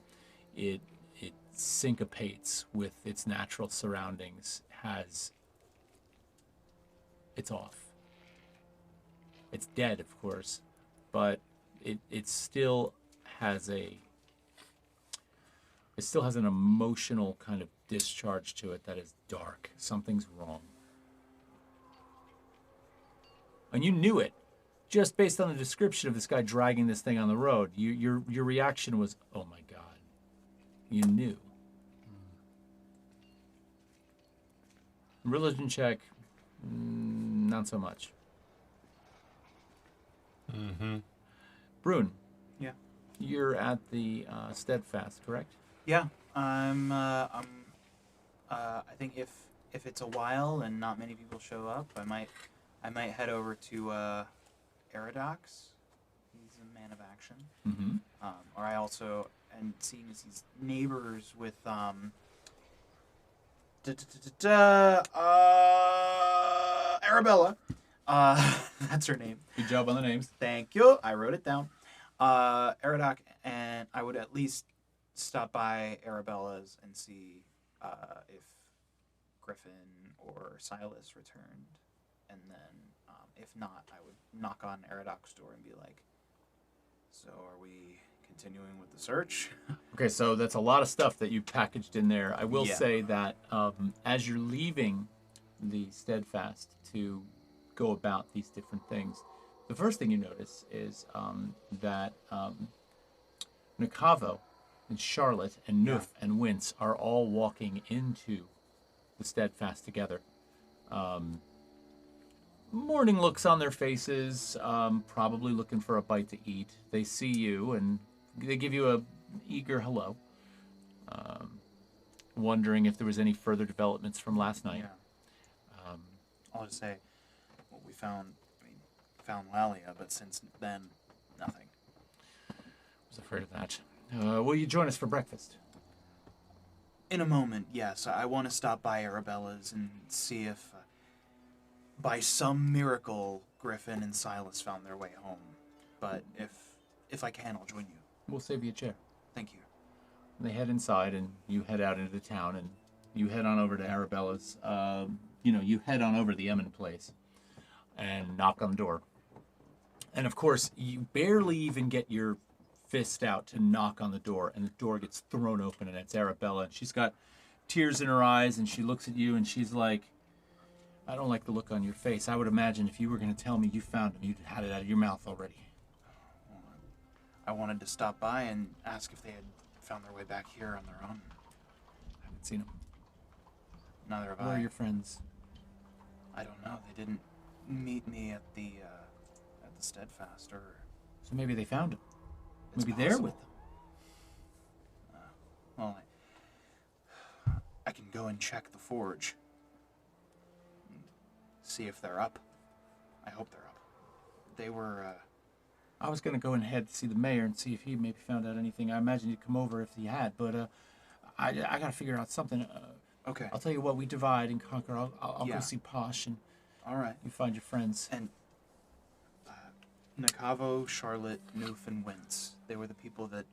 Speaker 1: syncopates with its natural surroundings it's off. It's dead, of course, but it still has an emotional kind of discharge to it that is dark. Something's wrong. And you knew it just based on the description of this guy dragging this thing on the road. Your reaction was, oh my God. You knew. Religion check, not so much.
Speaker 4: Mm-hmm.
Speaker 1: Brune.
Speaker 2: Yeah.
Speaker 1: You're at the Steadfast, correct?
Speaker 2: Yeah. I think if it's a while and not many people show up, I might head over to Aradox. He's a man of action.
Speaker 1: Mm-hmm.
Speaker 2: Or I also, and seeing as he's neighbors with Arabella. That's her name.
Speaker 1: Good job on the names.
Speaker 2: Thank you. I wrote it down. Aradoc, and I would at least stop by Arabella's and see if Griffin or Silas returned. And then, if not, I would knock on Aradoc's door and be like, so are we continuing with the search?
Speaker 1: Okay, so that's a lot of stuff that you packaged in there. I will
Speaker 2: Yeah.
Speaker 1: say that as you're leaving the Steadfast to go about these different things, the first thing you notice is that Nakavo and Charlotte and Noof and Wince are all walking into the Steadfast together. Morning looks on their faces, probably looking for a bite to eat. They see you and they give you a eager hello, wondering if there was any further developments from last night.
Speaker 2: Yeah. I'll just say, what we found, found Lalia, but since then, nothing.
Speaker 1: I was afraid of that. Will you join us for breakfast?
Speaker 2: In a moment, yes. I want to stop by Arabella's and see if, by some miracle, Griffin and Silas found their way home. But if I can, I'll join you.
Speaker 1: We'll save you a chair.
Speaker 2: Thank you.
Speaker 1: And they head inside, and you head out into the town, and you head on over to Arabella's. You head on over to the Emin place and knock on the door. And of course, you barely even get your fist out to knock on the door, and the door gets thrown open, and it's Arabella. And she's got tears in her eyes, and she looks at you, and she's like, I don't like the look on your face. I would imagine if you were going to tell me you found him, you'd had it out of your mouth already.
Speaker 2: I wanted to stop by and ask if they had found their way back here on their own.
Speaker 1: I haven't seen him.
Speaker 2: Neither have
Speaker 1: Where
Speaker 2: I.
Speaker 1: are your friends?
Speaker 2: I don't know. They didn't meet me at the Steadfast, or
Speaker 1: So maybe they found him.
Speaker 2: It's
Speaker 1: Maybe they're
Speaker 2: possible.
Speaker 1: with them.
Speaker 2: well, I can go and check the forge. And see if they're up. I hope they're up. They were.
Speaker 1: I was going to go ahead to see the mayor and see if he maybe found out anything. I imagine he'd come over if he had, but I got to figure out something.
Speaker 2: Okay.
Speaker 1: I'll tell you what, we divide and conquer. I'll
Speaker 2: Yeah.
Speaker 1: go see Posh and
Speaker 2: All right.
Speaker 1: you find your friends.
Speaker 2: And Nakavo, Charlotte, Noof, and Wince. They were the people that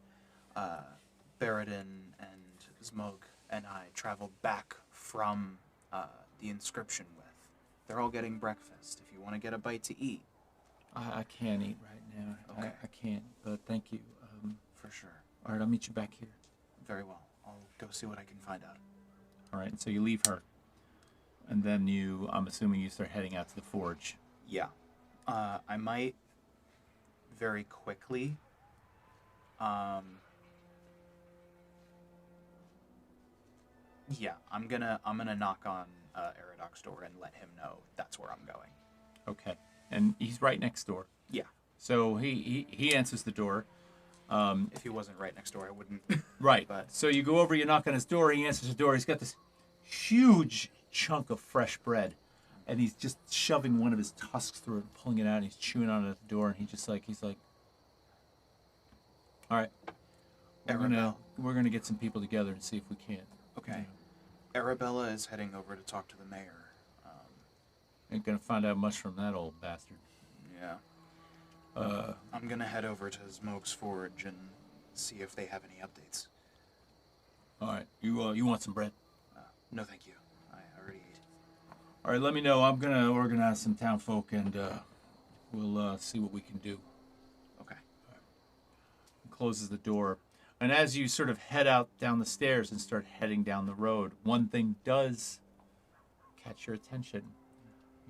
Speaker 2: Baradin and Zmog and I traveled back from the inscription with. They're all getting breakfast. If you want to get a bite to eat.
Speaker 1: I can't eat right now.
Speaker 2: Okay.
Speaker 1: I can't, but thank you.
Speaker 2: For sure.
Speaker 1: All right, I'll meet you back here.
Speaker 2: Very well. I'll go see what I can find out.
Speaker 1: All right, so you leave her. And then I'm assuming you start heading out to the forge.
Speaker 2: Yeah. I might very quickly I'm gonna knock on Aradoc's door and let him know that's where I'm going.
Speaker 1: Okay. And he's right next door.
Speaker 2: Yeah.
Speaker 1: So he answers the door.
Speaker 2: If he wasn't right next door, I wouldn't.
Speaker 1: Right.
Speaker 2: But-
Speaker 1: So you go over, you knock on his door, he answers the door. He's got this huge chunk of fresh bread and he's just shoving one of his tusks through it, and pulling it out, and he's chewing on it at the door, and he's like, all right, we're gonna get some people together and see if we can.
Speaker 2: Okay. Arabella is heading over to talk to the mayor.
Speaker 1: Ain't gonna find out much from that old bastard.
Speaker 2: Yeah. I'm gonna head over to Smoke's Forge and see if they have any updates.
Speaker 1: All right, you want some bread?
Speaker 2: No, thank you. I already ate.
Speaker 1: All right, let me know. I'm gonna organize some town folk, and we'll see what we can do.
Speaker 2: Okay.
Speaker 1: Closes the door, and as you sort of head out down the stairs and start heading down the road, one thing does catch your attention.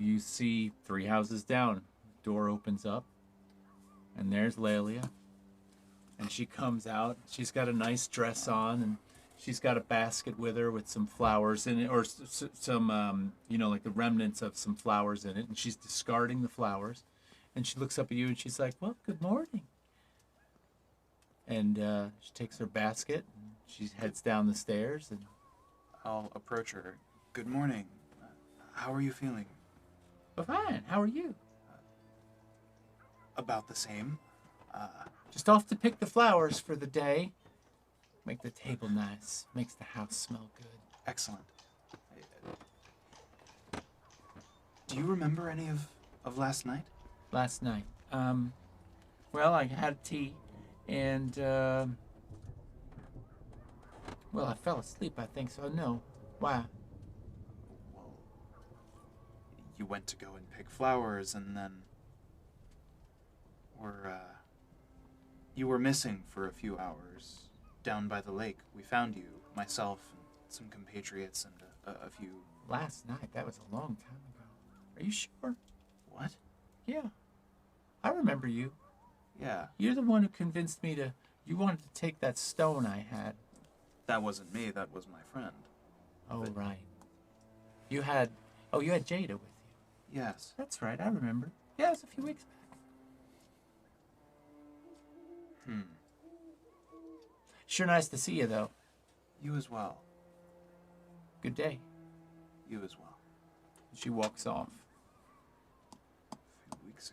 Speaker 1: You see 3 houses down. Door opens up, and there's Lelia. And she comes out. She's got a nice dress on, and she's got a basket with her with some flowers in it, or some, like the remnants of some flowers in it. And she's discarding the flowers. And she looks up at you, and she's like, well, good morning. And she takes her basket, and she heads down the stairs. And
Speaker 2: I'll approach her. Good morning. How are you feeling?
Speaker 1: well, fine. How are you?
Speaker 2: About the same.
Speaker 1: Just off to pick the flowers for the day. Make the table nice. Makes the house smell good.
Speaker 2: Excellent. Do you remember any of last night?
Speaker 1: Last night. Well, I had tea, and, well, I fell asleep, I think, so no. Why?
Speaker 2: Well, you went to go and pick flowers, and then you were missing for a few hours down by the lake. We found you, myself, and some compatriots, and a few...
Speaker 1: Last night? That was a long time ago. Are you sure?
Speaker 2: What?
Speaker 1: Yeah. I remember you.
Speaker 2: Yeah,
Speaker 1: You're the one who convinced me you wanted to take that stone I had.
Speaker 2: that wasn't me, that was my friend.
Speaker 1: Oh, right. You had Jada with you.
Speaker 2: Yes.
Speaker 1: That's right, I remember. Yeah, it was a few weeks back. Sure nice to see you, though.
Speaker 2: You as well.
Speaker 1: Good day.
Speaker 2: You as well.
Speaker 1: She walks off.
Speaker 2: A few weeks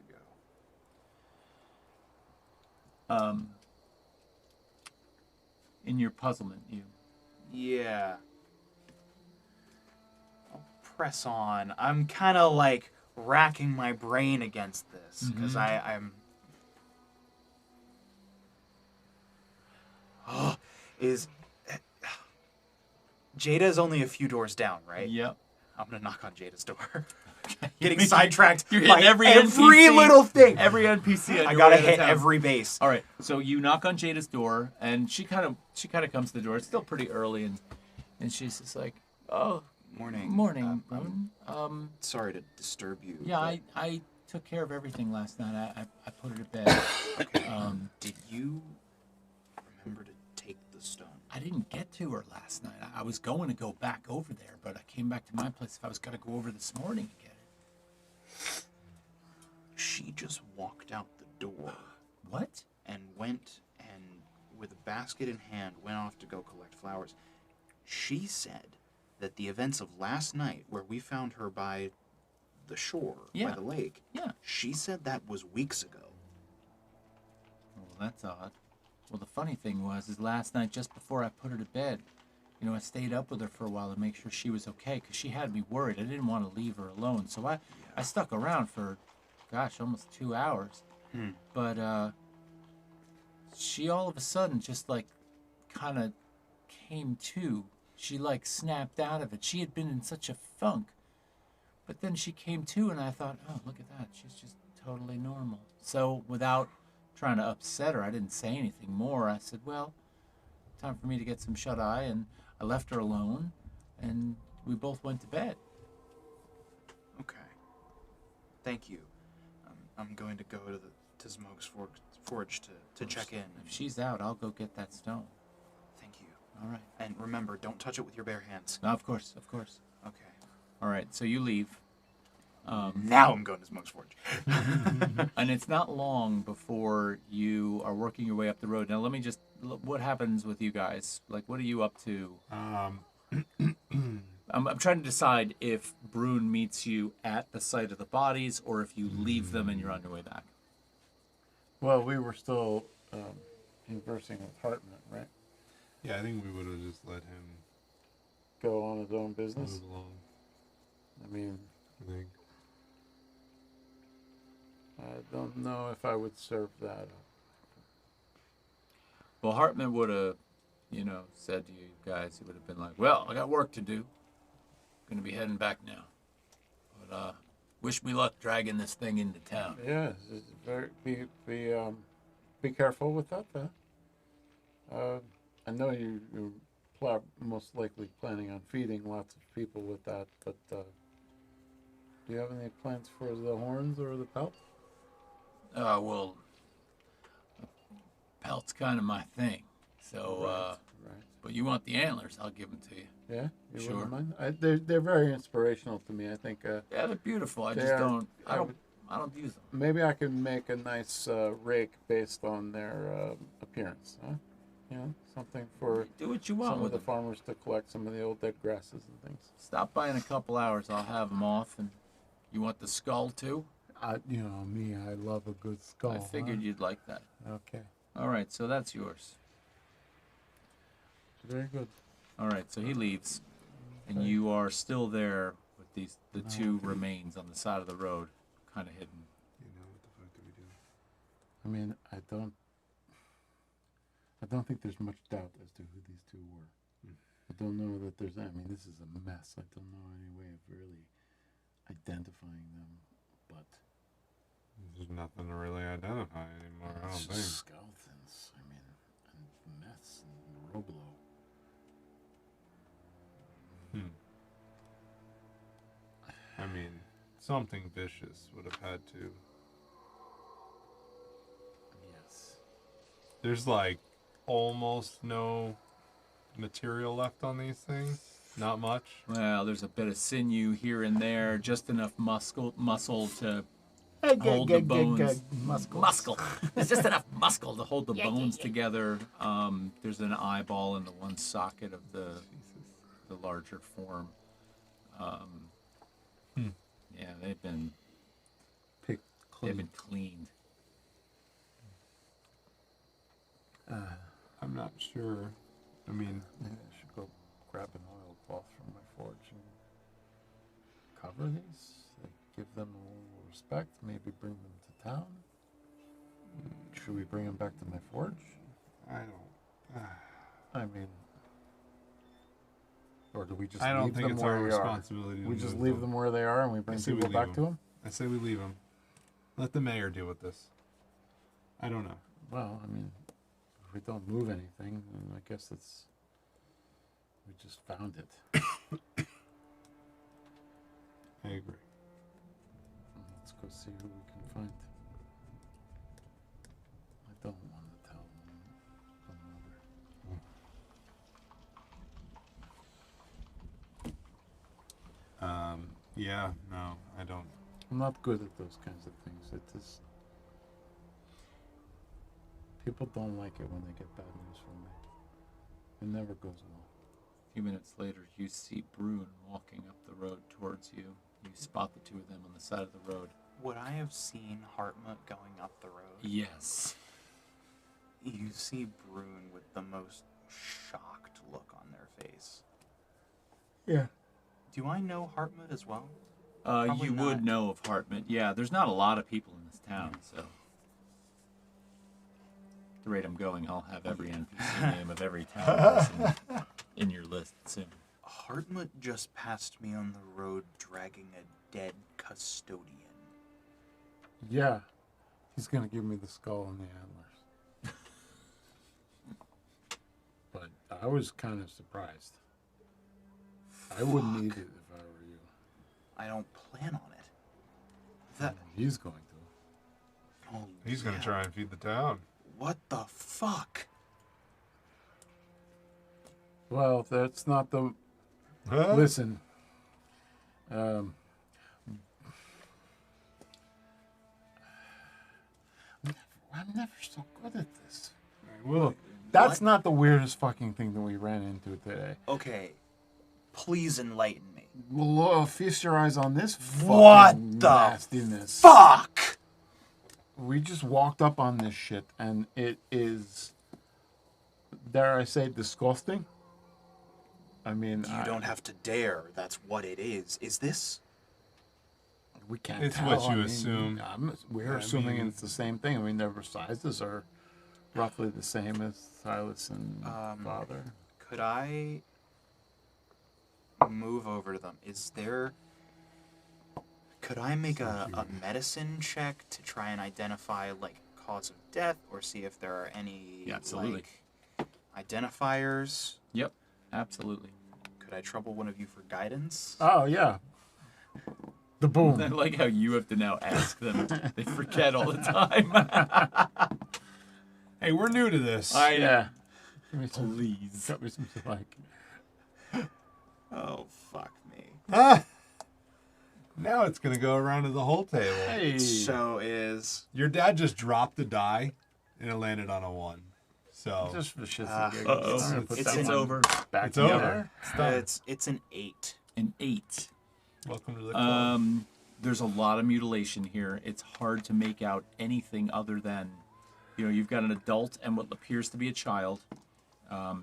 Speaker 2: ago.
Speaker 1: In your puzzlement, you...
Speaker 2: Yeah. I'll press on. I'm kind of like racking my brain against this because I'm. Oh, Jada's only a few doors down, right?
Speaker 1: Yep.
Speaker 2: I'm gonna knock on Jada's door. Getting sidetracked.
Speaker 1: You're hitting
Speaker 2: by
Speaker 1: every NPC.
Speaker 2: little thing.
Speaker 1: Every NPC. On
Speaker 2: I
Speaker 1: your
Speaker 2: gotta
Speaker 1: way to
Speaker 2: hit
Speaker 1: town.
Speaker 2: every base.
Speaker 1: All right. So you knock on Jada's door, and she kind of comes to the door. It's still pretty early, and she's just like, "Oh,
Speaker 2: Morning.
Speaker 1: morning,
Speaker 2: I'm
Speaker 1: Moon.
Speaker 2: sorry to disturb you.
Speaker 1: Yeah,
Speaker 2: but
Speaker 1: I took care of everything last night. I put her to bed.
Speaker 2: Okay. Did you remember to take the stone?
Speaker 1: I didn't get to her last night. I was going to go back over there, but I came back to my place. If I was gonna go over this morning and get it.
Speaker 2: She just walked out the door
Speaker 1: What?
Speaker 2: and went and, with a basket in hand, went off to go collect flowers. She said that the events of last night, where we found her by the shore,
Speaker 1: Yeah.
Speaker 2: by the lake,
Speaker 1: Yeah.
Speaker 2: she said that was weeks ago.
Speaker 1: Well, that's odd. Well, the funny thing is last night, just before I put her to bed, I stayed up with her for a while to make sure she was okay, because she had me worried. I didn't want to leave her alone, so I stuck around for, almost 2 hours. But she all of a sudden just, kind of came to. She, snapped out of it. She had been in such a funk. But then she came to, and I thought, oh, look at that. She's just totally normal. So without trying to upset her, I didn't say anything more. I said, well, time for me to get some shut-eye, and I left her alone, and we both went to bed.
Speaker 2: Okay. Thank you. I'm going to go to Smoke's Forge to check in.
Speaker 1: If she's out, I'll go get that stone.
Speaker 2: Thank you.
Speaker 1: All right.
Speaker 2: And remember, don't touch it with your bare hands.
Speaker 1: No, of course.
Speaker 2: Okay.
Speaker 1: All right, so you leave.
Speaker 2: Now I'm going to Smoke's Forge.
Speaker 1: And it's not long before you are working your way up the road. Now, let me just... What happens with you guys? What are you up to? I'm trying to decide if Brune meets you at the site of the bodies or if you leave them and you're on your way back.
Speaker 3: Well, we were still conversing with Hartman, right?
Speaker 4: Yeah, I think we would have just let him
Speaker 3: Go on his own business.
Speaker 4: move along.
Speaker 3: I mean,
Speaker 4: I think.
Speaker 3: I don't know if I would serve that up.
Speaker 1: Well, Hartman would have, said to you guys, he would have been like, well, I got work to do. Gonna be heading back now. But, wish me luck dragging this thing into town.
Speaker 3: Yeah, be careful with that. I know you're most likely planning on feeding lots of people with that, but do you have any plans for the horns or the pelt?
Speaker 1: Well, pelt's kind of my thing. So,
Speaker 3: Right.
Speaker 1: but you want the antlers, I'll give them to you.
Speaker 3: Yeah, you
Speaker 1: Sure.
Speaker 3: wouldn't mind. They're very inspirational to me. I think
Speaker 1: Yeah, they're beautiful. I
Speaker 3: They
Speaker 1: just
Speaker 3: are-
Speaker 1: don't,
Speaker 3: I
Speaker 1: I don't,
Speaker 3: would-
Speaker 1: I don't use them.
Speaker 3: maybe I can make a nice rake based on their appearance. Huh? Something for
Speaker 1: Do what you want
Speaker 3: some of
Speaker 1: with
Speaker 3: the
Speaker 1: them.
Speaker 3: farmers to collect some of the old dead grasses and things.
Speaker 1: Stop by in a couple hours. I'll have them off. And you want the skull too?
Speaker 3: Me, I love a good skull.
Speaker 1: I figured you'd like that.
Speaker 3: Okay,
Speaker 1: All right, so that's yours.
Speaker 3: very good.
Speaker 1: All right, so he leaves, and
Speaker 3: Okay.
Speaker 1: you are still there with the two
Speaker 3: Okay.
Speaker 1: remains on the side of the road, kind of hidden.
Speaker 4: You know, what the fuck do we do?
Speaker 3: I mean, I don't think there's much doubt as to who these two were. I don't know that there's. I mean, this is a mess. I don't know any way of really identifying them, but
Speaker 4: There's nothing to really identify anymore, I don't
Speaker 3: it's
Speaker 4: think.
Speaker 3: just skeletons. I mean, and mess and Roblo.
Speaker 4: I mean, something vicious would have had to.
Speaker 3: Yes.
Speaker 4: There's like almost no material left on these things. Not much.
Speaker 1: Well, there's a bit of sinew here and there, just enough muscle to hold the bones. Muscle. There's just enough muscle to hold the bones together. There's an eyeball in the one socket of the larger form. Yeah, they've been
Speaker 3: Picked clean.
Speaker 1: they've been cleaned.
Speaker 4: I'm not sure. I mean,
Speaker 3: Maybe I should go grab an oilcloth from my forge and cover these. Like, give them a little respect. Maybe bring them to town. Should we bring them back to my forge?
Speaker 4: I don't.
Speaker 3: I mean, or do we just
Speaker 4: I don't
Speaker 3: leave
Speaker 4: think
Speaker 3: them
Speaker 4: it's
Speaker 3: where
Speaker 4: our
Speaker 3: they are?
Speaker 4: responsibility. To
Speaker 3: We just
Speaker 4: move
Speaker 3: leave them where they are and we bring
Speaker 4: say we
Speaker 3: people
Speaker 4: leave
Speaker 3: back
Speaker 4: them.
Speaker 3: to them?
Speaker 4: I say we leave them. Let the mayor deal with this. I don't know.
Speaker 3: Well, I mean, if we don't move anything, then I guess we just found it.
Speaker 4: I agree.
Speaker 3: Let's go see who we can find. I don't want to tell the mother.
Speaker 4: Yeah, no, I don't.
Speaker 3: I'm not good at those kinds of things. It just people don't like it when they get bad news from me. It never goes well.
Speaker 1: A few minutes later, you see Brune walking up the road towards you. You spot the two of them on the side of the road.
Speaker 2: Would I have seen Hartmut going up the road?
Speaker 1: Yes.
Speaker 2: You see Brune with the most shocked look on their face.
Speaker 3: Yeah.
Speaker 2: Do I know Hartmut as well?
Speaker 1: You
Speaker 2: Probably
Speaker 1: would
Speaker 2: not.
Speaker 1: know of Hartman. Yeah, there's not a lot of people in this town, so. At the rate I'm going, I'll have every NPC name of every town person in your list soon.
Speaker 2: Hartmut just passed me on the road dragging a dead custodian.
Speaker 3: Yeah. He's gonna give me the skull and the antlers. But I was kind of surprised. I wouldn't eat it if I were you.
Speaker 2: I don't plan on it. That.
Speaker 3: He's going to.
Speaker 2: Oh,
Speaker 4: He's gonna
Speaker 2: yeah.
Speaker 4: try and feed the town.
Speaker 2: What the fuck?
Speaker 3: Well, that's not the.
Speaker 4: Huh?
Speaker 3: Listen. I'm never so good at this.
Speaker 4: Well,
Speaker 3: That's not the weirdest fucking thing that we ran into today.
Speaker 2: Okay, Please enlighten me.
Speaker 3: Well, feast your eyes on this
Speaker 2: What
Speaker 3: fucking
Speaker 2: the
Speaker 3: nastiness.
Speaker 2: Fuck!
Speaker 3: We just walked up on this shit, and it is, dare I say, disgusting. I mean,
Speaker 2: You don't have to dare. That's what it is. Is this?
Speaker 3: We can't
Speaker 4: It's
Speaker 3: tell.
Speaker 4: what you
Speaker 3: I mean,
Speaker 4: assume.
Speaker 3: We're
Speaker 4: I
Speaker 3: assuming
Speaker 4: mean-
Speaker 3: it's the same thing. I mean, their sizes are roughly the same as Silas and Father.
Speaker 2: Could I move over to them? Is there... Could I make a medicine check to try and identify, like, cause of death, or see if there are any,
Speaker 1: Yeah, absolutely.
Speaker 2: like, identifiers?
Speaker 1: Yep, absolutely.
Speaker 2: Could I trouble one of you for guidance?
Speaker 3: Oh, yeah. The
Speaker 1: I
Speaker 3: boom.
Speaker 1: like how you have to now ask them. They forget all the time.
Speaker 4: Hey, we're new to this.
Speaker 3: Yeah. Give me some,
Speaker 1: Please.
Speaker 3: cut me some like.
Speaker 2: Oh, fuck me.
Speaker 4: Now it's gonna go around to the whole table.
Speaker 3: Hey.
Speaker 2: So is...
Speaker 4: Your dad just dropped the die, and it landed on a 1. So
Speaker 3: Just for shits
Speaker 2: Ah,
Speaker 3: and giggles.
Speaker 1: uh-oh.
Speaker 3: I'm gonna put
Speaker 2: It's
Speaker 3: that
Speaker 1: It's
Speaker 3: one
Speaker 1: over.
Speaker 3: Back
Speaker 4: it's
Speaker 3: in
Speaker 4: over.
Speaker 3: there.
Speaker 4: It's done.
Speaker 2: It's an 8.
Speaker 1: An 8.
Speaker 4: Welcome to the club.
Speaker 1: There's a lot of mutilation here. It's hard to make out anything other than, you've got an adult and what appears to be a child.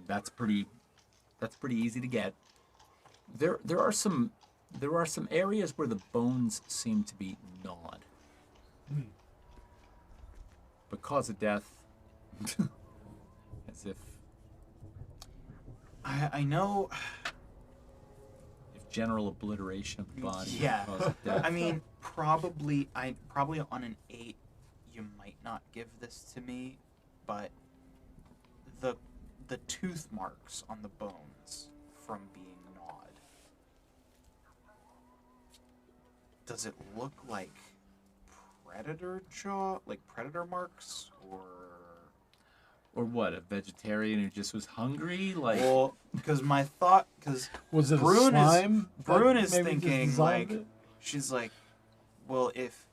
Speaker 1: That's pretty easy to get. There are some areas where the bones seem to be gnawed. But cause of death, as if
Speaker 2: I know...
Speaker 1: general obliteration of the body. would
Speaker 2: Yeah.
Speaker 1: cause of death.
Speaker 2: I mean, probably on an 8, you might not give this to me, but the tooth marks on the bones from being gnawed. Does it look like predator predator marks,
Speaker 1: Or what? A vegetarian who just was hungry? Like,
Speaker 2: well, because my thought, because
Speaker 3: Was it
Speaker 2: Brune
Speaker 3: a
Speaker 2: is-
Speaker 3: slime?
Speaker 2: Brune
Speaker 3: that
Speaker 2: is
Speaker 3: maybe just
Speaker 2: thinking,
Speaker 3: dissolved
Speaker 2: like,
Speaker 3: it?
Speaker 2: she's like, well, if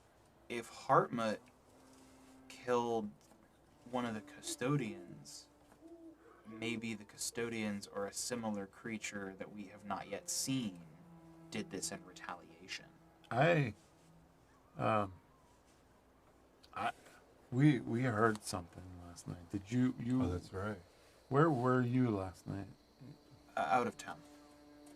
Speaker 2: Hartmut killed one of the custodians, maybe the custodians or a similar creature that we have not yet seen did this in retaliation.
Speaker 3: We heard something last night. Did you
Speaker 4: Oh, that's right.
Speaker 3: where were you last night?
Speaker 2: Out of town.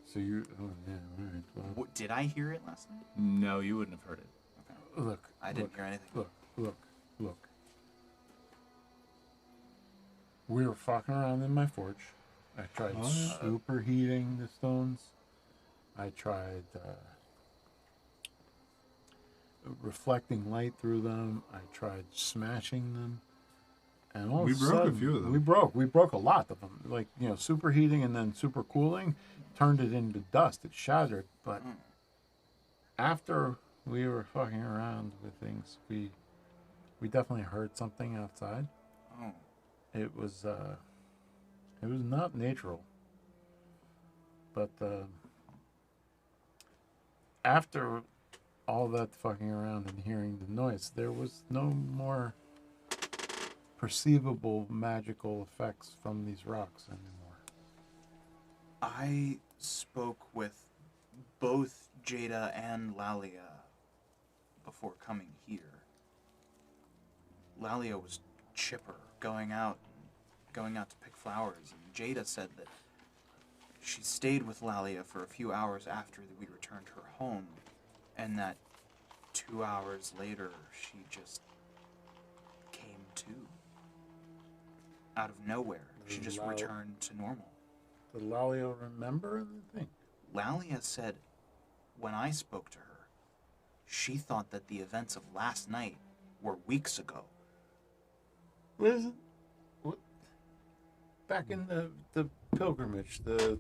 Speaker 3: So you oh yeah, all right. Well,
Speaker 2: Did I hear it last night?
Speaker 1: no, you wouldn't have heard it.
Speaker 2: Okay.
Speaker 3: look.
Speaker 2: I didn't
Speaker 3: look,
Speaker 2: hear anything.
Speaker 3: Look. We were fucking around in my forge. I tried
Speaker 4: Oh, yeah.
Speaker 3: superheating the stones. I tried reflecting light through them. I tried smashing them. And all
Speaker 4: We
Speaker 3: of a
Speaker 4: broke a
Speaker 3: sudden,
Speaker 4: few of them.
Speaker 3: We broke a lot of them. Like, superheating and then super cooling turned it into dust. It shattered. But after we were fucking around with things, we definitely heard something outside.
Speaker 2: Oh.
Speaker 3: It was not natural. But after all that fucking around and hearing the noise, there was no more perceivable magical effects from these rocks anymore.
Speaker 2: I spoke with both Jada and Lalia before coming here. Lalia was chipper, going out to pick flowers, and Jada said that she stayed with Lalia for a few hours after we returned her home, and that 2 hours later she just came to. Out of nowhere. She just
Speaker 3: Wow.
Speaker 2: returned to normal.
Speaker 3: Did Lalio remember anything?
Speaker 2: Lalia said when I spoke to her, she thought that the events of last night were weeks ago.
Speaker 3: What is it? What? Back in the pilgrimage, that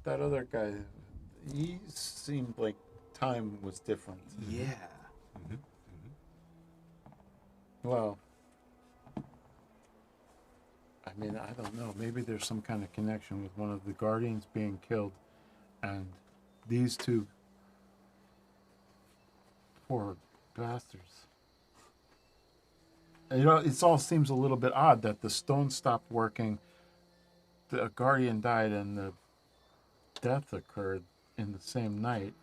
Speaker 3: other guy, he seemed like time was different.
Speaker 2: Yeah.
Speaker 3: Well, I mean, I don't know. Maybe there's some kind of connection with one of the guardians being killed, and these two poor bastards. It all seems a little bit odd that the stone stopped working, the guardian died, and death occurred in the same night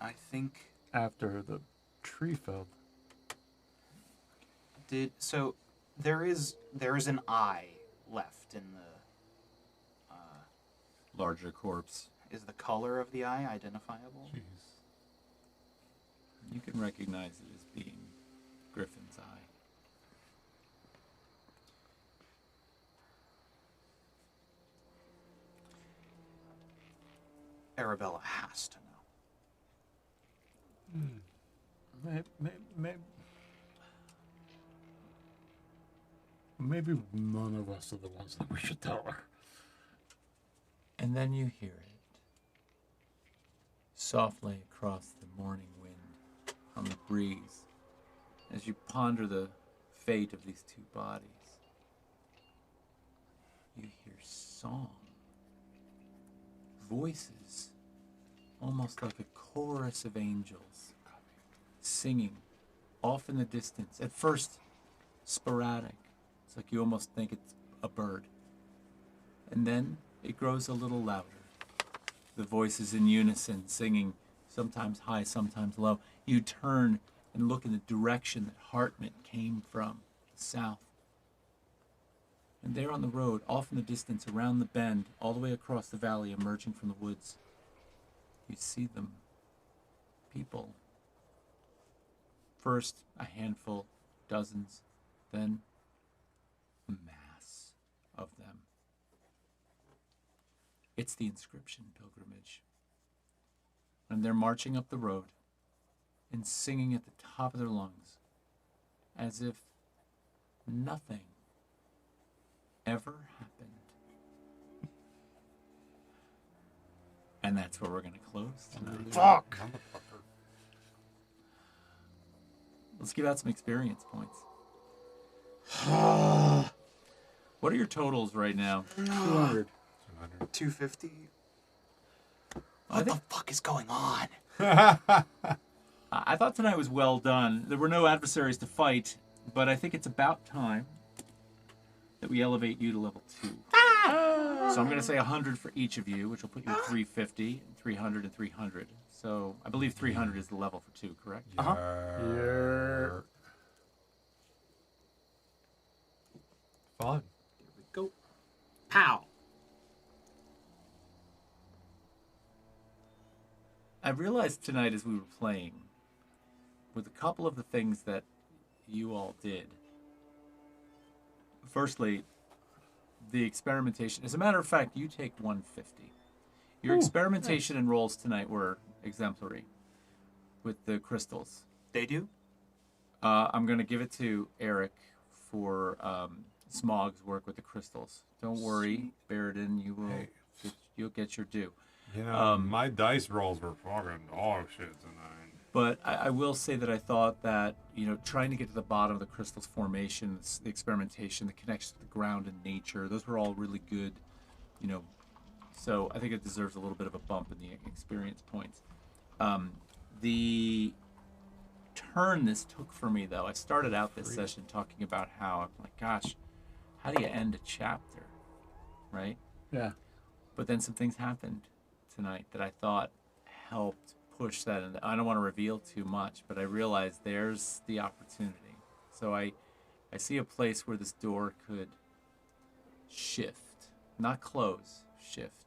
Speaker 2: I think
Speaker 3: after the tree fell.
Speaker 2: so there is an eye left in the
Speaker 1: Larger corpse.
Speaker 2: is the color of the eye identifiable?
Speaker 4: Jeez.
Speaker 1: You can recognize it as being Griffin's eye.
Speaker 2: Arabella has to know.
Speaker 3: Maybe none of us are the ones that we should tell her.
Speaker 1: And then you hear it softly across the morning wind on the breeze as you ponder the fate of these two bodies. You hear song, voices, almost like a chorus of angels singing off in the distance. At first, sporadic. It's like you almost think it's a bird. And then it grows a little louder. The voices in unison, singing, sometimes high, sometimes low. You turn and look in the direction that Hartman came from, the south. And there on the road, off in the distance, around the bend, all the way across the valley, emerging from the woods, you see them. People. First, a handful, dozens, then a mass of them. It's the Inscription pilgrimage. And they're marching up the road and singing at the top of their lungs as if nothing ever happened. And that's where we're going to close tonight.
Speaker 5: Fuck!
Speaker 1: Let's give out some experience points. What are your totals right now?
Speaker 3: 200.
Speaker 2: 250.
Speaker 1: I
Speaker 2: What
Speaker 1: think
Speaker 2: the fuck is going on?
Speaker 1: I thought tonight was well done. There were no adversaries to fight, but I think it's about time that we elevate you to level 2. So I'm going to say 100 for each of you, which will put you at 350, and 300, and 300. So I believe 300 is the level for 2, correct?
Speaker 2: Uh-huh.
Speaker 3: Yeah.
Speaker 4: Fun.
Speaker 2: Here we go. Pow.
Speaker 1: I realized tonight as we were playing, with a couple of the things that you all did. Firstly, the experimentation. As a matter of fact, you take 150. Your experimentation and rolls tonight were exemplary with the crystals.
Speaker 2: They do?
Speaker 1: I'm going to give it to Eric for Smog's work with the crystals. Don't worry, Barradin, you'll get your due.
Speaker 4: You know, my dice rolls were fucking dog shit tonight.
Speaker 1: But I will say that I thought that, trying to get to the bottom of the crystal's formations, the experimentation, the connection to the ground and nature, those were all really good, so I think it deserves a little bit of a bump in the experience points. The turn this took for me, though, I started out this session talking about how, I'm like, gosh, how do you end a chapter, right?
Speaker 3: Yeah.
Speaker 1: But then some things happened tonight that I thought helped push that. And I don't want to reveal too much, but I realized there's the opportunity. So I see a place where this door could shift, not close, shift.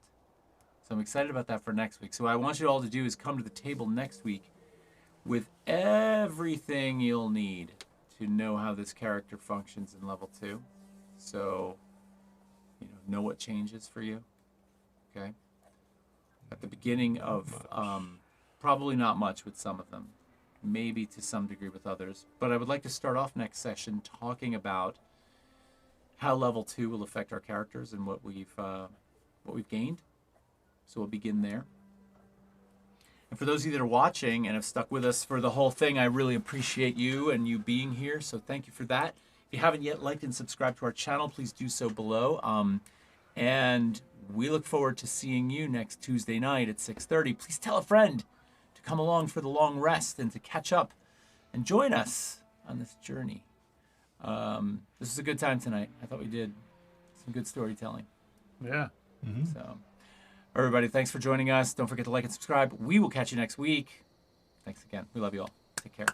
Speaker 1: So I'm excited about that for next week. So what I want you all to do is come to the table next week with everything you'll need to know how this character functions in level 2. So, know what changes for you. Okay? At the beginning of, probably not much with some of them, maybe to some degree with others. But I would like to start off next session talking about how level 2 will affect our characters and what we've gained. So we'll begin there. And for those of you that are watching and have stuck with us for the whole thing, I really appreciate you and you being here. So thank you for that. If you haven't yet liked and subscribed to our channel, please do so below. And we look forward to seeing you next Tuesday night at 6:30. Please tell a friend to come along for the long rest and to catch up and join us on this journey. This was a good time tonight. I thought we did some good storytelling.
Speaker 3: Yeah.
Speaker 1: So Everybody, thanks for joining us. Don't forget to like and subscribe. We will catch you next week. Thanks again. We love you all. Take care.